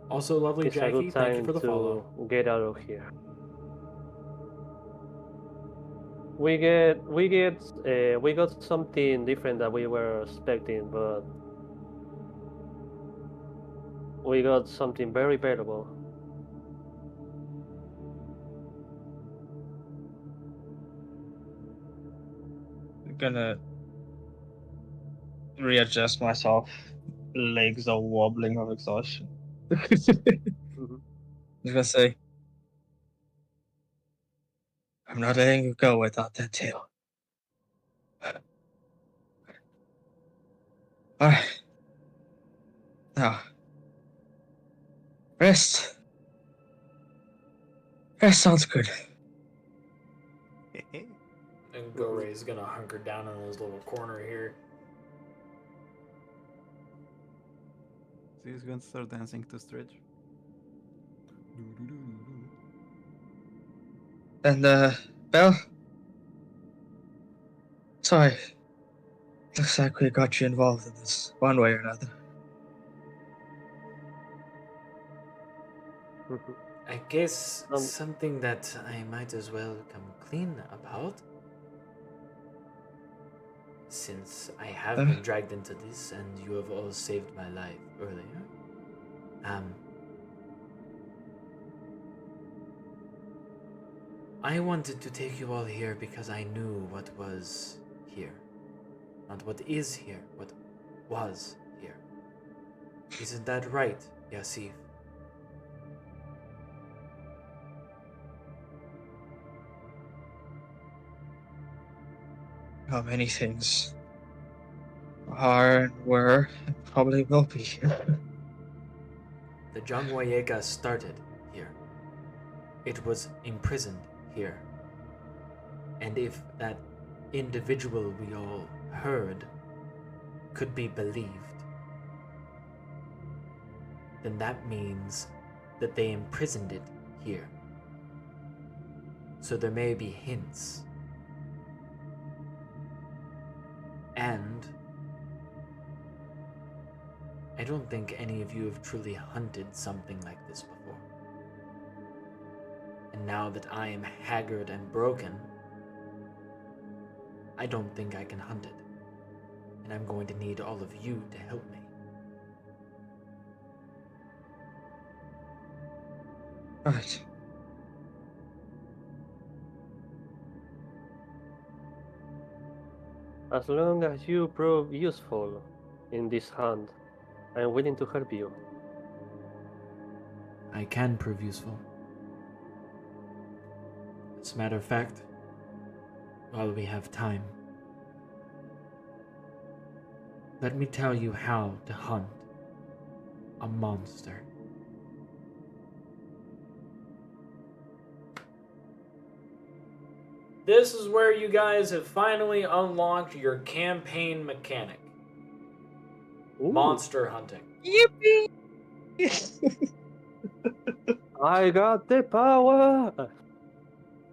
A: Also, lovely
B: it's a good
A: Jackie, thank you
B: time
A: for the follow.
B: to get out of here. We got something different that we were expecting, but we got something very valuable.
C: I'm gonna readjust myself. Legs are wobbling of exhaustion. I was
B: Mhm.
C: gonna say, I'm not letting you go without that tail. Alright. Now, rest. Rest sounds good.
A: And Gorey's gonna hunker down in his little corner here.
E: So he's going to start dancing to stretch.
C: And, Belle? Sorry. Looks like we got you involved in this one way or another.
B: Mhm.
A: I guess
B: Um,
A: something that I might as well come clean about. Since I have been dragged into this and you have all saved my life earlier. I wanted to take you all here because I knew what was here. Not what is here, what was here. Isn't that right, Jasyf?
C: How many things are and were and probably will be here.
A: The Jangwayeka started here. It was imprisoned here. And if that individual we all heard could be believed, then that means that they imprisoned it here. So there may be hints. And I don't think any of you have truly hunted something like this before. And now that I am haggard and broken, I don't think I can hunt it. And I'm going to need all of you to help me.
C: Right.
B: as long as you prove useful in this hunt, I'm willing to help you.
A: I can prove useful. As a matter of fact, while we have time, let me tell you how to hunt a monster. This is where you guys have finally unlocked your campaign mechanic.
B: Ooh,
A: Monster hunting.
C: Yippee!
B: I got the power!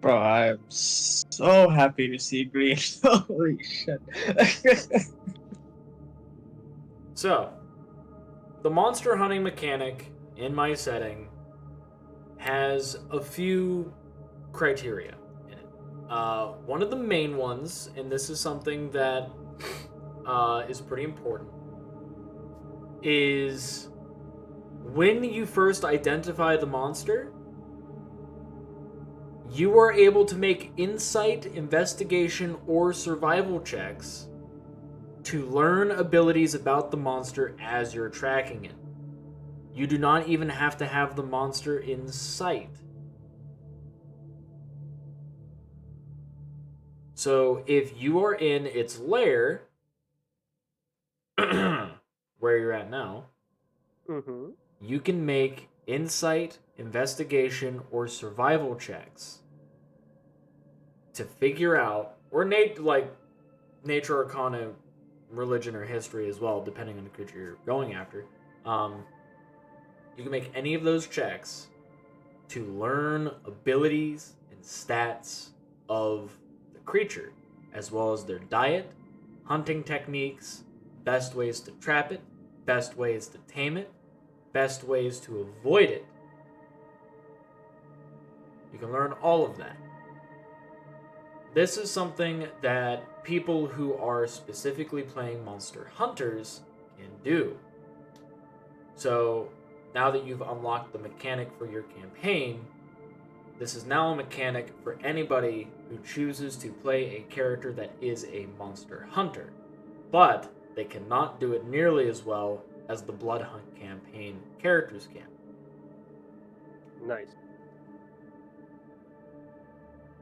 C: Bro, I am so happy to see green. Holy shit.
A: So, the monster hunting mechanic in my setting has a few criteria in it. One of the main ones, and this is something that is pretty important, is when you first identify the monster, you are able to make insight, investigation, or survival checks to learn abilities about the monster as you're tracking it. You do not even have to have the monster in sight. So if you are in its lair, where you're at now, you can make insight, investigation, or survival checks to figure out, or nature arcana, religion, or history as well, depending on the creature you're going after. You can make any of those checks to learn abilities and stats of the creature, as well as their diet, hunting techniques, best ways to trap it, best ways to tame it, best ways to avoid it. You can learn all of that. This is something that people who are specifically playing Monster Hunters can do. So, now that you've unlocked the mechanic for your campaign, this is now a mechanic for anybody who chooses to play a character that is a Monster Hunter. But they cannot do it nearly as well as the Bloodhunt campaign characters can.
B: Nice.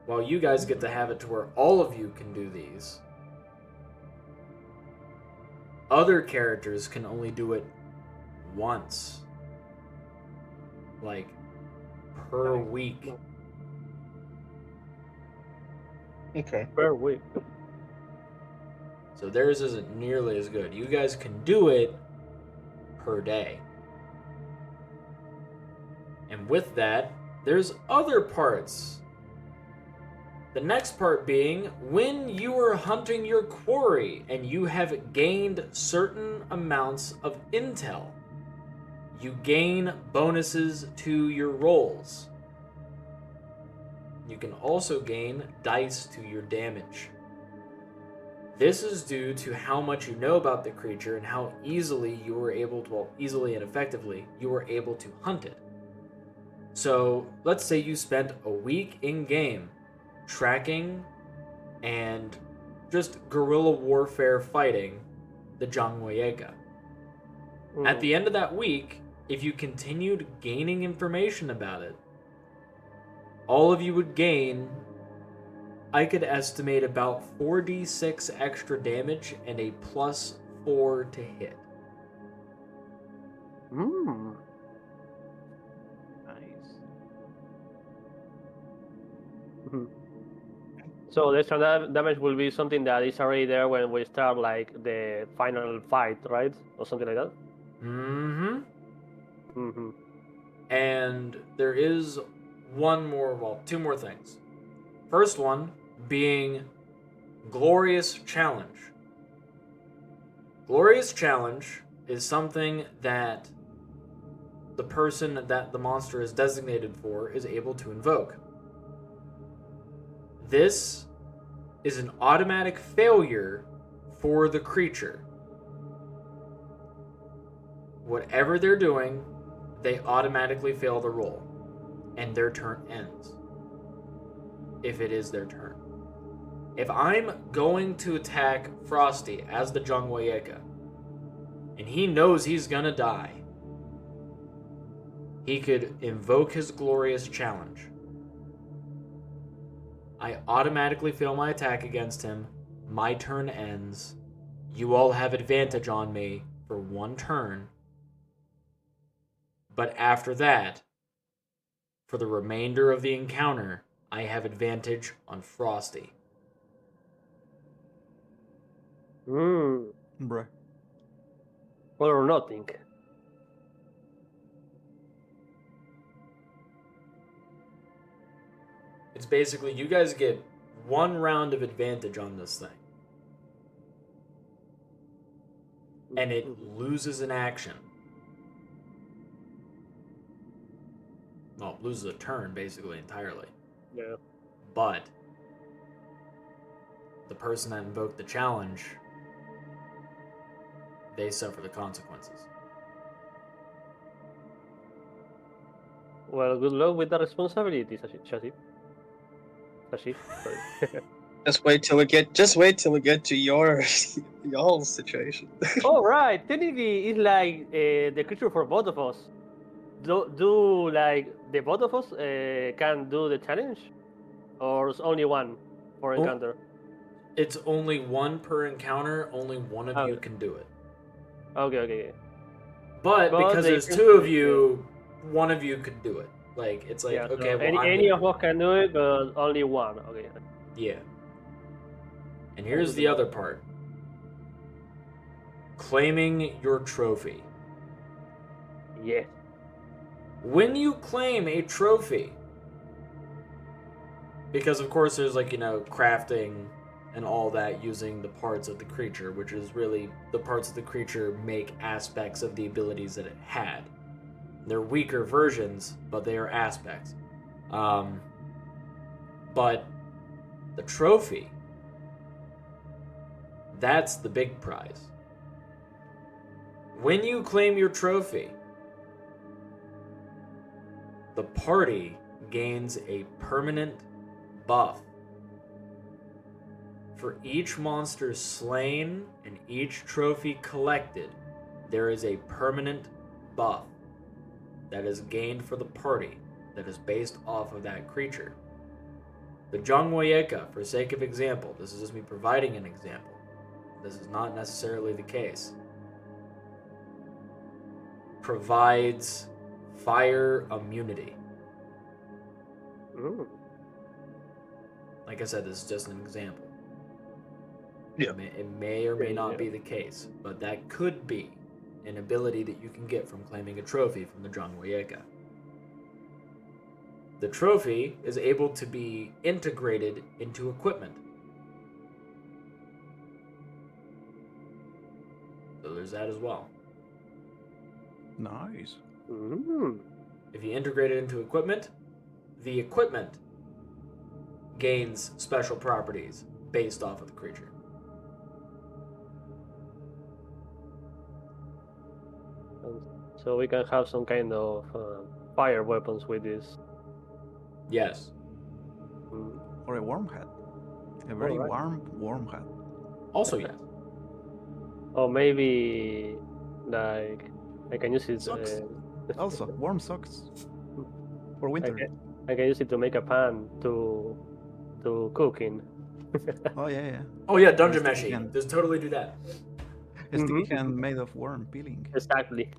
A: While you guys get to have it to where all of you can do these, other characters can only do it once. Like, per week.
C: Okay.
B: Per week.
A: So theirs isn't nearly as good. You guys can do it per day. And with that, there's other parts. The next part being, when you are hunting your quarry and you have gained certain amounts of intel, you gain bonuses to your rolls. You can also gain dice to your damage. This is due to how much you know about the creature and how easily you were able to, well, easily and effectively, you were able to hunt it. So, let's say you spent a week in game tracking and just guerrilla warfare fighting the Jangwayeka. At the end of that week, if you continued gaining information about it, all of you would gain, I could estimate, about 4d6 extra damage and a +4 to hit.
E: Nice.
B: So the extra damage will be something that is already there when we start like the final fight, right? Or something like that?
A: And there is two more things. First one being Glorious Challenge. Glorious Challenge is something that the person that the monster is designated for is able to invoke. This is an automatic failure for the creature. Whatever they're doing, they automatically fail the roll, and their turn ends. If it is their turn. If I'm going to attack Frosty as the Jangwayeka, and he knows he's gonna die, he could invoke his Glorious Challenge. I automatically fail my attack against him, my turn ends, you all have advantage on me for one turn, but after that, for the remainder of the encounter, I have advantage on Frosty.
E: Bruh.
B: All or nothing.
A: It's basically, you guys get one round of advantage on this thing. and it loses an action. Well, it loses a turn, basically, entirely.
B: Yeah.
A: But the person that invoked the challenge, they suffer the consequences.
B: Well, good luck with the responsibility, Jasyf. Sorry.
C: Just wait till we get to your y'all situation.
B: Oh right, technically it's like the creature for both of us. Do like the both of us can do the challenge, or it's only one for encounter?
A: It's only one per encounter. Only one of you
B: Okay.
A: can do it.
B: Okay.
A: But because
B: they
A: there's
B: can
A: two
B: do
A: of
B: it,
A: you, one of you could do it. Like it's like
B: yeah.
A: okay,
B: So
A: well I'm
B: any
A: gonna
B: of
A: do
B: us can do it, but only one. Okay.
A: it. Yeah. And here's
B: Good
A: the
B: luck.
A: other part. Claiming your trophy.
B: Yes.
A: When you claim a trophy, because of course there's like, crafting and all that using the parts of the creature, which is really the parts of the creature make aspects of the abilities that it had. They're weaker versions, but they are aspects. But the trophy, that's the big prize. When you claim your trophy, the party gains a permanent buff. For each monster slain and each trophy collected, there is a permanent buff that is gained for the party that is based off of that creature. The Jangwoyeka, for sake of example, this is just me providing an example. This is not necessarily the case. Provides fire immunity.
B: Mm.
A: Like I said, this is just an example.
C: Yeah.
A: It may or may not be the case, but that could be an ability that you can get from claiming a trophy from the Jangwoyeka. The trophy is able to be integrated into equipment. So there's that as well.
E: Nice.
B: Mm.
A: If you integrate it into equipment, the equipment gains special properties based off of the creature.
B: And so we can have some kind of fire weapons with this.
A: Yes.
B: Mm.
E: Or a warm hat. A very
B: Alright.
E: warm hat.
A: Also, yes.
B: Or maybe like I can use it.
E: Socks. Also, warm socks. For winter.
B: I can use it to make a pan to cook in.
E: Oh, yeah.
A: Oh yeah, dungeon
E: A sticky
A: meshy.
E: hand.
A: Just totally do that.
E: A sticky hand made of worm peeling.
B: Exactly.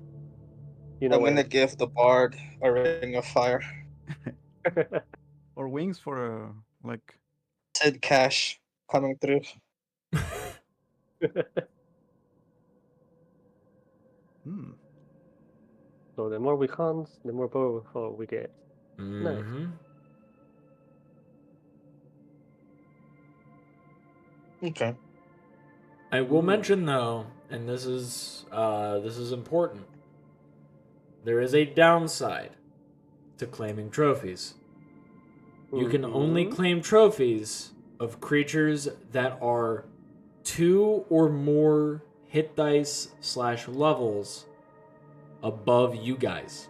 B: You know
C: I'm
B: what?
C: gonna give the bard a ring of fire.
E: Or wings for a, like...
C: Sid Cash coming through.
E: Hmm.
B: So the more we hunt, the more powerful we get. Nice.
A: Mm-hmm.
C: Okay.
A: I will mention though, and this is important. There is a downside to claiming trophies. You can only claim trophies of creatures that are 2 or more hit dice / levels above you guys.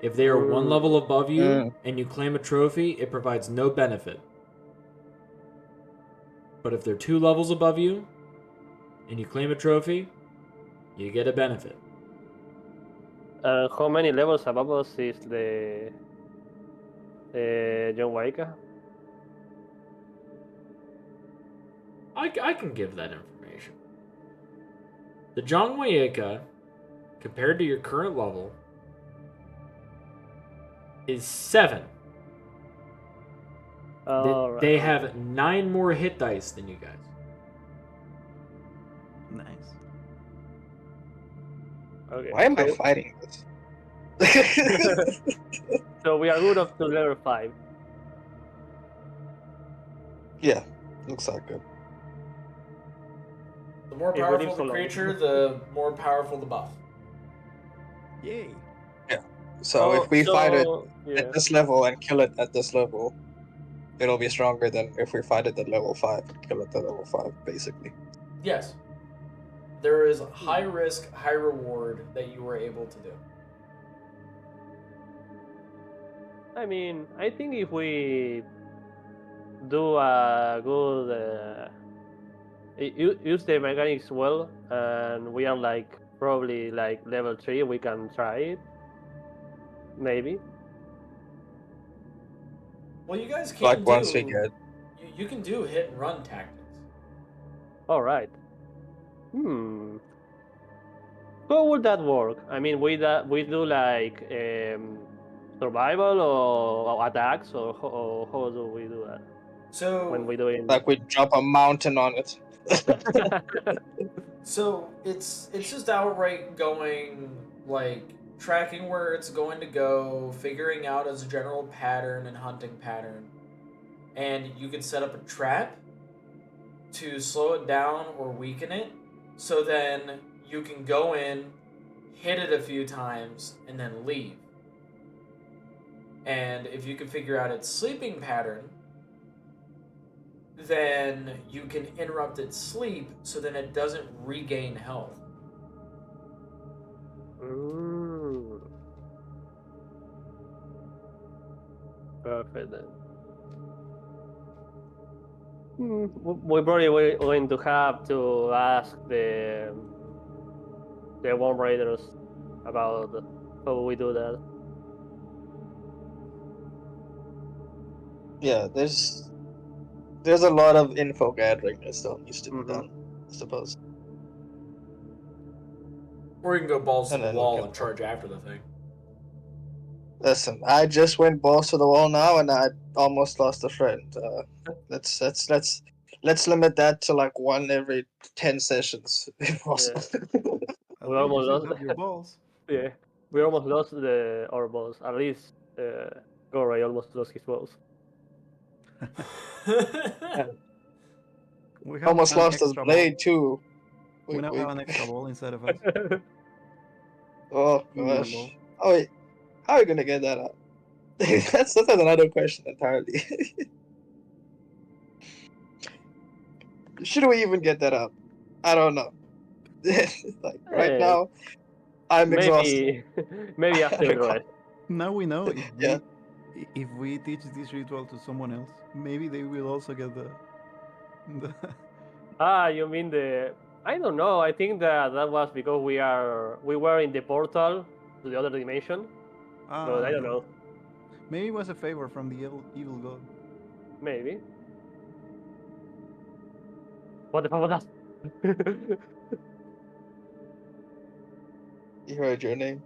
A: If they are 1 level above you and you claim a trophy, it provides no benefit. But if they're 2 levels above you and you claim a trophy, you get a benefit.
B: How many levels above us is the John Waika?
A: I can give that information. The Jangwoyeka, compared to your current level, is 7. They have 9 more hit dice than you guys.
E: Nice.
B: Okay.
C: Why am I fighting this?
B: So we are good up to level 5.
C: Yeah, looks like good.
A: The more
B: If we
A: powerful
B: live
A: the
B: so long.
A: creature, the more powerful the buff.
E: Yay!
C: So if we fight it
B: yeah.
C: at this level and kill it at this level, it'll be stronger than if we fight it at level 5 and kill it at level 5, basically.
A: Yes. There is high risk, high reward that you were able to do.
B: I mean, I think if we do a good use the mechanics well, and we are like probably like level 3, we can try it. Maybe.
A: Well, you guys can
C: Like once we
A: do.
C: get
A: You can do hit and run tactics.
B: All right. How would that work? I mean, we do like survival or attacks, or how do we do that
A: So
B: when we do it?
C: like we drop a mountain on it.
A: So it's just outright going, like, tracking where it's going to go, figuring out its general pattern and hunting pattern, and you can set up a trap to slow it down or weaken it, so then you can go in, hit it a few times, and then leave. And if you can figure out its sleeping pattern, then you can interrupt its sleep so then it doesn't regain health.
B: Perfect then. We probably were going to have to ask the Worm Raiders about how we do that.
C: Yeah, there's a lot of info gathering that still needs to be done, I suppose.
A: Or you can go balls to
C: And
A: the
C: then we
A: wall
C: can
A: and charge after the thing.
C: Listen, I just went balls to the wall now, and I almost lost a friend. Let's limit that to like one every 10 sessions, if possible.
E: At
B: We
E: least you
B: almost
E: still
B: lost.
E: have your balls.
B: Yeah, we almost lost our balls. At least Goray almost lost his balls.
E: We have
C: Almost
E: an
C: lost his
E: extra
C: blade
E: ball.
C: too.
E: We now have an extra ball inside of us.
C: Oh gosh. Oh wait, how are we gonna get that out? that's another question entirely. Should we even get that out? I don't know. Like right
B: Eh,
C: now, I'm exhausted.
B: maybe after the rest.
E: Now we know if
C: Yeah.
E: we teach this ritual to someone else, maybe they will also get the
B: You mean the? I don't know. I think that was because we were in the portal to the other dimension, but I don't know.
E: Maybe it was a favor from the evil god.
B: Maybe. What the fuck was that?
C: You heard your name.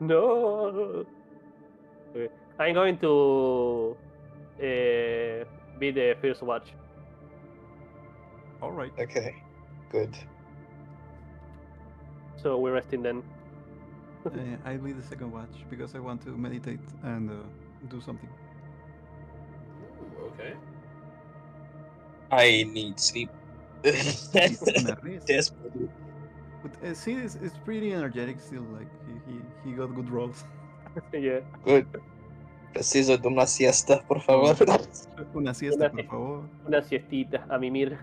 B: No. Okay. I'm going to be the first watch.
E: All right.
C: Okay, good.
B: So we're resting then.
E: I'll be the second watch because I want to meditate and do something.
A: Ooh, okay.
C: I need sleep.
E: Una rest.
C: Desperately.
E: But see, it's pretty energetic still. Like he got good rolls.
B: Yeah.
C: Good. Preciso de una siesta, por favor.
E: Una siesta, por favor.
B: Una siestita a mimir.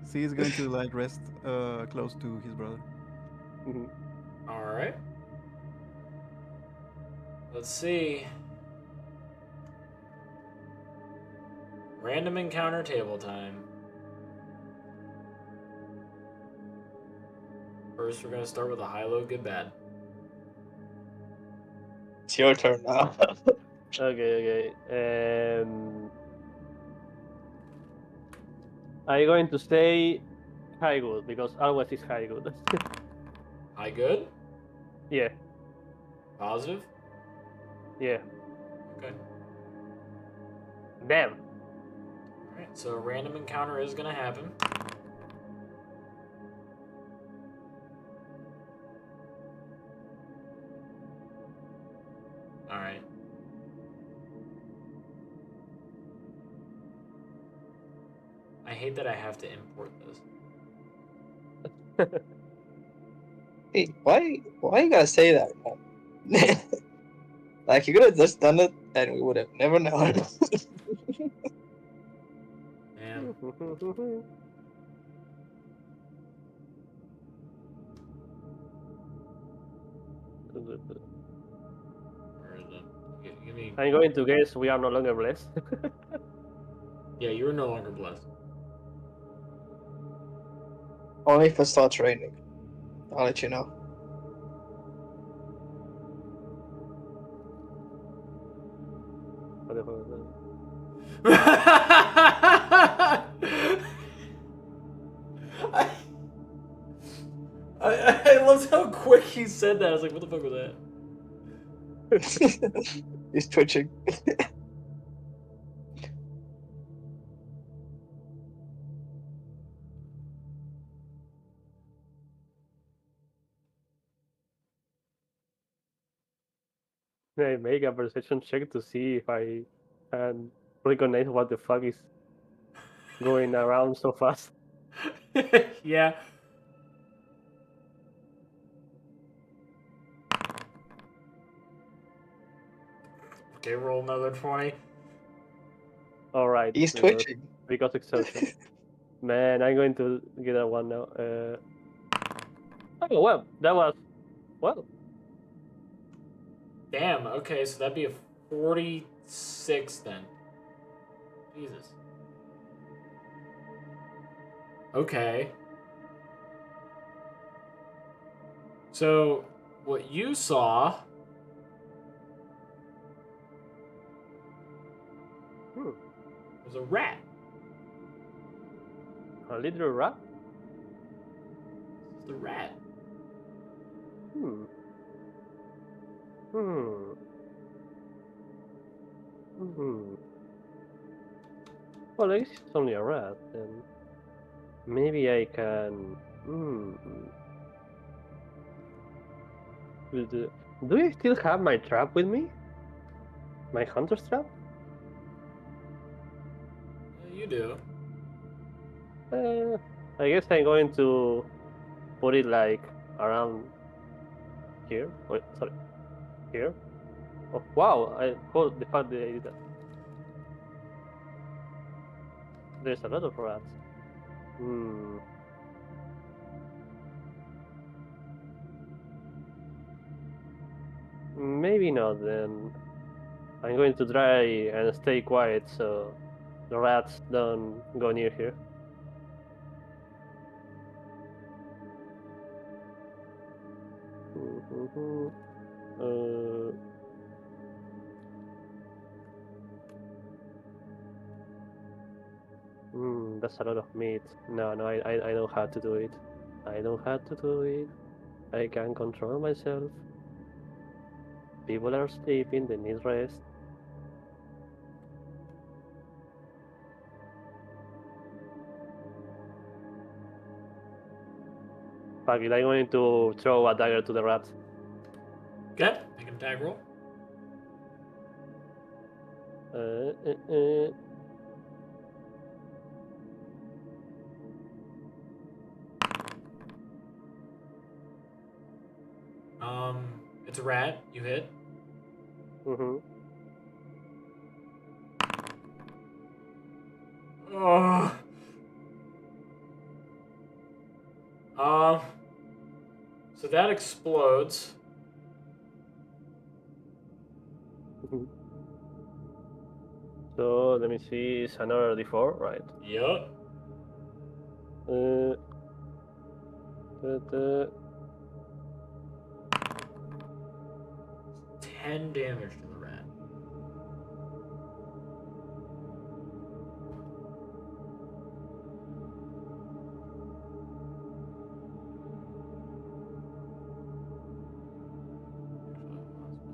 E: See, he's going to like rest close to his brother.
A: All right. Let's see. Random encounter table time. First, we're going to start with a high, low, good, bad.
C: It's your turn now.
B: Okay. Are you going to say high good because always is high good.
A: High, good?
B: Yeah.
A: Positive?
B: Yeah.
A: Okay.
B: Damn.
A: Alright, so a random encounter is going to happen. Alright. I hate that I have to import this.
C: Hey, why you gotta say that, man? Like, you could have just done it and we would have never known.
A: Man. Where is it? Give me...
B: I'm going to guess we are no longer blessed.
A: Yeah, you are no longer blessed.
C: Only if it starts raining. I'll let you know.
B: What the fuck is
A: I love how quick he said that. I was like, what the fuck was that?
C: He's twitching.
B: I make a perception check to see if I can recognize what the fuck is going around so fast.
A: Yeah. Okay, roll another 20.
B: All right.
C: He's twitching.
B: Because exhaustion. Man, I'm going to get a one now. Oh well, that was well.
A: Damn, okay, so that'd be a 46 then. Jesus. Okay. So, what you saw was a rat.
B: A little rat.
A: It's the rat.
B: Hmm. Hmm. Hmm. Well, I guess it's only a rat, then maybe I can. Hmm. Do I still have my trap with me? My hunter's trap?
A: You do.
B: I guess I'm going to put it like around here. Wait, sorry, here. Oh wow! The fact that I did that. There's a lot of rats. Hmm. Maybe not then. I'm going to try and stay quiet so the rats don't go near here. Uh, that's a lot of meat. No, I don't have to do it. I don't have to do it. I can control myself. People are sleeping, they need rest. Fuck it, I'm going to throw a dagger to the rat.
A: Okay, make an attack roll.
B: Uh, uh, uh.
A: It's a rat. You hit.
B: Mm-hmm.
A: Oh. So that explodes.
B: So let me see, it's another d4, right?
A: Yup. 10 damage to the rat.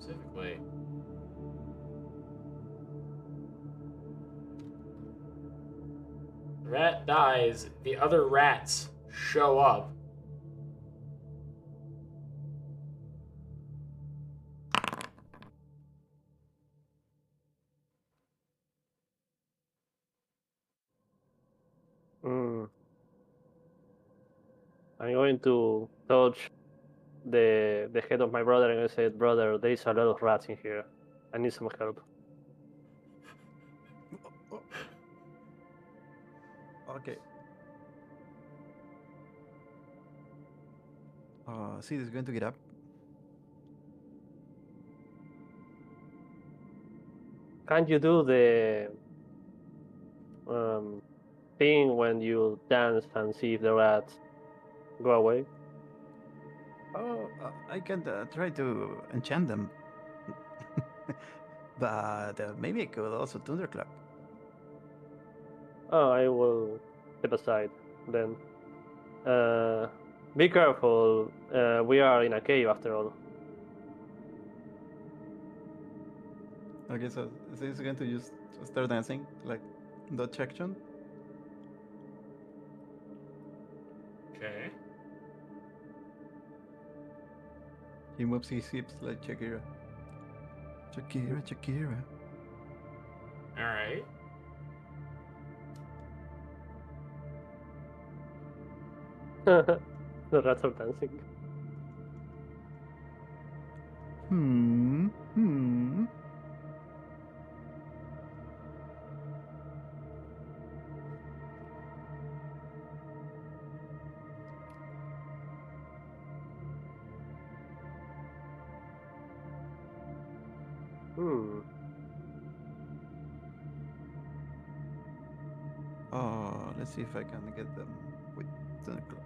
A: Specifically. The rat dies, the other rats show up.
B: I'm going to touch the head of my brother and I said, brother, there is a lot of rats in here. I need some help.
E: Oh. Okay. Sid is going to get up.
B: Can't you do the thing when you dance and see if the rats go away?
E: Oh, I can try to enchant them. But maybe I could also thunderclap.
B: Oh, I will step aside then. Be careful. We are in a cave after all.
E: Okay, so he's going to just start dancing, like Dutch action.
A: Okay.
E: He moves his hips like Shakira. Shakira, Shakira.
A: All right.
B: The rats are dancing.
E: Hmm.
B: Hmm.
E: Let's see if I can get them with thunderclap.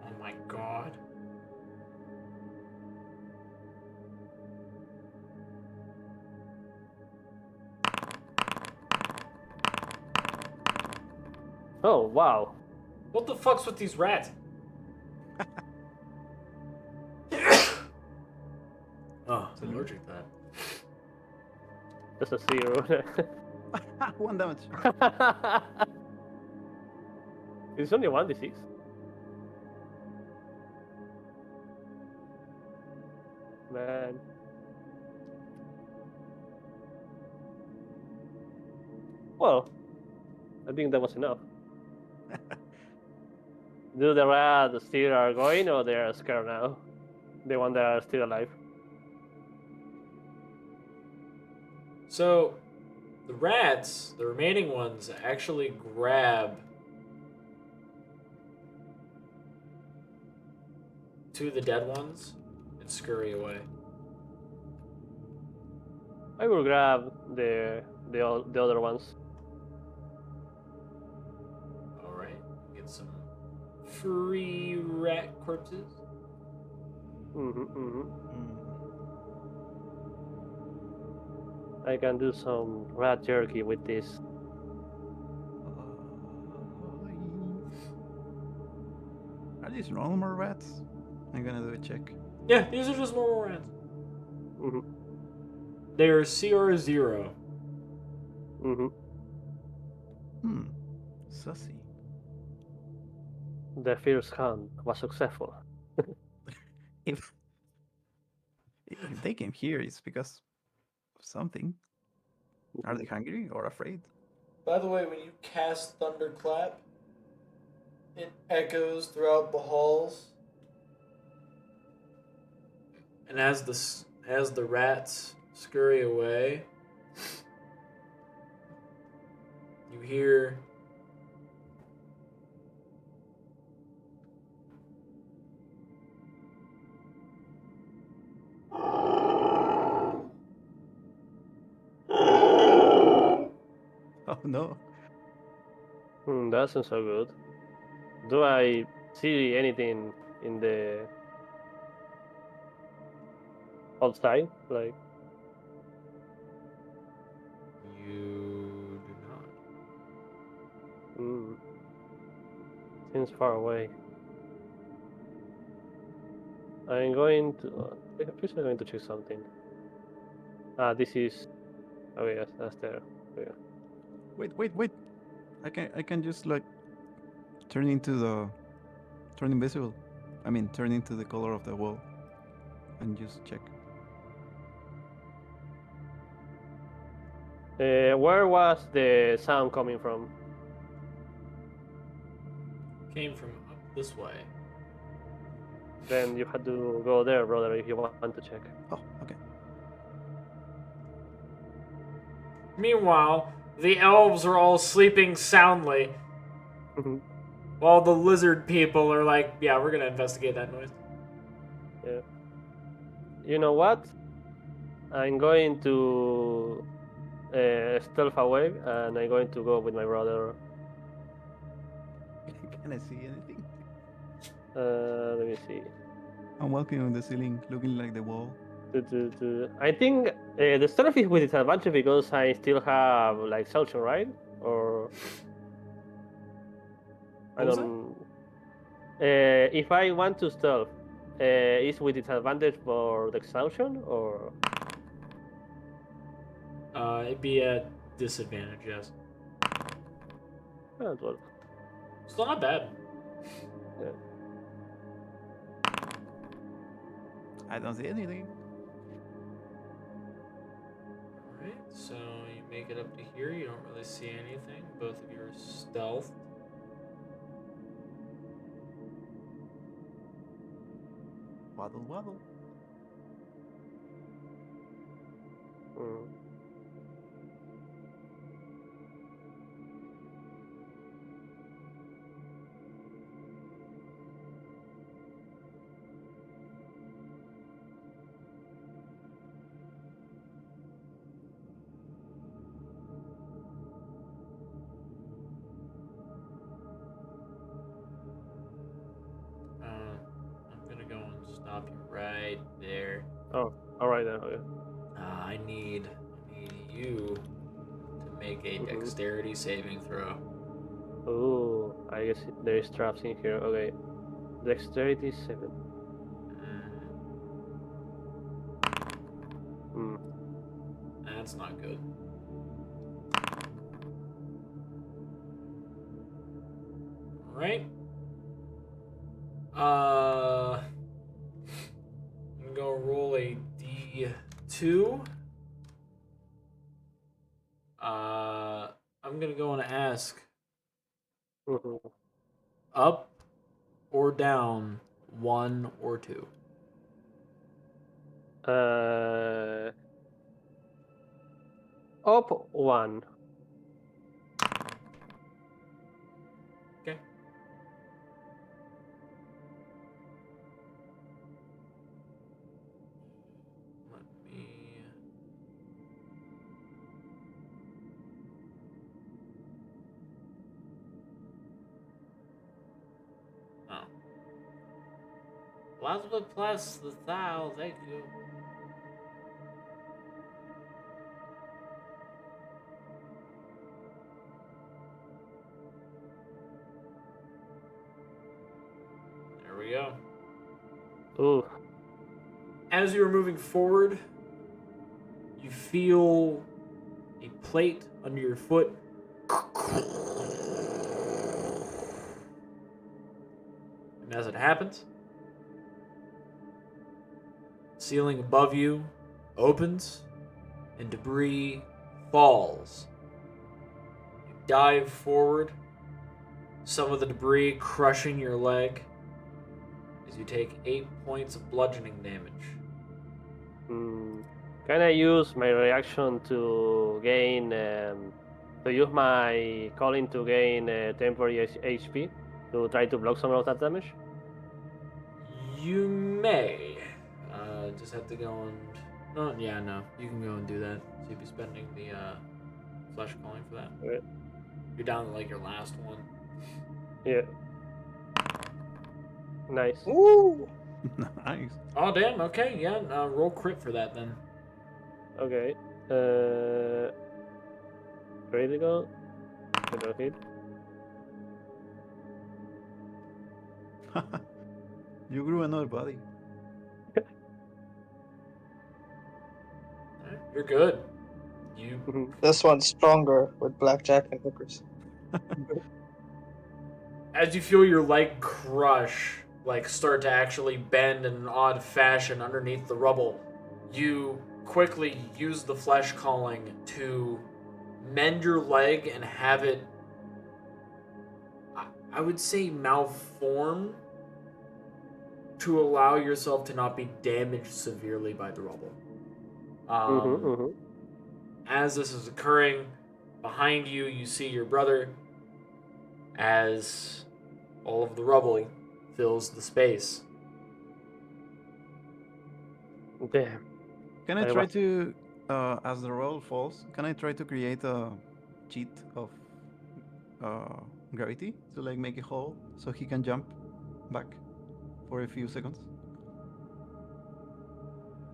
A: Oh my god.
B: Oh, wow.
A: What the fuck's with these rats? Oh, I'm allergic to that.
B: Just a 0.
E: 1 damage.
B: It's only 1d6. Man. Well, I think that was enough. Do the rats still are going or they are scared now? The one that are still alive.
A: So, the rats, the remaining ones, actually grab two of the dead ones and scurry away.
B: I will grab the other ones.
A: All right. Get some free rat corpses.
B: Mm-hmm. I can do some rat jerky with this.
E: Are these normal rats? I'm gonna do a check.
A: Yeah, these are just normal rats.
B: Mm-hmm.
A: They're CR0.
B: Mm-hmm.
E: Sussy.
B: The first hunt was successful.
E: If they came here, it's because of something. Are they hungry or afraid?
A: By the way, when you cast Thunderclap, it echoes throughout the halls. And as the rats scurry away, you hear
E: Oh no.
B: That sounds so good. Do I see anything in the outside? Like,
A: you do not.
B: seems far away. I'm going to. First, I'm going to check something. This is. Oh yes, that's there. Yeah.
E: Wait. I can just like turn invisible. I mean, turn into the color of the wall and just check.
B: Where was the sound coming from?
A: Came from up this way.
B: Then you had to go there, brother, if you want to check.
E: Oh, okay.
A: Meanwhile, the elves are all sleeping soundly, while the lizard people are like, yeah, we're gonna investigate that noise.
B: Yeah. You know what? I'm going to stealth away, and I'm going to go with my brother.
E: Can I see anything?
B: Let me see.
E: I'm walking on the ceiling, looking like the wall.
B: I think the stealth is with disadvantage because I still have like Exhaustion, right? Or I
A: What was
B: don't. If I want to stealth, is with disadvantage for the Exhaustion or?
A: It'd be at disadvantage, yes.
B: 12.
A: Still not bad.
B: Yeah.
E: I don't see anything.
A: Alright, so you make it up to here. You don't really see anything. Both of you are stealth.
E: Waddle, waddle.
B: Mm.
A: I'm gonna go and stop you right there.
B: Oh, all right then. Okay.
A: I need you to make a dexterity saving throw.
B: Oh, I guess there is traps in here. Okay. Dexterity 7. Hmm.
A: That's not good. Alright. I'm gonna go roll a D2. I'm gonna go and ask up or down, 1 or 2.
B: Up 1.
A: Okay. Let me. Oh. Elizabeth plus the thou, thank you. There we go.
B: Ooh.
A: As you're moving forward, you feel a plate under your foot. And as it happens, the ceiling above you opens and debris falls. You dive forward, some of the debris crushing your leg as you take 8 points of bludgeoning damage.
B: Can I use my reaction to gain, to use my calling to gain temporary HP to try to block some of that damage?
A: You may. Just have to go and... No, yeah, no. You can go and do that. So you'll be spending the flesh calling for that.
B: Okay.
A: You're down to like your last one.
B: Yeah. Nice.
C: Ooh.
E: Nice.
A: Oh, damn. Okay, yeah. Roll crit for that then.
B: Okay. Critical. Critical hit.
E: You grew another body.
A: Alright, you're good. You
C: This one's stronger with blackjack and hookers.
A: as you feel your leg crush, like start to actually bend in an odd fashion underneath the rubble, you quickly use the flesh calling to mend your leg and have it, I would say, malform to allow yourself to not be damaged severely by the rubble. As this is occurring, behind you, you see your brother as all of the rubble fills the space.
B: Damn.
E: Can I try to, as the roll falls, can I try to create a cheat of gravity to like make a hole so he can jump back for a few seconds?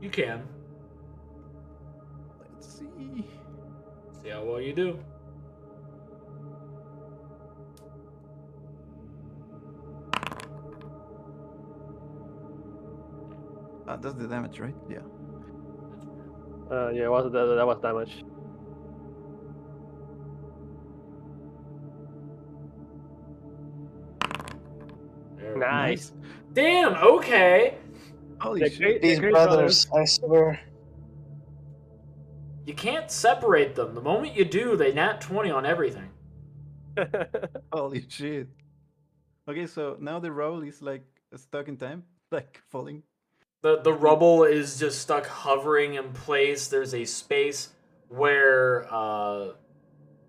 A: You can.
E: Let's see.
A: See how well you do.
E: That's the damage, right? Yeah.
B: Yeah, that was damage. Nice.
A: Damn, okay.
E: Holy shit.
C: These brothers, I swear.
A: You can't separate them. The moment you do, they nat 20 on everything.
E: Holy shit. Okay, so now the roll is like stuck in time, like falling.
A: The rubble is just stuck hovering in place. There's a space where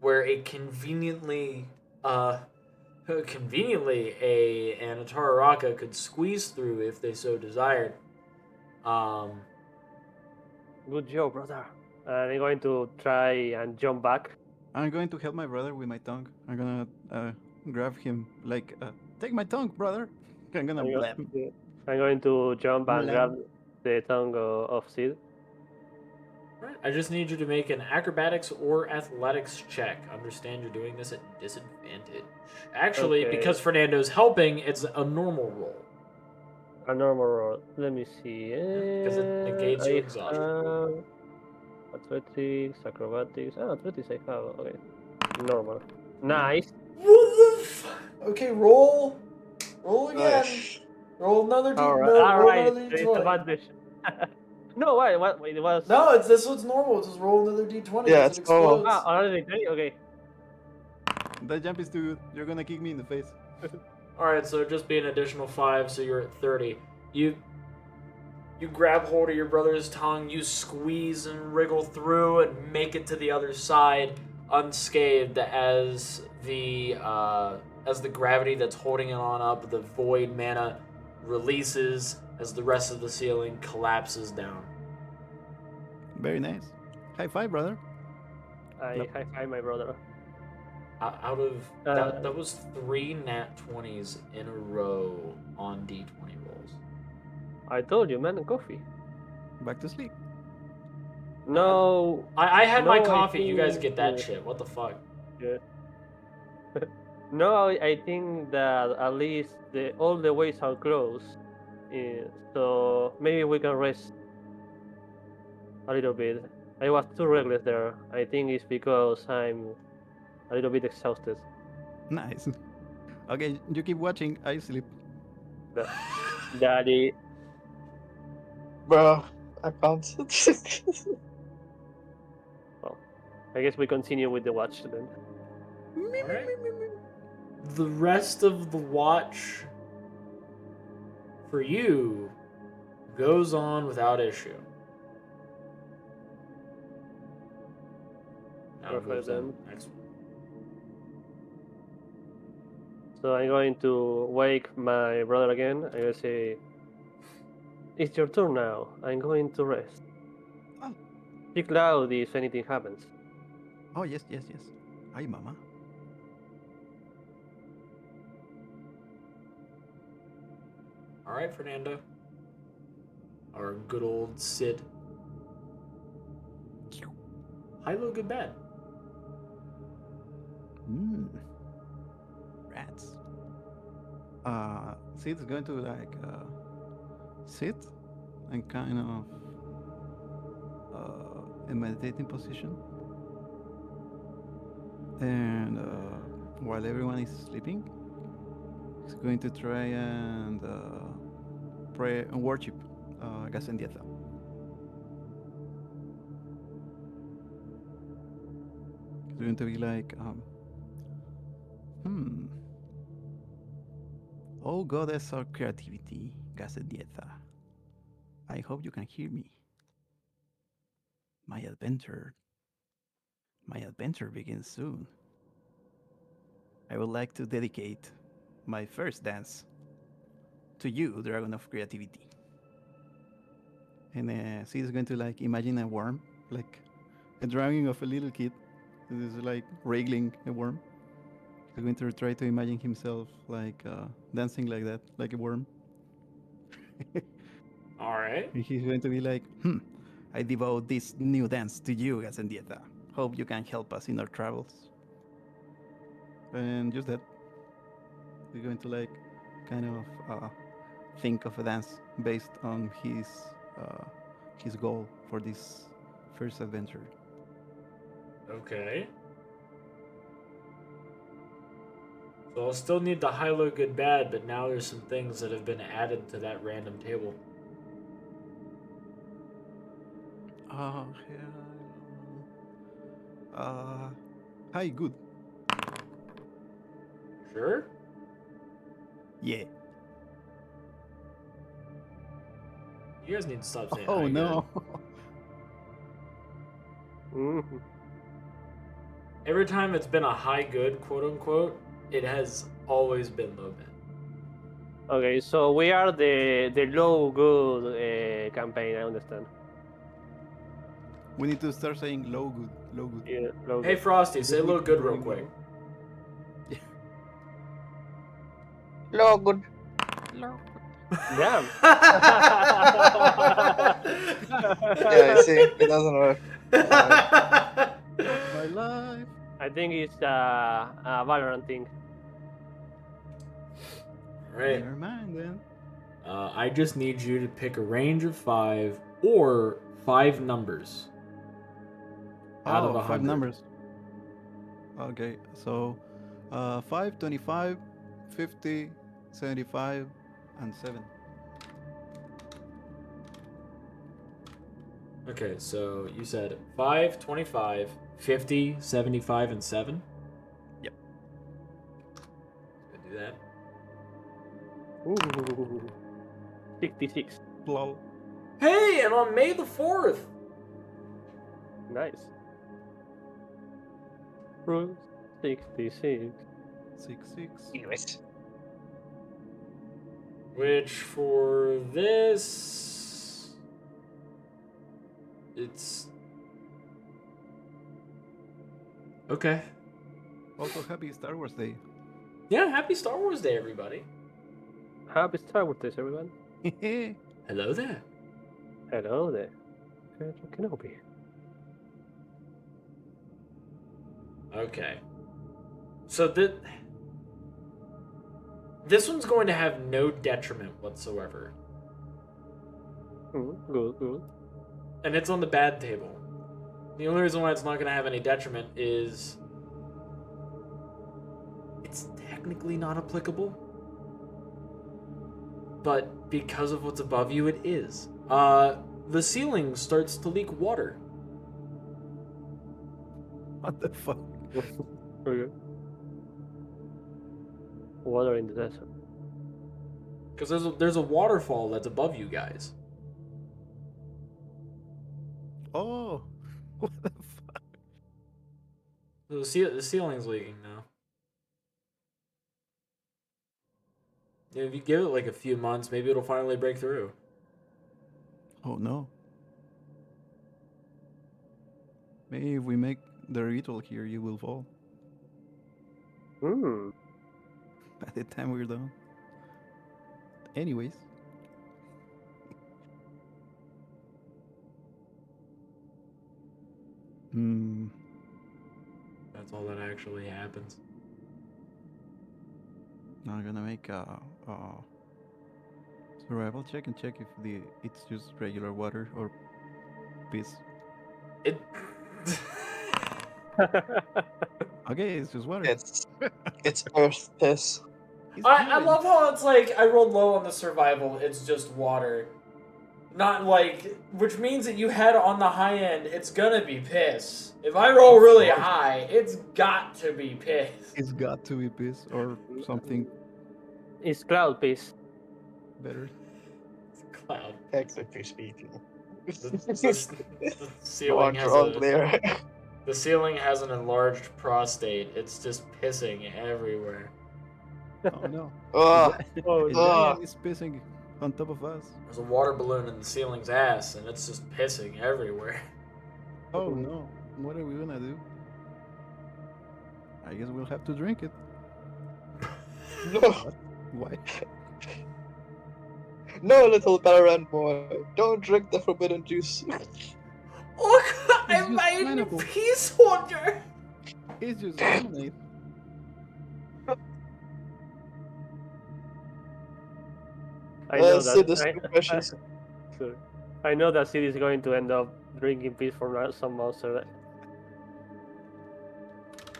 A: it conveniently an Atararaka could squeeze through if they so desired.
B: Good job, brother. I'm going to try and jump back.
E: I'm going to help my brother with my tongue. I'm gonna grab him, like, take my tongue, brother. I'm gonna blab.
B: I'm going to jump and grab the tongue of Sid.
A: Right. I just need you to make an acrobatics or athletics check. Understand you're doing this at disadvantage. Actually,
B: Okay.
A: because Fernando's helping, it's a normal roll.
B: A normal roll. Let me see.
A: Because it negates your exhaustion.
B: Athletics, acrobatics. Athletics I have. Okay. Normal. Nice.
A: What the Okay, roll. Roll again.
C: Nice.
A: Roll another D.
B: Alright.
A: No, roll
B: Alright.
A: another
B: It's
A: D20.
B: advantage. No, wait, it was.
A: No, this one's normal. Just roll another D20
C: Yeah,
A: because it
C: it's normal.
A: explodes.
B: Already 3? Okay.
E: That jump is too good. You're gonna kick me in the face.
A: Alright, so just be an additional 5, so you're at 30. You grab hold of your brother's tongue, you squeeze and wriggle through and make it to the other side unscathed as the gravity that's holding it on up, the void mana releases as the rest of the ceiling collapses down.
E: Very nice. High five, brother.
B: I high five my brother.
A: Out of that was 3 nat 20s in a row on D20 rolls.
B: I told you, man, coffee.
E: Back to sleep.
B: No.
A: I had my
B: No, I
A: coffee. You guys
B: think-
A: get that shit. What the fuck?
B: Yeah. No, I think that at least all the ways are closed. So maybe we can rest a little bit. I was too reckless there. I think it's because I'm a little bit exhausted.
E: Nice. Okay, you keep watching. I sleep.
B: Daddy.
C: Bro, I can't.
B: Well, I guess we continue with the watch then.
A: Alright. The rest of the watch for you goes on without issue. Now
B: Perfect,
A: moves on
B: then.
A: to the next one.
B: So I'm going to wake my brother again. I'm going to say, it's your turn now. I'm going to rest.
E: Oh.
B: Speak loud if anything happens.
E: Oh, yes. Hi, mama.
A: Alright, Fernando. Our good old Sid. High, low, good, bad.
E: Rats. Sid's going to like sit and kind of in meditating position, and while everyone is sleeping, he's going to try and pray and worship Gasendieta. It's going to be like, Oh, goddess of creativity, Jasyf. I hope you can hear me. My adventure begins soon. I would like to dedicate my first dance to you, Dragon of Creativity. And she's going to like imagine a worm, like a drawing of a little kid who is like wriggling a worm. He's going to try to imagine himself like dancing like that, like a worm.
A: All right.
E: And he's going to be like, I devote this new dance to you, Gasendieta. Hope you can help us in our travels. And just that. We're going to like kind of think of a dance based on his goal for this first adventure.
A: Okay. So I'll still need the high, low, good, bad, but now there's some things that have been added to that random table.
E: Oh, hi, good.
A: Sure?
E: Yeah.
A: You guys need to stop saying
E: Oh
A: hi,
E: no.
B: Mhm.
A: Every time it's been a high good, quote unquote, it has always been low bad.
B: Okay, so we are the low good campaign. I understand.
E: We need to start saying low good, low good.
B: Yeah, low
A: Hey
B: good.
A: Frosty,
E: Because
A: say
E: we
A: low
E: keep
A: good real
E: rolling
A: quick.
C: Low good.
B: Damn.
C: Yeah, I see. It doesn't work.
E: My life.
B: I think it's a Valorant thing.
A: Alright.
E: Never mind then.
A: I just need you to pick a range of 5 or 5 numbers. Out of
E: 5
A: 100.
E: numbers. Okay, so 5, 25, 50, 75, and 7.
A: Okay, so you said 5, 25, 50, 75, and 7?
E: Yep.
A: Let's go do that.
B: Ooh. 66.
E: Lol.
A: Hey, and on May the 4th!
B: Nice. Rule 66.
E: 6.
C: Anyways.
A: Which for this... It's... Okay.
E: Also, happy Star Wars Day.
A: Yeah, happy Star Wars Day, everybody.
B: Happy Star Wars Day, everyone.
A: Hello there.
B: Hello there. Kenobi.
A: Okay. So this one's going to have no detriment whatsoever.
B: Good, good.
A: And it's on the bad table. The only reason why it's not going to have any detriment is it's technically not applicable. But because of what's above you, it is. The ceiling starts to leak water.
E: What the fuck?
B: Okay. Water in the desert.
A: Because there's a waterfall that's above you guys.
E: Oh, what the fuck?
A: The ceiling's leaking now. Yeah, if you give it like a few months, maybe it'll finally break through.
E: Oh no. Maybe if we make the ritual here, you will fall. By the time we're done. Anyways.
A: That's all that actually happens.
E: Now I'm gonna make a survival check and check if it's just regular water or piss.
A: It.
E: Okay, it's just water.
C: It's earth piss.
A: I love how it's like I rolled low on the survival. It's just water. Not like, which means that you had on the high end, it's gonna be piss. If I roll really high, it's got to be piss.
E: It's got to be piss or something
B: It's cloud piss.
E: better.
A: Cloud.
C: Technically speaking.
A: The ceiling
C: Not
A: has
C: wrong
A: a
C: there.
A: the ceiling has an enlarged prostate. It's just pissing everywhere.
E: Oh no.
C: Oh,
B: Oh,
E: A
B: no.
E: giant is pissing on top of us.
A: There's a water balloon in the ceiling's ass, and it's just pissing everywhere.
E: Oh no. What are we gonna do? I guess we'll have to drink it.
C: no.
E: What? Why?
C: No, little Ballaran boy. Don't drink the forbidden juice.
A: Look, I
E: It's just
A: made
E: pineapple.
A: peace water.
E: It's just lemonade.
B: I know
C: Sid
B: that.
C: is too precious.
B: Sorry. I know that Sid is going to end up drinking piss from some monster.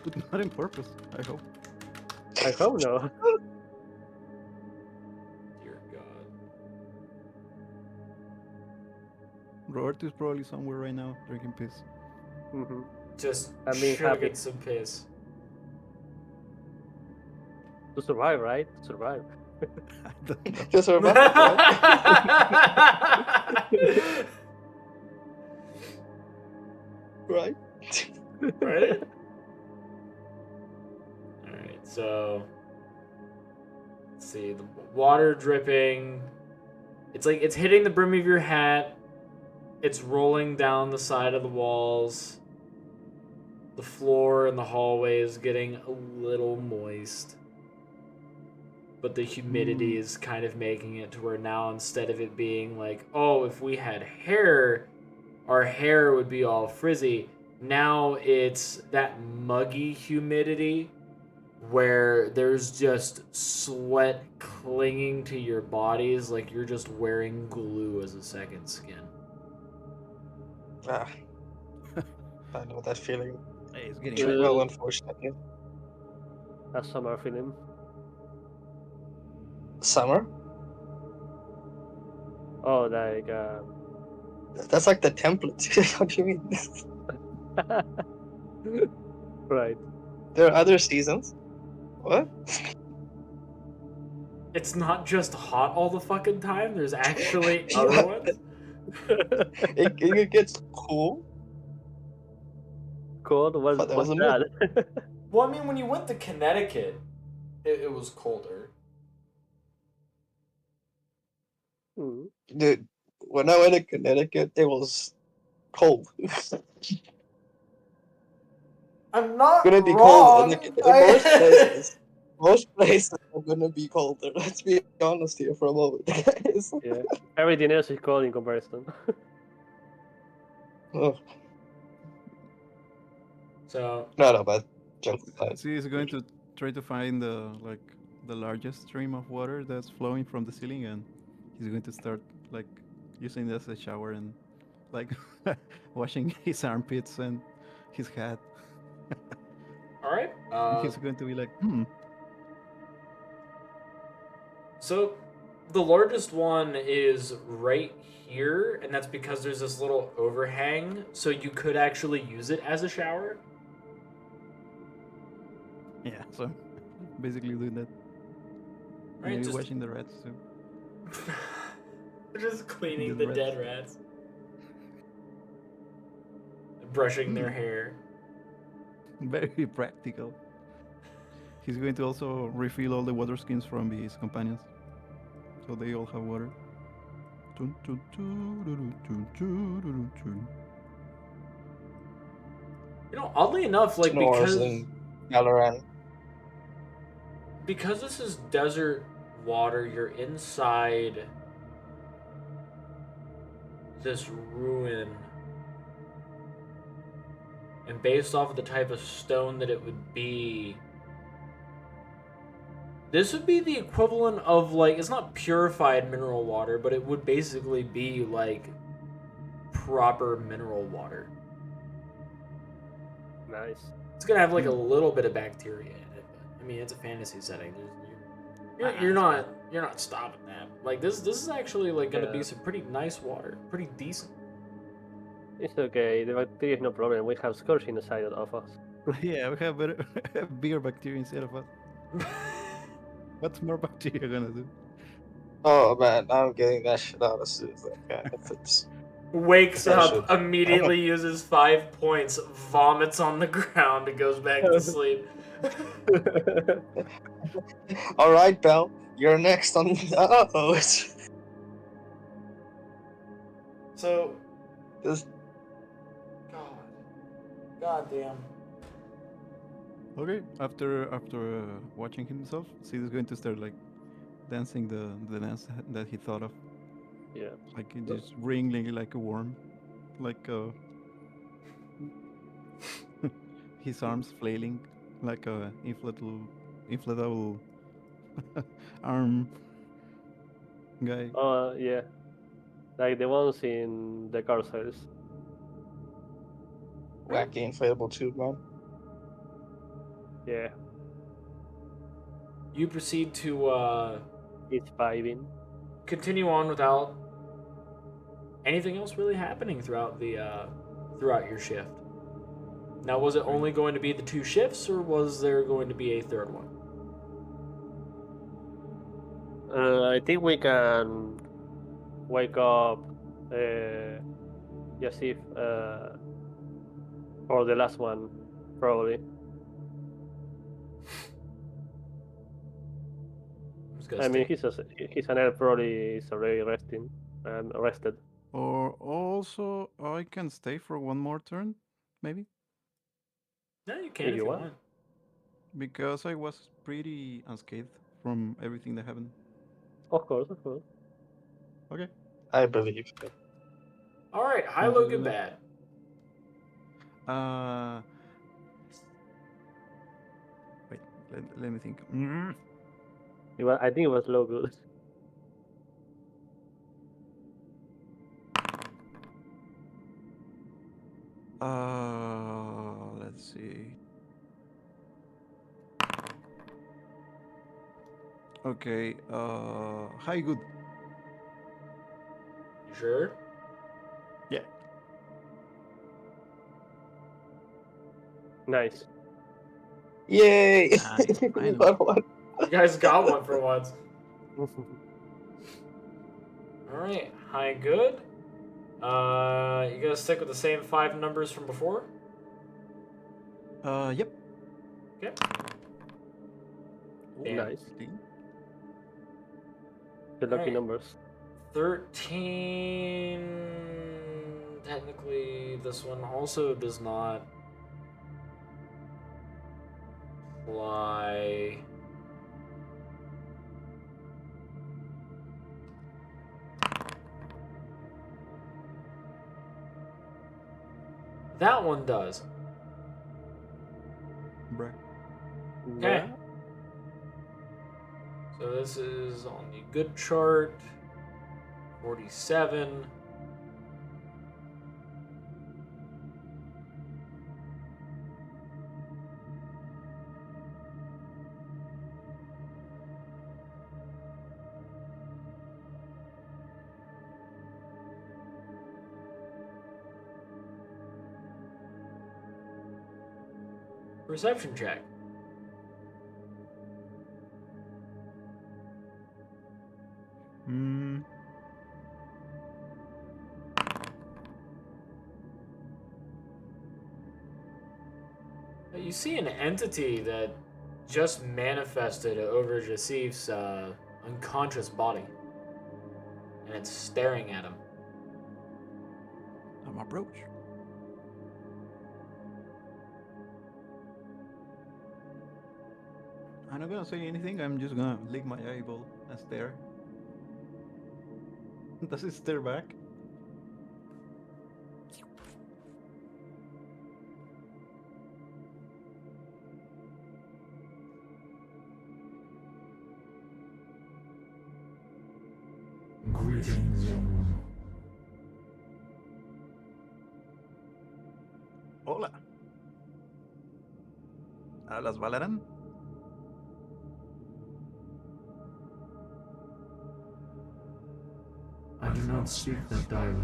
E: But not on purpose, I hope.
B: I hope no.
A: Dear God.
E: Roberto is probably somewhere right now drinking piss.
B: Hmm.
A: Just
B: I'm being
A: chugging
B: happy.
A: some piss.
B: To survive, right? To survive.
E: I don't know.
C: Just remember, right?
A: Right? Alright, so let's see, the water dripping. It's like it's hitting the brim of your hat. It's rolling down the side of the walls. The floor in the hallway is getting a little moist. But the humidity is kind of making it to where now instead of it being like, oh, if we had hair, our hair would be all frizzy. Now it's that muggy humidity where there's just sweat clinging to your bodies like you're just wearing glue as a second skin.
C: Ah, I know that feeling
E: Hey, it's getting
C: too
E: better.
C: well, unfortunately.
B: A summer film.
C: Summer?
B: Oh, like
C: That's like the template. What do you mean?
B: right.
C: There are other seasons. What?
A: It's not just hot all the fucking time, there's actually other ones.
C: It gets cool.
B: Cold?
C: But that
B: What's
C: was a
B: that?
A: Well, I mean, when you went to Connecticut, it was colder.
B: Hmm.
C: Dude, when I went to Connecticut, it was cold.
A: I'm not
C: Gonna be
A: wrong.
C: cold in most places. Most places are gonna be colder. Let's be honest here for a moment, guys.
B: Yeah. Everything else is cold in comparison.
C: Oh,
A: So,
C: no, but jokes aside.
E: See, he's going to try to find the largest stream of water that's flowing from the ceiling, and he's going to start like using this as a shower and like washing his armpits and his hat.
A: all right.
E: He's going to be like,
A: So, the largest one is right here, and that's because there's this little overhang, so you could actually use it as a shower.
E: yeah. So basically doing that.
A: Right,
E: Maybe
A: just-
E: washing the rats too.
A: Just cleaning
E: The
A: the
E: rats.
A: dead rats. Brushing their hair.
E: Very practical. He's going to also refill all the water skins from his companions, so they all have water.
A: You know, oddly enough, like
C: Snores and Valorant.
A: because this is desert water, you're inside this ruin. And based off of the type of stone that it would be, this would be the equivalent of, like, it's not purified mineral water, but it would basically be like proper mineral water.
B: Nice.
A: It's gonna have like a little bit of bacteria in it, but I mean, it's a fantasy setting. You're not You're not stopping that. Like this is actually like gonna be
B: Yeah.
A: some pretty nice water, pretty decent.
B: It's okay. The bacteria is no problem. We have scourge inside of us.
E: Yeah, we have bigger bacteria instead of us. What's more bacteria gonna do?
C: Oh man, I'm getting that shit out as soon as I can. If it's
A: Wakes
C: that
A: up,
C: shit.
A: immediately uses 5 points, vomits on the ground, and goes back to sleep.
C: All right, Belle, you're next on. Oh, it's
A: So,
C: this.
A: God damn.
E: Okay, after watching himself, Sid is going to start like dancing the dance that he thought of,
B: Yeah.
E: like just wriggling like a worm, like his arms flailing like a inflatable arm guy.
B: Yeah. Like the ones in the car sales.
C: Wacky inflatable tube, man.
B: Yeah.
A: You proceed to
B: It's vibing.
A: continue on without anything else really happening throughout throughout your shift. Now, was it only going to be the 2 shifts, or was there going to be a third one?
B: I think we can wake up Jasyf for the last one, probably.
A: Who's gonna
B: I mean,
A: stick?
B: he's an elf, probably is already resting and rested.
E: Or also, I can stay for one more turn, maybe,
A: No, you can
B: If
A: if
B: you
A: you
B: want.
A: want.
E: because I was pretty unscathed from everything that happened.
B: Of course, of course.
E: Okay,
C: I believe.
A: All right, high,
E: I'm
A: low,
E: just
A: good,
E: gonna.
A: bad.
E: Uh, wait, let me think.
B: I think it was low good.
E: Let's see. Okay, hi, good.
A: You sure?
E: Yeah.
B: Nice.
C: Yay!
E: I know.
C: What one?
A: You guys got one for once. All right, high, good. You gonna stick with the same 5 numbers from before?
E: Yep.
A: Okay.
E: Ooh,
A: Damn.
B: Nice.
E: 15.
B: The lucky
A: Alright.
B: numbers.
A: 13. Technically, this one also does not apply. That one does.
E: Bruh.
A: Okay.
B: Yeah.
A: So this is on the good chart. 47. Perception check.
E: Hmm.
A: You see an entity that just manifested over Jasyf's unconscious body. And it's staring at him.
E: I'm approach. I'm not gonna say anything. I'm just gonna lick my eyeball and stare. Does it stare back?
D: Greetings.
E: Hola. ¿Hablas Valorant?
D: cannot speak that dialect.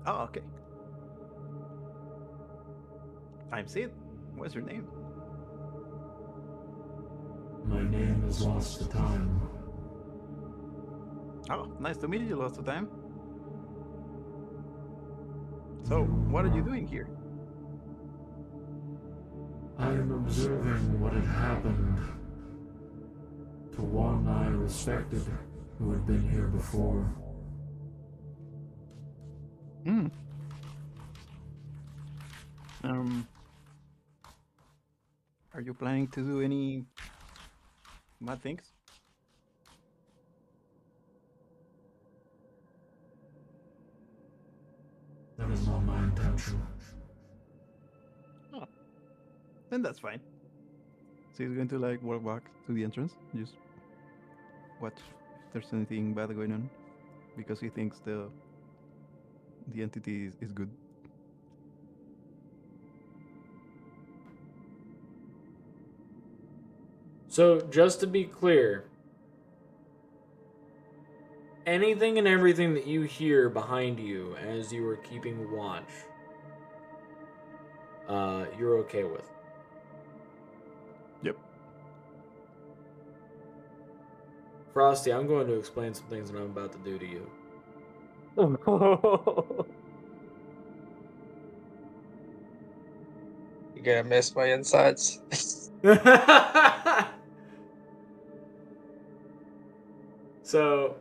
E: Oh, okay. I'm Sid. What's your name?
D: My name is Lost to Time.
E: Oh, nice to meet you, Lost of Time. So, what are you doing here?
D: I am observing what had happened to one I respected who had been here before.
E: Hmm. Um, are you planning to do any bad things?
D: That is not my intention.
E: Oh, then that's fine. So he's going to like walk back to the entrance, just watch if there's anything bad going on, because he thinks the entity is good.
A: So, just to be clear, anything and everything that you hear behind you as you are keeping watch, you're okay with.
E: Yep.
A: Frosty, I'm going to explain some things that I'm about to do to you.
C: You're gonna miss my insides.
A: So,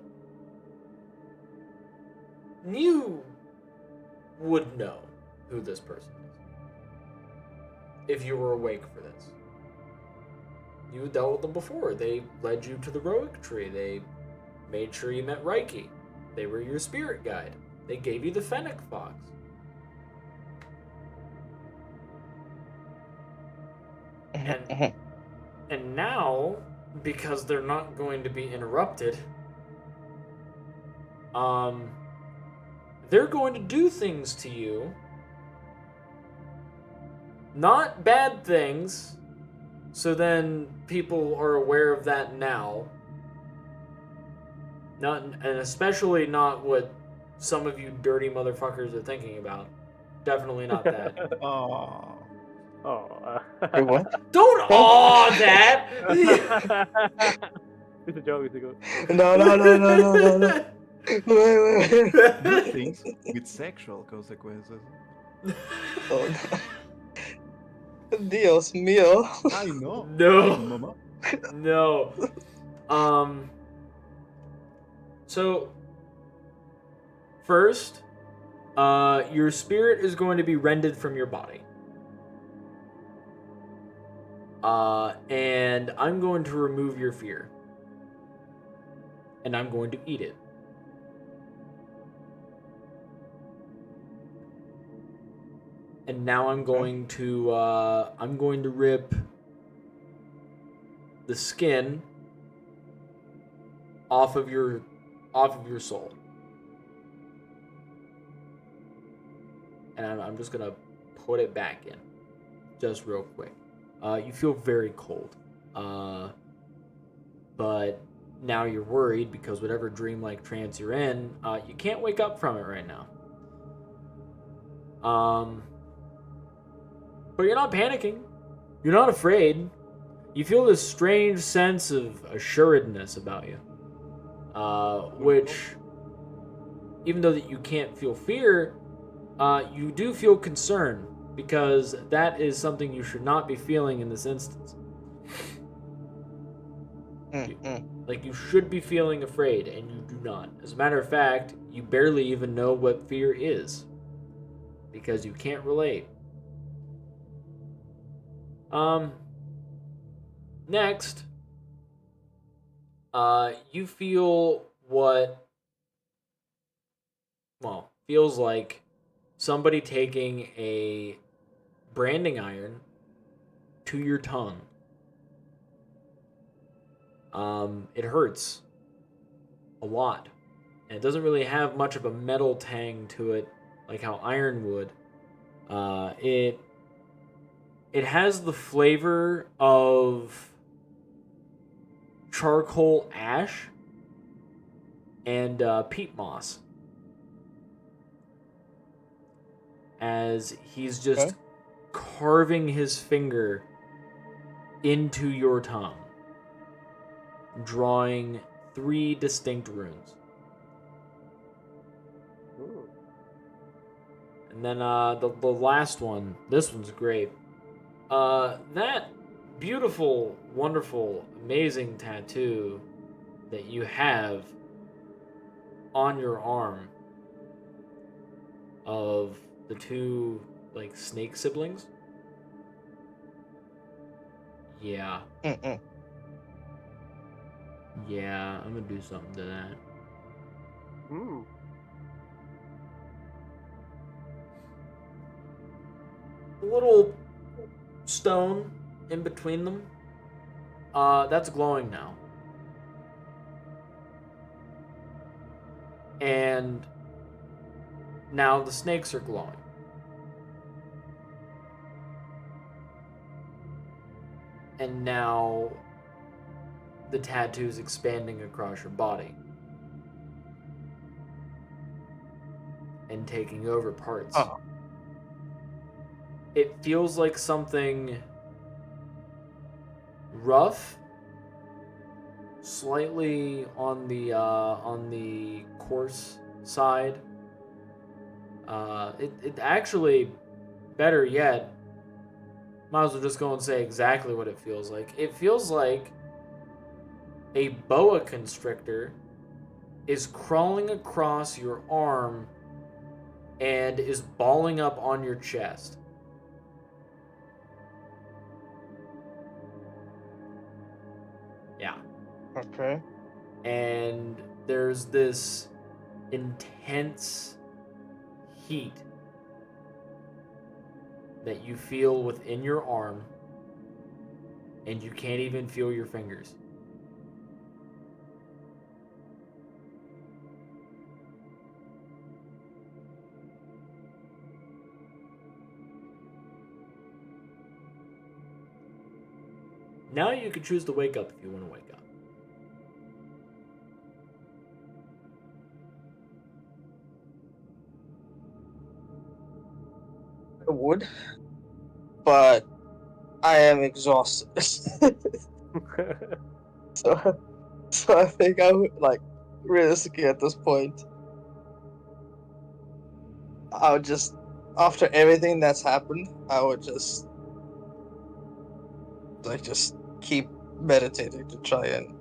A: you would know who this person is if you were awake for this. You dealt with them before. They led you to the Roic Tree. They made sure you met Reiki. They were your spirit guide. They gave you the Fennec Fox. And now, because they're not going to be interrupted, they're going to do things to you. Not bad things. So then people are aware of that now. Not, and especially not what some of you dirty motherfuckers are thinking about. Definitely not that.
E: Oh.
B: Oh.
C: Wait, what?
A: Don't awe that!
B: It's a joke, it's a joke.
C: No. Wait.
E: Good things with sexual consequences.
C: Oh, no. Dios mío.
E: I know.
A: No.
E: Ay, mama.
A: No. So, first, your spirit is going to be rended from your body. And I'm going to remove your fear. And I'm going to eat it. And now I'm going to rip the skin off of your soul. And I'm just gonna put it back in, just real quick. You feel very cold, but now you're worried because whatever dreamlike trance you're in, you can't wake up from it right now. But you're not panicking. You're not afraid. You feel this strange sense of assuredness about you. Which, even though that you can't feel fear, you do feel concern, because that is something you should not be feeling in this instance. Like, you should be feeling afraid, and you do not. As a matter of fact, you barely even know what fear is, because you can't relate. Next, you feel what, well, feels like somebody taking a branding iron to your tongue. It hurts a lot, and it doesn't really have much of a metal tang to it like how iron would. It has the flavor of charcoal ash, and peat moss. As he's just carving his finger into your tongue, drawing 3 distinct runes.
B: Ooh.
A: And then the last one, this one's great. That beautiful, wonderful, amazing tattoo that you have on your arm of the 2 like snake siblings. Yeah. Yeah, I'm gonna do something to that.
B: Ooh.
A: A little stone in between them. That's glowing now. And now the snakes are glowing. And now the tattoo is expanding across your body and taking over parts.
C: Oh.
A: It feels like something rough, slightly on the coarse side. It actually, better yet, might as well just go and say exactly what it feels like. It feels like a boa constrictor is crawling across your arm and is balling up on your chest. Yeah.
C: Okay.
A: And there's this intense heat that you feel within your arm, and you can't even feel your fingers. Now you can choose to wake up if you want to wake up.
C: I would, but I am exhausted. so I think I would, like, realistically at this point, I would just, after everything that's happened, I would just keep meditating to try and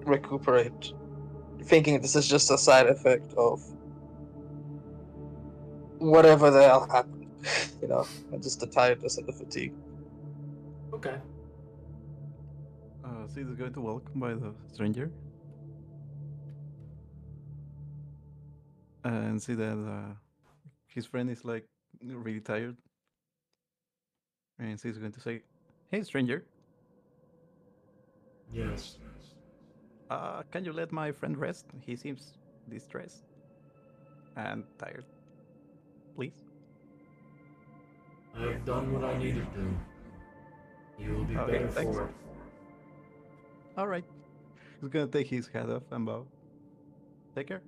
C: recuperate, thinking this is just a side effect of whatever the hell happened. And just the tiredness and the fatigue.
A: Okay.
E: Sid is going to welcome by the stranger and see that his friend is like really tired, and Sid is going to say, "Hey, stranger.
A: Yes.
E: Can you let my friend rest? He seems distressed and tired. Please."
D: I've done what I needed to. You will be
E: Okay,
D: better
E: thanks.
D: for it.
E: All right. He's gonna take his hat off and bow. Take care.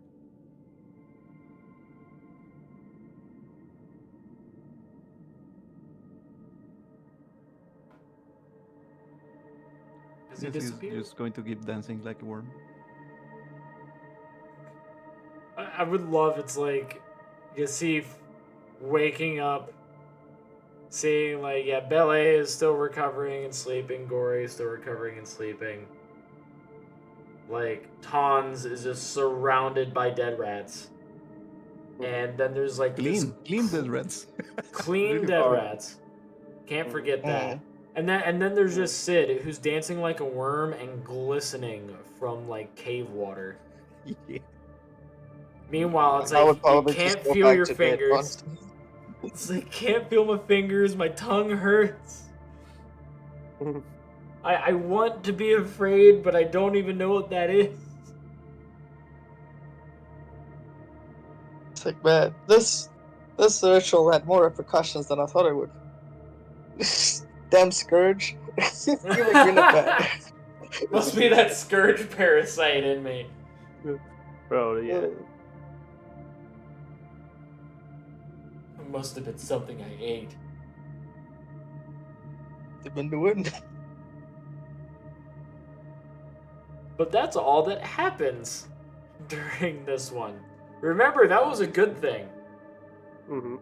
A: Does he
E: Yes,
A: disappear?
E: he's just going to keep dancing like a worm.
A: I would love it's like Jasyf waking up, seeing like, yeah, Bele is still recovering and sleeping, Gory is still recovering and sleeping. Like, Tons is just surrounded by dead rats. And then there's like
E: Clean dead rats.
A: clean
E: Really
A: dead
E: far.
A: rats. Can't forget that. And then there's just Sid, who's dancing like a worm and glistening from like cave water.
E: Yeah.
A: Meanwhile, it's
C: I would
A: like you
C: probably
A: can't
C: just go
A: feel
C: back
A: your
C: to bed,
A: fingers.
C: honestly.
A: It's like can't feel my fingers. My tongue hurts. I want to be afraid, but I don't even know what that is.
C: It's like, man, this ritual had more repercussions than I thought it would. Damn scourge. You make me look bad.
A: Must be that scourge parasite in me.
B: Probably, yeah.
A: It must have been something I ate.
C: They've been doing.
A: But that's all that happens during this one. Remember, that was a good thing.
B: Mm-hmm.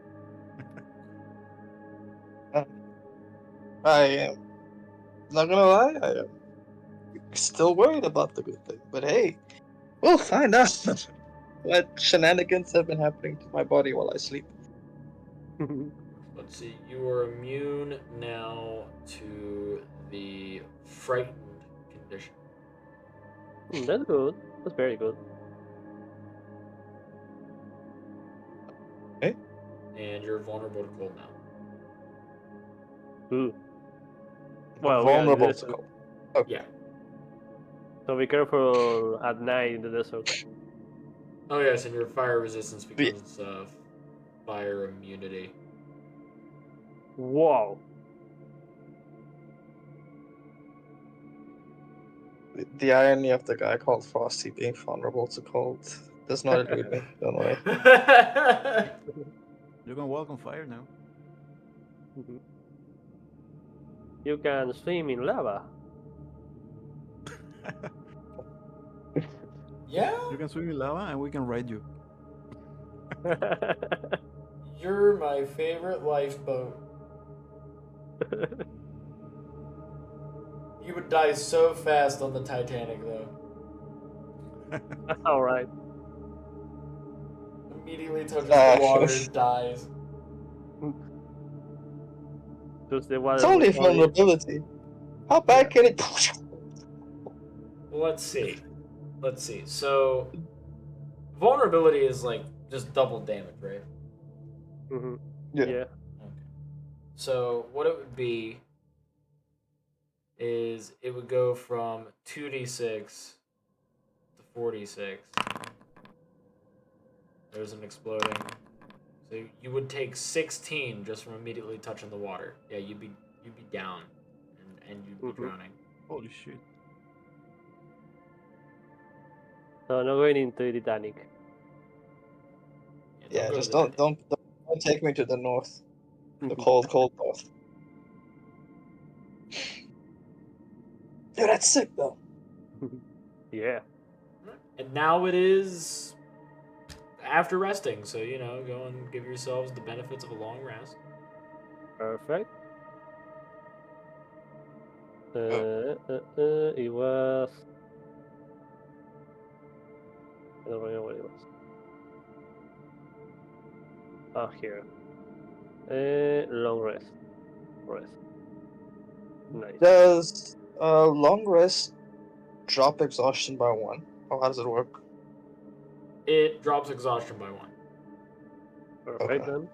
C: I am not gonna lie. I am still worried about the good thing, but hey, we'll find out what shenanigans have been happening to my body while I sleep.
A: Let's see, you are immune now to the frightened condition.
B: That's good. That's very good.
C: Okay.
A: And you're vulnerable to cold now.
B: Ooh. Well, we are in the
C: Vulnerable to
B: desert,
C: cold. Okay.
A: Yeah.
B: so be careful at night in the desert.
A: Oh yes, and your fire resistance
C: Yeah.
A: becomes fire immunity.
B: Wow.
C: The irony of the guy called Frosty being vulnerable to cold does not elude me. Don't worry.
E: You can walk on fire now.
B: Mhm. You can swim in lava.
A: Yeah?
E: You can swim in lava and we can ride you.
A: You're my favorite lifeboat. You would die so fast on the Titanic, though.
B: All right.
A: Immediately touches the water,
C: It's
A: dies.
B: Just the water was
C: only
B: only.
C: vulnerability. How bad can it?
A: Let's see. Let's see. So, vulnerability is like just double damage, right?
B: Mm-hmm.
C: Yeah.
B: Yeah.
A: Okay. So, what it would be is it would go from 2d6 to 4d6. There's an exploding. So you would take 16 just from immediately touching the water. Yeah, you'd be down, and you'd be
B: Mm-hmm.
A: drowning.
E: Holy shit.
B: No, not going into the Titanic.
C: Yeah,
A: Go to
C: just
A: the Titanic.
C: don't take me to the north, the
B: Mhm.
C: cold north. Dude, that's sick though.
B: Yeah.
A: And now it is after resting, so go and give yourselves the benefits of a long rest.
B: Perfect. It was. I don't remember what it was. Ah, here. Long rest. Rest. Nice.
C: Does long rest drop exhaustion by 1? Or how does it work?
A: It drops exhaustion by 1.
B: Perfect
C: Okay.
B: then.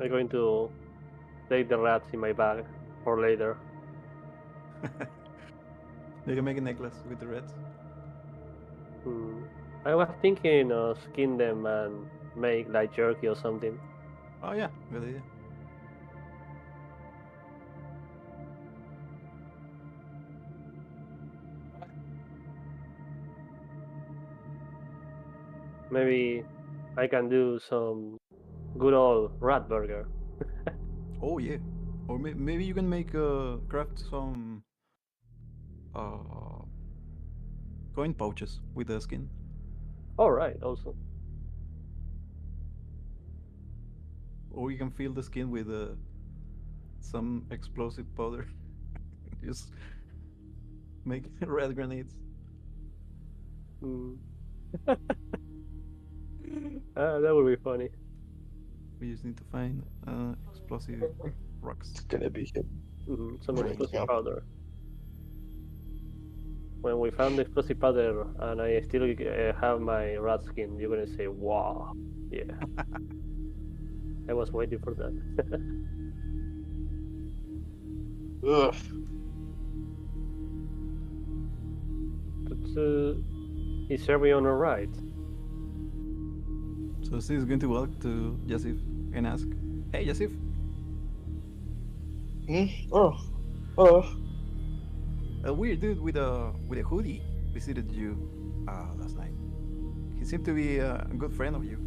B: I'm going to take the rats in my bag for later.
E: You can make a necklace with the reds.
B: I was thinking of skin them and make like jerky or something.
E: Oh yeah, good idea.
B: Maybe I can do some good old rat burger.
E: Oh yeah. Or maybe you can make craft some uh coin pouches with the skin.
B: All right, also.
E: Or you can fill the skin with some explosive powder. Just make red grenades.
B: Mm. That would be funny.
E: We just need to find explosive rocks.
C: It's gonna be him.
B: Some
C: Right,
B: explosive
C: yeah.
B: powder. When we found the explosive powder and I still have my rat skin, you're gonna say, "Wow, yeah." I was waiting for that.
C: Ugh.
B: But, is everyone alright?
E: So she's going to walk to Jasyf and ask, "Hey, Jasyf,
C: Oh. Oh.
E: a weird dude with a hoodie visited you last night. He seemed to be a good friend of you."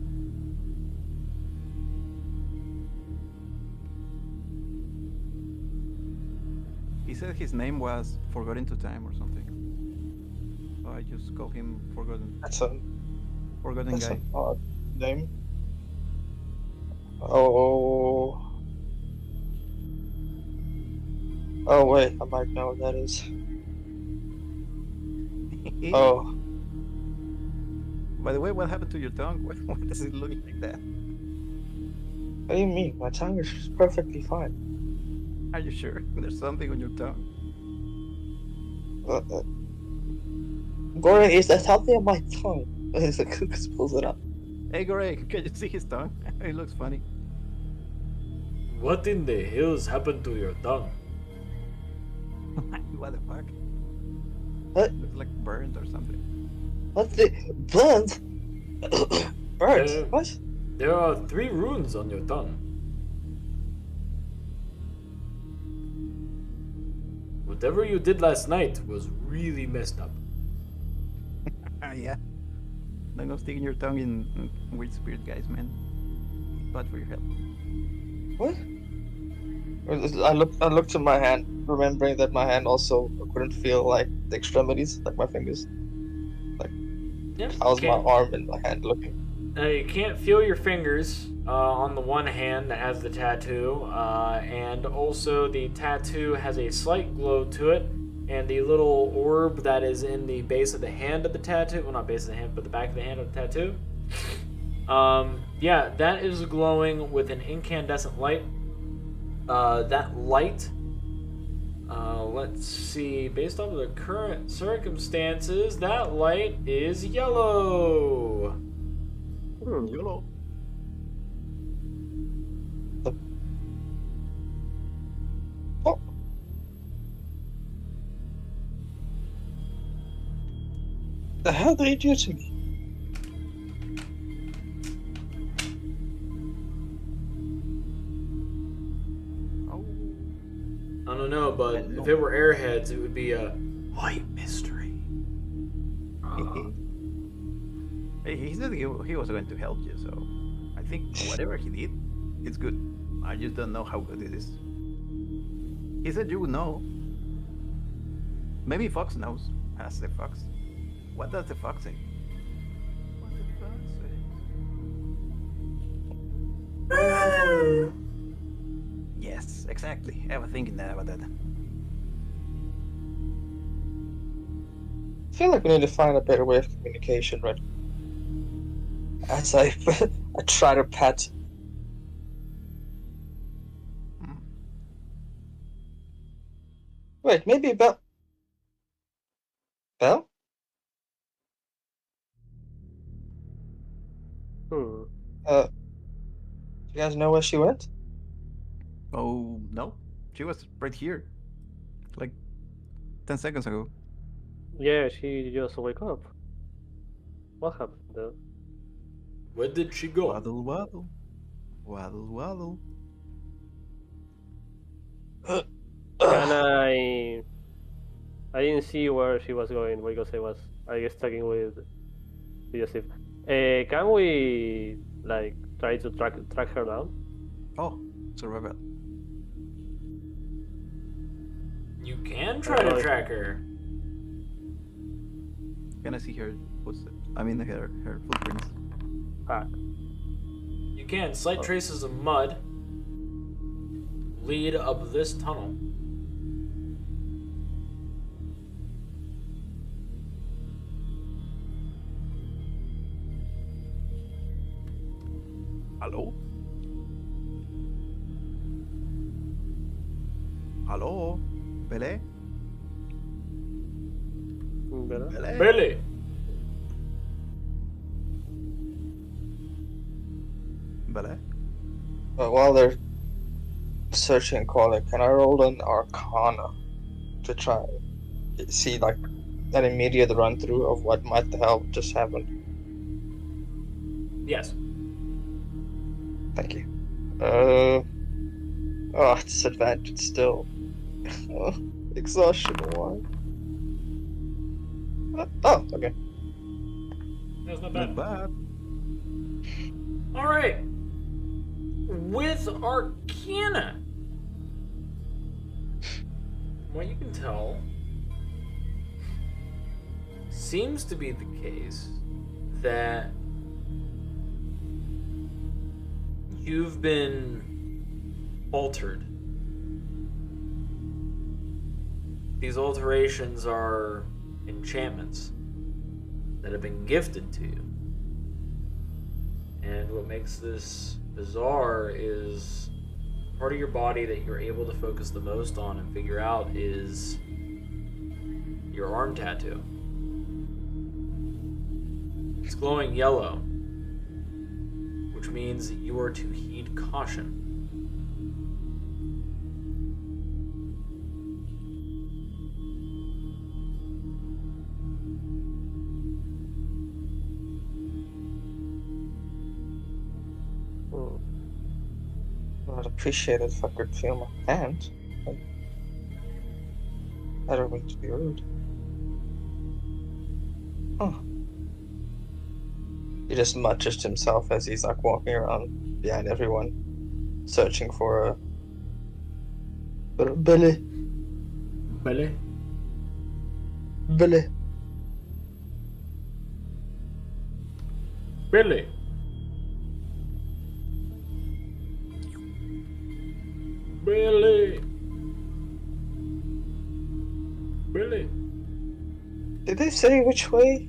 E: He said his name was Forgotten to Time or something. So I just call him Forgotten.
C: That's
E: Forgotten guy.
C: an odd name. Oh. Oh wait, I might know what that is. Oh.
E: By the way, what happened to your tongue? Why does it look like that?
C: What do you mean? My tongue is perfectly fine.
E: Are you sure? There's something on your tongue.
C: Goran, is there something on my tongue? He's like, pulls it up.
E: Hey, Gorey, can you see his tongue? It looks funny.
A: What in the hills happened to your tongue?
E: What the fuck?
C: What?
E: Looks like burnt or something.
C: What the burnt? Burnt? What?
A: There are 3 runes on your tongue. Whatever you did last night was really messed up.
E: Yeah. Don't go sticking your tongue in weird spirit guys, man. Bad for your health.
C: What? I looked at my hand, remembering that my hand also couldn't feel like the extremities, like my fingers.
A: Yeah,
C: How's my arm and my hand looking?
A: You can't feel your fingers on the one hand that has the tattoo, and also the tattoo has a slight glow to it, and the little orb that is in the base of the hand of the tattoo, well, not base of the hand, but the back of the hand of the tattoo, yeah, that is glowing with an incandescent light. That light, let's see, based off of the current circumstances, that light is yellow.
E: YOLO.
C: Oh. The hell did he do to me?
E: Oh.
A: I don't know, but if it were airheads, it would be a white mystery.
E: He said he was going to help you, so I think whatever he did, it's good. I just don't know how good it is. He said you would know. Maybe Fox knows. Ask the Fox. What does the Fox say? What does the Fox say? Yes, exactly. I was thinking that about that.
C: I feel like we need to find a better way of communication, right? As I try to pet. Wait, maybe Belle? Belle?
B: Hmm.
C: You guys know where she went?
E: Oh, no. She was right here. Like 10 seconds ago.
B: Yeah, she just wake up. What happened though?
A: Where did she go?
E: Waddle, waddle. Waddle, waddle.
B: And I didn't see where she was going because I guess talking with Jasyf. Can we like try to track her down?
E: Oh, survival.
A: You can try to track her.
E: Can I see her footsteps? I mean, her footprints.
B: Fuck.
A: You can. Slight traces of mud lead up this tunnel.
E: Hello? Hello? Bele?
B: Better?
A: Billy!
E: Bele?
C: While they're searching and calling, can I roll an Arcana to try and see like an immediate run through of what might the hell just happened?
A: Yes.
C: Thank you. Oh, it's advantage still. Oh, exhaustion, why? Oh, okay.
A: That's not
E: Not
A: bad.
E: bad.
A: All right. With Arcana, from what you can tell, seems to be the case that you've been altered. These alterations are enchantments that have been gifted to you. And what makes this bizarre is part of your body that you're able to focus the most on and figure out is your arm tattoo. It's glowing yellow, which means that you are to heed caution.
C: I'd appreciate it if I could feel my hand. I don't mean to be rude. Huh. He just mutters to himself as he's like walking around behind everyone, searching for a Billy.
A: Belly?
C: Billy.
A: Billy. Billy. Billy.
C: Did they say which way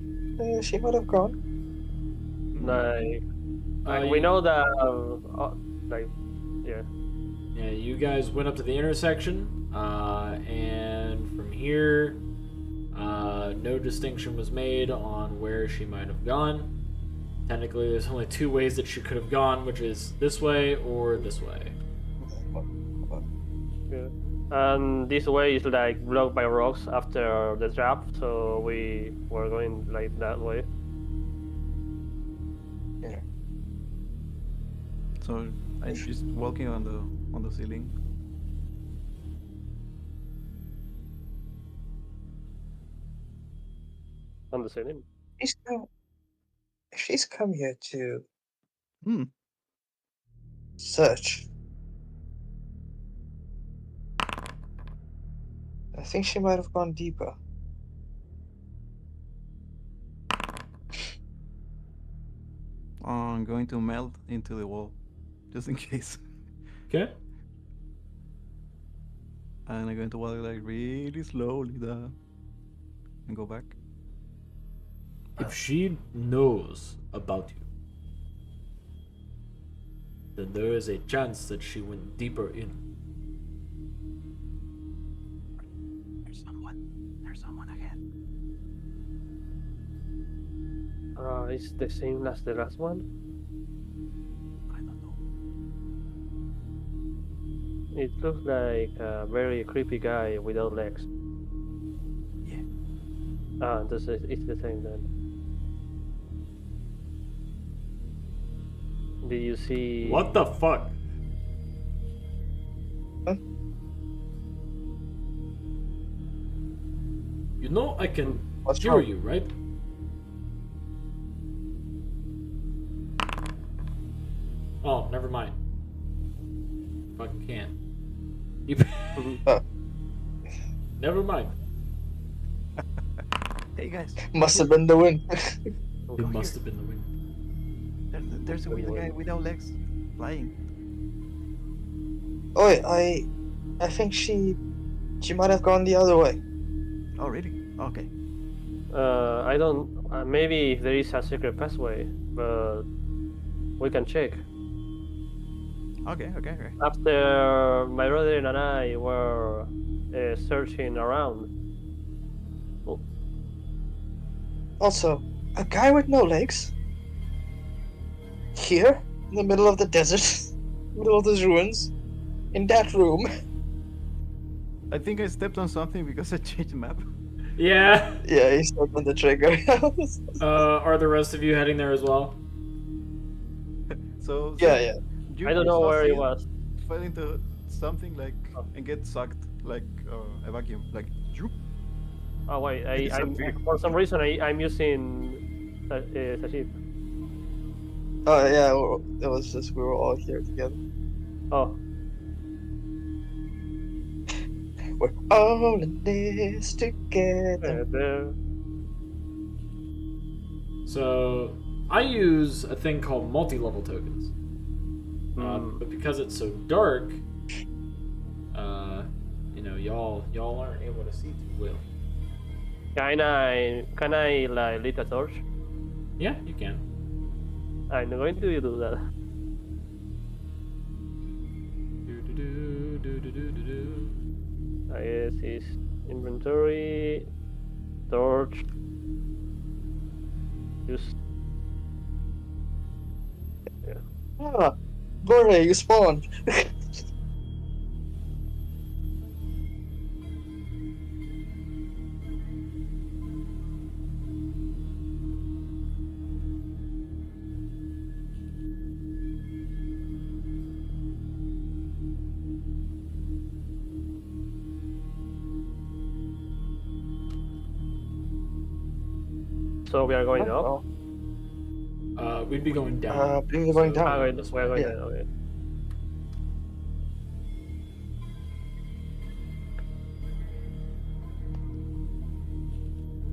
C: she might have gone?
B: Like we know that, like, yeah.
A: Yeah, you guys went up to the intersection, and from here, no distinction was made on where she might have gone. Technically, there's only two ways that she could have gone, which is this way or this way.
B: Yeah. And this way is like blocked by rocks after the trap, so we were going like that way.
C: Yeah.
E: So I'm just walking on the ceiling.
B: On the ceiling.
C: If she's come here to
E: Hmm.
C: search, I think she might have gone deeper.
E: I'm going to melt into the wall, just in case.
A: Okay.
E: And I'm going to walk like really slowly down and go back.
A: If she knows about you, then there is a chance that she went deeper in.
E: There's someone ahead.
B: It's the same as the last one.
E: I don't know.
B: It looks like a very creepy guy without legs.
E: Yeah.
B: It's the same then. Did you see?
A: What the fuck?
C: Huh?
A: You know I can
C: What's
A: hear
C: wrong?
A: you, right? Oh, never mind. Fucking can't. Never mind.
E: Hey guys.
C: Must have been the wind.
A: It must have been the wind.
E: There's a weird guy without legs flying.
C: Oh, I think she might have gone the other way.
E: Oh really? Okay.
B: I don't. Maybe if there is a secret passway, but we can check.
E: Okay.
B: After my brother and I were searching around. Oh,
C: Also, a guy with no legs? Here? In the middle of the desert? Middle of those ruins? In that room?
E: I think I stepped on something because I changed the map.
A: Yeah.
C: Yeah, he stepped on the trigger.
A: Are the rest of you heading there as well?
E: So
C: Yeah.
E: You
B: I don't know
E: saw
B: where it
E: Seal
B: was.
E: fell into something like
B: Oh.
E: and get sucked like a vacuum, like you.
B: Oh wait, I'm
E: Disappear.
B: for some reason I'm using Jasyf.
C: Oh yeah, it was just we were all here together.
B: Oh,
C: We're all in this together.
B: there.
A: So I use a thing called multi-level tokens.
B: Hmm.
A: But because it's so dark, y'all aren't able to see too well.
B: Can I like lit a torch?
A: Yeah, you can.
B: I'm going to do that.
A: Do-do-do-do-do-do-do.
B: I guess it's inventory, torch, use.
C: Ah, Borre, you spawned.
B: So we are going up.
C: Oh,
A: We'd be going down.
C: we're going down.
B: Ah, wait,
A: this
B: we are
A: way.
B: going
C: Yeah.
B: down. Okay.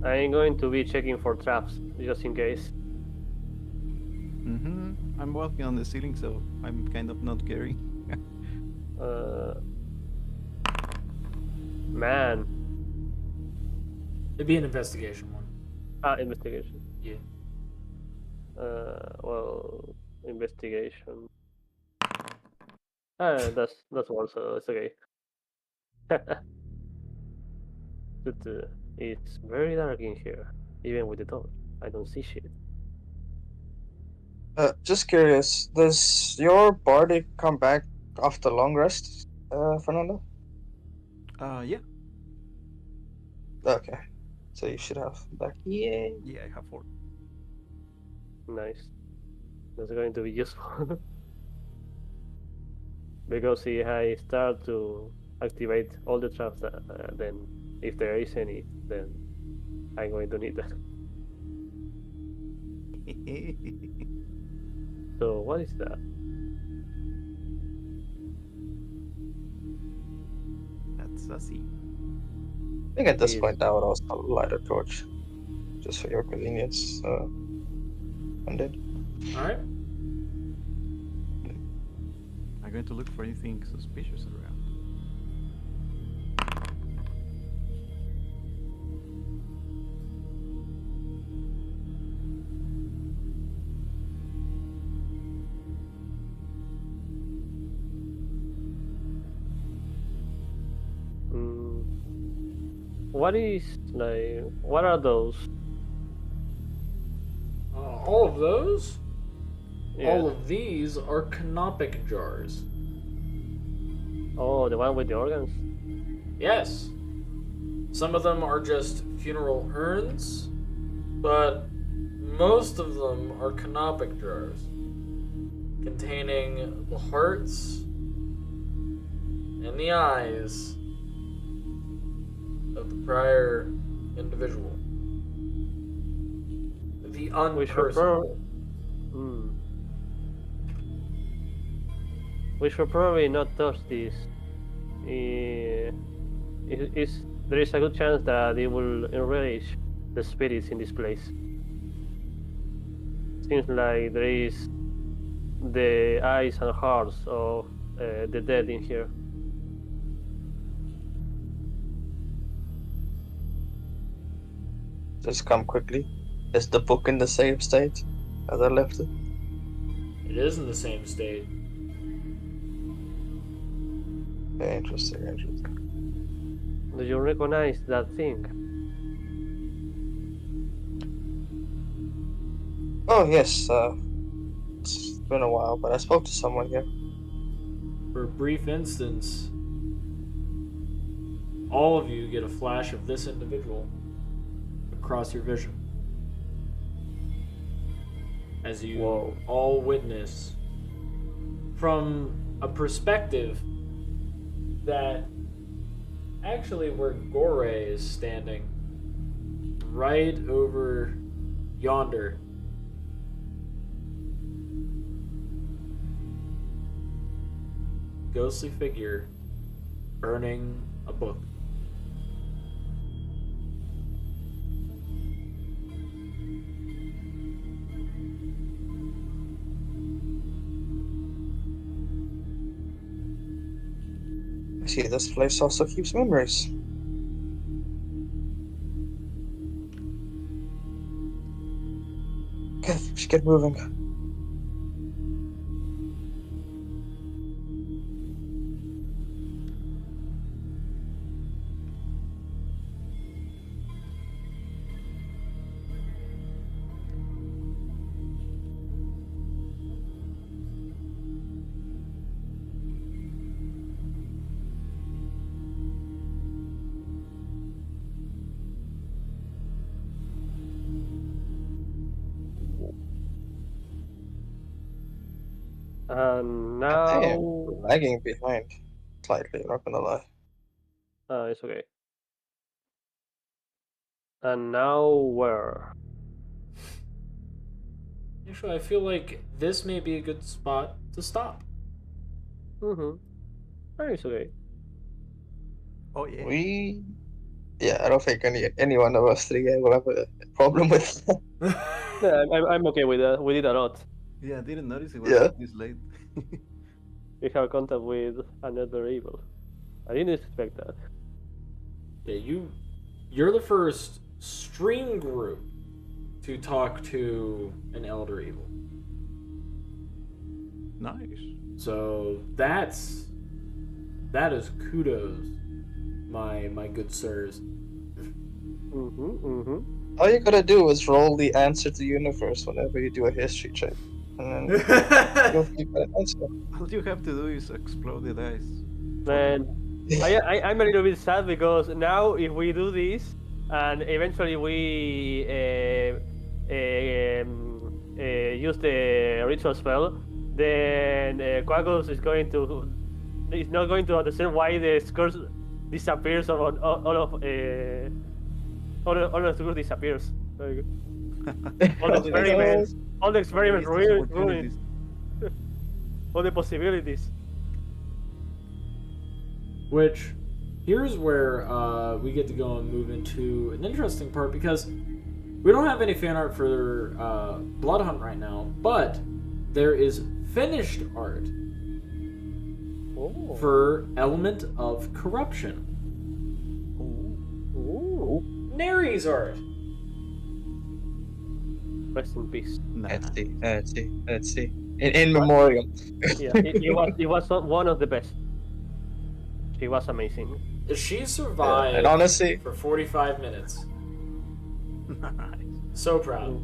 B: I'm going to be checking for traps just in case.
E: I'm walking on the ceiling, so I'm kind of not caring.
B: Man.
A: It'd be an investigation one.
B: Investigation.
A: Yeah.
B: Well, investigation. That's one, so it's okay. It's very dark in here, even with the torch. I don't see shit.
C: Just curious, does your body come back after long rest, Fernando?
E: Yeah,
C: Okay, so you should have back. Yay!
E: yeah, I have 4.
B: Nice. That's going to be useful. Because if I start to activate all the traps, then if there is any, then I'm going to need that. So what is that?
E: That's sassy.
C: I think at this
B: Is-
C: point I would also light a torch, just for your convenience. Undead.
A: All right.
E: I'm going to look for anything suspicious around.
B: What is like? What are those?
A: All of those.
B: Yeah.
A: All of these are canopic jars.
B: Oh, the one with the organs.
A: Yes. Some of them are just funeral urns, but most of them are canopic jars containing the hearts and the eyes of the prior individual. The
B: We should,
A: unperson.
B: we should probably not touch this. There is a good chance that it will enrage the spirits in this place. Seems like there is the eyes and hearts of the dead in here.
C: Just come quickly. Is the book in the same state as I left it?
A: It is in the same state.
C: Yeah, interesting.
B: Do you recognize that thing?
C: Oh yes, it's been a while, but I spoke to someone here.
A: For a brief instance, all of you get a flash of this individual across your vision. As you
B: Whoa.
A: all witness from a perspective that actually where Gore is standing, right over yonder. Ghostly figure burning a book.
C: I see this place also keeps memories. Okay, we should get moving.
B: And
C: I am
B: now,
C: lagging behind slightly, not gonna lie.
B: it's okay. And now where?
A: Actually, I feel like this may be a good spot to stop.
B: Mm-hmm. It's okay.
E: Oh yeah.
C: Yeah, I don't think any one of us three will have a problem with that.
B: Yeah, I'm okay with that. We did a lot.
E: Yeah, I didn't notice it was
C: Yeah.
E: this late.
B: We have contact with another evil. I didn't expect that.
A: Yeah, you're the first stream group to talk to an elder evil.
E: Nice.
A: So that is kudos, my good sirs.
C: All you gotta do is roll the answer to the universe whenever you do a history check. And then you'll get an answer.
E: All you have to do is explode the dice.
B: Man, I'm a little bit sad because now if we do this and eventually we use the ritual spell, then Quackles is not going to understand why the curse disappears on all of the curse disappears. All the experiments ruined. All the possibilities.
A: Which, here's where we get to go and move into an interesting part, because we don't have any fan art for Bloodhunt right now, but there is finished art for Element of Corruption. Neri's art.
B: Rest in peace.
C: Let's see. In memoriam.
B: Yeah, it was one of the best. She was amazing.
A: She survived
C: and honestly,
A: for 45 minutes.
E: Nice.
A: So proud.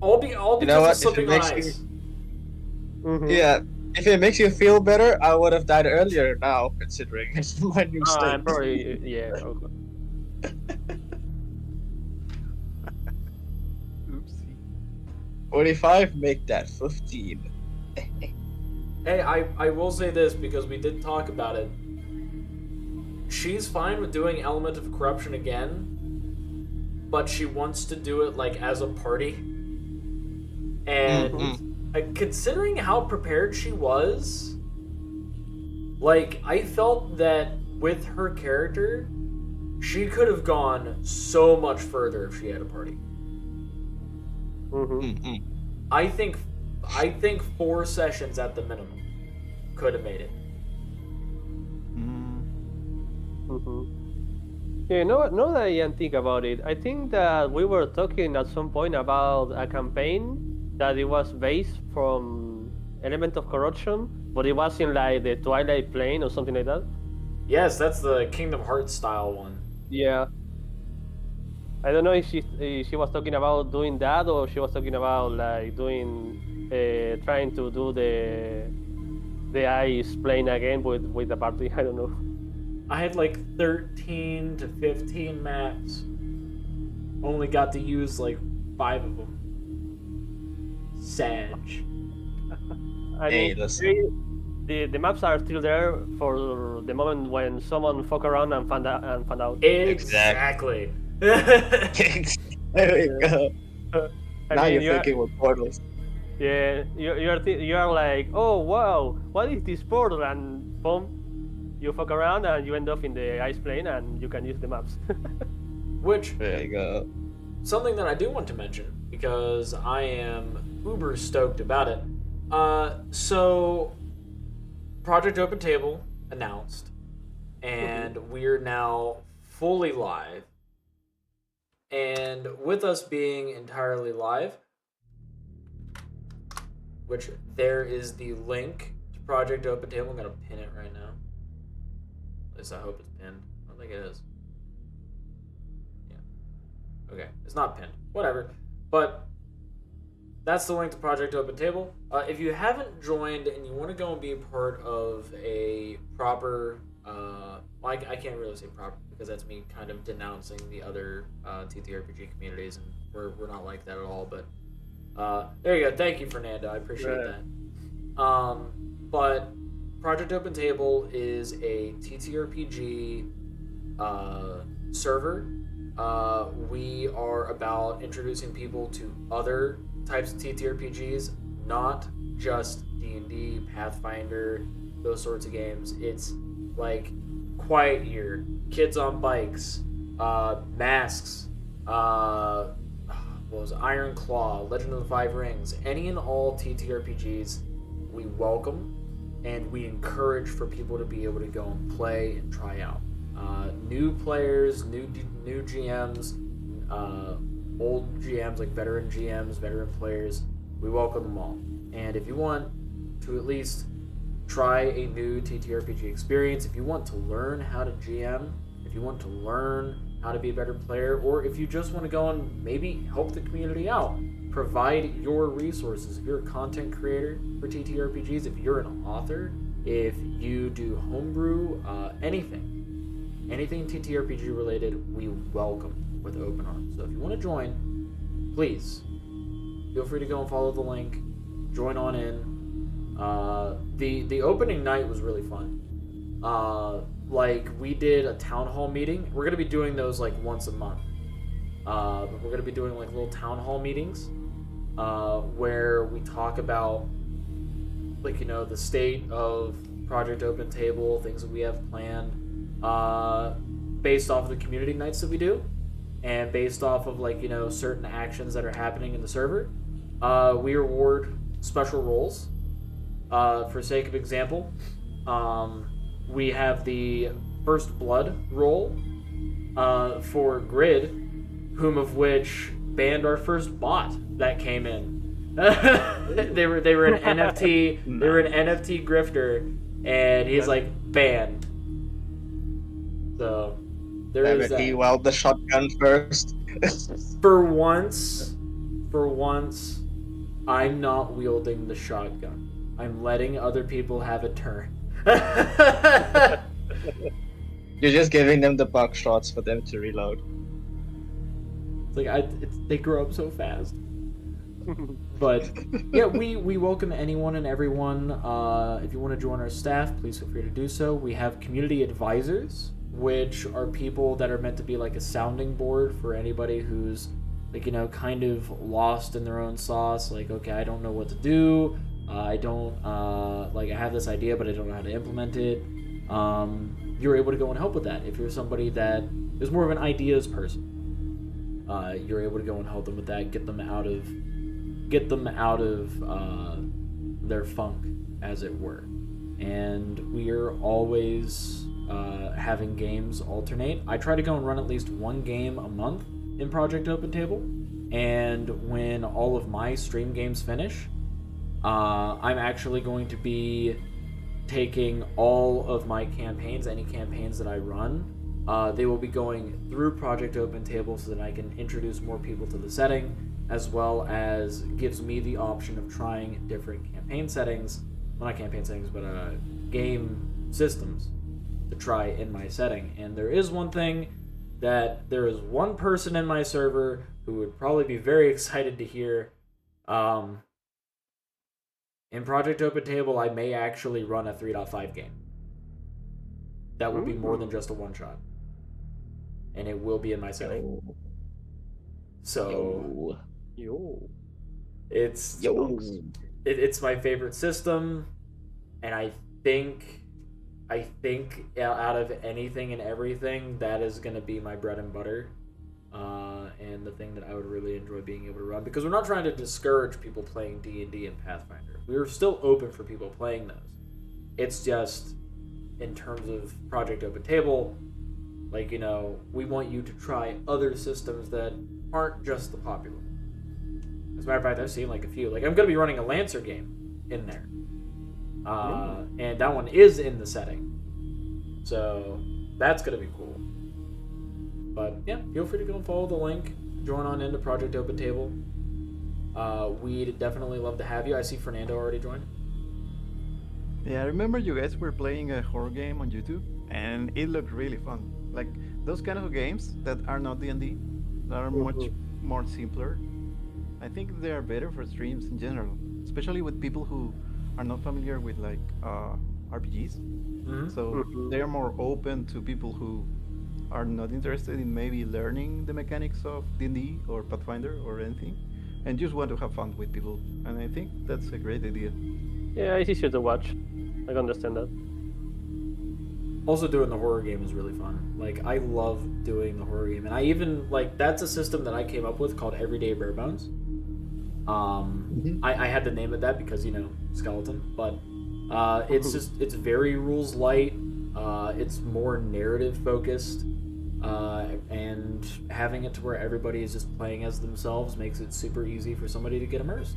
A: All because
C: You know
A: of
C: what?
A: slipping ice.
C: Yeah, if it makes you feel better, I would have died earlier now, considering my new state.
B: I'm probably okay.
E: Oopsie.
C: 45, make that 15.
A: Hey, I will say this because we did talk about it. She's fine with doing Element of Corruption again, but she wants to do it like as a party. And considering how prepared she was, like, I felt that with her character, she could have gone so much further if she had a party. I think 4 sessions at the minimum could have made it.
B: Yeah, now that I think about it, I think that we were talking at some point about a campaign that it was based from Element of Corruption, but it was in like the Twilight Plane or something like that.
A: Yes, that's the Kingdom Hearts style one.
B: Yeah. I don't know if she was talking about doing that, or she was talking about like doing trying to do the ice plane again with the party. I don't know.
A: I had like 13 to 15 maps. Only got to use like 5 of them. Sag.
B: I
C: Hey,
B: mean,
C: listen.
B: the maps are still there for the moment when someone fuck around and find out.
A: Exactly.
C: There we
B: Yeah.
C: go.
B: I
C: Now
B: mean,
C: you're thinking with portals.
B: yeah, you are like, oh wow, what is this portal? And boom, you fuck around and you end up in the ice plane and you can use the maps.
A: Which,
C: There you go.
A: something that I do want to mention, because I am uber stoked about it. So, Project Open Table announced, and we're now fully live. And with us being entirely live, which there is the link to Project Open Table. I'm gonna pin it right now. At least I hope it's pinned. I don't think it is. Yeah. Okay, it's not pinned. Whatever. But that's the link to Project Open Table. If you haven't joined and you want to go and be a part of a proper, I can't really say proper because that's me kind of denouncing the other TTRPG communities, and we're not like that at all. But there you go. Thank you, Fernando. I appreciate that. But Project Open Table is a TTRPG server. We are about introducing people to other types of TTRPGs, not just D&D, Pathfinder, those sorts of games. It's like Quiet Year, Kids on Bikes, Masks, what was it? Iron Claw, Legend of the Five Rings, any and all TTRPGs we welcome and we encourage for people to be able to go and play and try out. New players, new GMs, old GMs like veteran GMs, veteran players, we welcome them all. And if you want to at least try a new TTRPG experience, if you want to learn how to GM, if you want to learn how to be a better player, or if you just want to go and maybe help the community out, provide your resources. If you're a content creator for TTRPGs, if you're an author, if you do homebrew, anything TTRPG related, we welcome with open arms. So if you want to join, please feel free to go and follow the link, join on in. The opening night was really fun. Like, we did a town hall meeting. We're gonna be doing those like once a month. But we're gonna be doing like little town hall meetings, where we talk about, like, the state of Project Open Table, things that we have planned, based off of the community nights that we do, and based off of, like, certain actions that are happening in the server. We reward special roles. For sake of example, we have the First Blood role for Grid, whom of which banned our first bot that came in. they were an NFT. They were an NFT grifter, and he's like banned. So there is that.
C: He weld the shotgun first.
A: For once, I'm not wielding the shotgun. I'm letting other people have a turn.
C: You're just giving them the buck shots for them to reload.
A: It's like they grow up so fast. But yeah, we welcome anyone and everyone. If you want to join our staff, please feel free to do so. We have community advisors, which are people that are meant to be like a sounding board for anybody who's, like, kind of lost in their own sauce. Like, okay, I don't know what to do. I don't, I have this idea, but I don't know how to implement it. You're able to go and help with that. If you're somebody that is more of an ideas person, you're able to go and help them with that, get them out of their funk, as it were. And we are always having games alternate. I try to go and run at least one game a month in Project Open Table, and when all of my stream games finish, I'm actually going to be taking all of my campaigns, any campaigns that I run, they will be going through Project Open Table so that I can introduce more people to the setting, as well as gives me the option of trying different campaign settings, well, not campaign settings, but game systems to try in my setting. And there is one thing that there is one person in my server who would probably be very excited to hear, In Project Open Table, I may actually run a 3.5 game. That will be more than just a one-shot. And it will be in my setting. So...
B: Yo.
A: It's my favorite system, and I think out of anything and everything, that is going to be my bread and butter, and the thing that I would really enjoy being able to run, because we're not trying to discourage people playing D&D and Pathfinder. We're still open for people playing those. It's just, in terms of Project Open Table, like, you know, we want you to try other systems that aren't just the popular. As a matter of fact, I've seen like a few. Like, I'm going to be running a Lancer game in there. And that one is in the setting. So, that's going to be cool. But, yeah, feel free to go and follow the link. Join on into Project Open Table. We'd definitely love to have you. I see Fernando already joined.
E: Yeah, I remember you guys were playing a horror game on YouTube, and it looked really fun. Like, those kind of games that are not D&D, that are much more simpler. I think they are better for streams in general, especially with people who are not familiar with like RPGs. So they are more open to people who are not interested in maybe learning the mechanics of D&D or Pathfinder or anything, and just want to have fun with people. And I think that's a great idea.
B: Yeah, it's easier to watch. I can understand that.
A: Also, doing the horror game is really fun. Like, I love doing the horror game, and I even like that's a system that I came up with called Everyday Barebones. I had to name it that because, you know, skeleton, but it's very rules light. It's more narrative focused, and having it to where everybody is just playing as themselves makes it super easy for somebody to get immersed.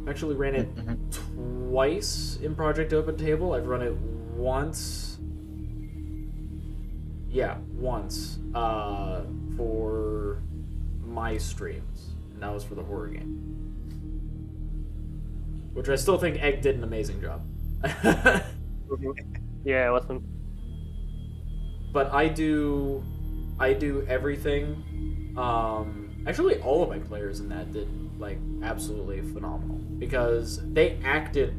A: I've actually ran it twice in Project Open Table. I've run it once. Yeah, once for my streams, and that was for the horror game, which I still think Egg did an amazing job.
B: Yeah, awesome.
A: But I do everything. Actually, all of my players in that did like absolutely phenomenal because they acted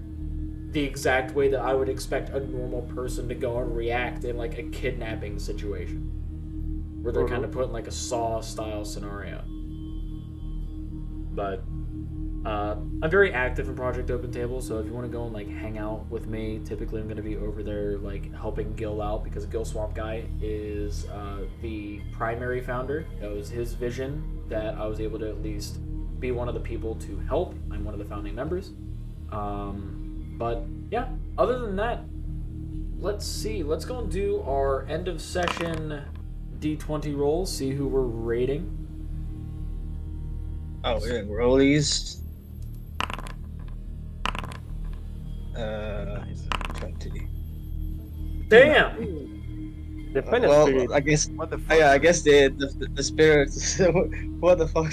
A: the exact way that I would expect a normal person to go and react in like a kidnapping situation, where they're kind of put in like a Saw style scenario. But I'm very active in Project Open Table, so if you want to go and like hang out with me, typically I'm going to be over there like helping Gil out, because Gil Swamp Guy is the primary founder. It was his vision that I was able to at least be one of the people to help. I'm one of the founding members. But yeah, other than that, let's see. Let's go and do our end of session D20 rolls, see who we're rating.
C: Oh, we're doing rollies.
E: Nice.
C: 20.
A: Damn!
B: The final
C: Well,
B: spirit.
C: I guess.
E: What the fuck?
C: Yeah, I guess the spirit. What the fuck?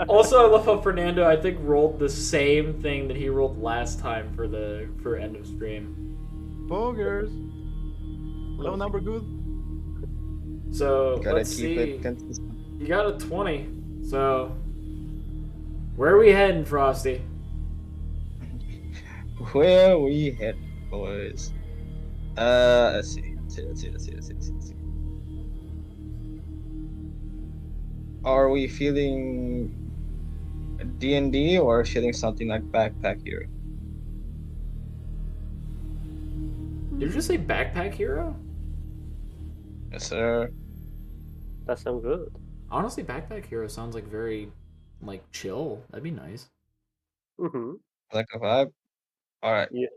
A: Also, I love how Fernando, I think, rolled the same thing that he rolled last time for end of stream.
E: Poggers. Low number good.
A: So
C: Gotta
A: let's
C: keep
A: see.
C: it consistent.
A: You got a 20. So where are we heading, Frosty?
C: Where we head, boys? Let's see. Are we feeling D&D or feeling something like Backpack Hero?
A: Did you just say Backpack Hero?
C: Yes, sir.
B: That sounds good.
A: Honestly, Backpack Hero sounds like very, like, chill. That'd be nice.
C: Like a vibe. All right.
B: Yeah.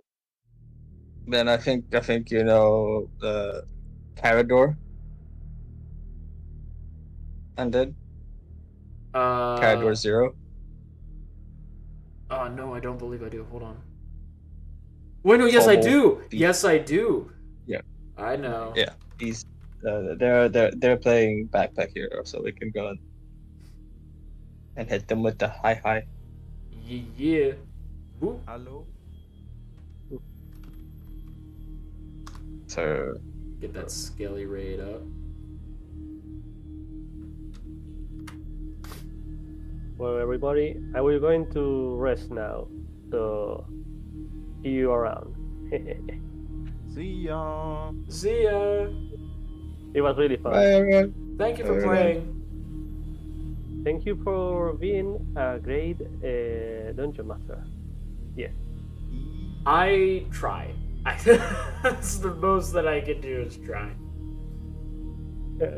C: Then I think you know the Carador. Undead. Carador 0.
A: No, I don't believe I do. Hold on. Wait, no, yes, I do. Yes, I do.
C: Yeah.
A: I know.
C: Yeah. He's they're playing Backpack Hero, so we can go and hit them with the high.
A: Yeah. Ooh.
E: Hello.
C: So
A: Get that skelly raid up.
B: Well, everybody, I will going to rest now. So see you around.
E: See ya.
A: See ya.
B: It was really fun.
C: Bye, everyone.
A: Thank you for
C: Alright.
A: playing.
B: Thank you for being a great dungeon master. Yes.
A: I try. That's the most that I can do is try.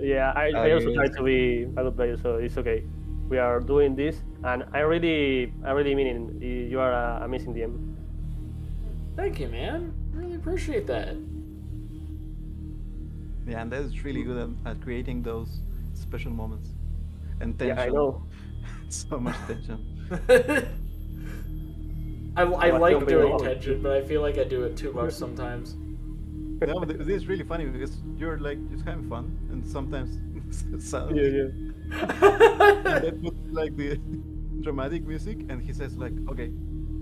B: Yeah, I also try to be a good player, so it's okay. We are doing this, and I really mean it. You are an amazing DM.
A: Thank you, man. Really appreciate that.
E: Yeah, and that's really good at creating those special moments and tension.
B: Yeah, I know.
E: So much tension.
A: I
B: Well,
A: like
B: don't be
A: doing
B: wrong.
A: tension, but I feel like I do it too much sometimes.
E: No, but this is really funny because you're like just having fun, and sometimes suddenly
B: Yeah,
E: they put like the dramatic music, and he says like, "Okay,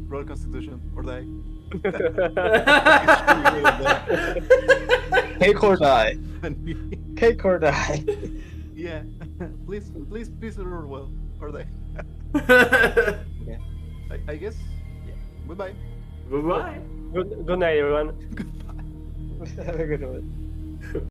E: roll Constitution or die."
B: yeah.
E: He's really good at that.
C: Cake or die.
E: And
C: Cake or die.
E: yeah, please roll well or die. Yeah, I guess. Yeah. Goodbye.
A: Bye-bye.
B: Good night, everyone.
E: Goodbye.
C: Have a good one.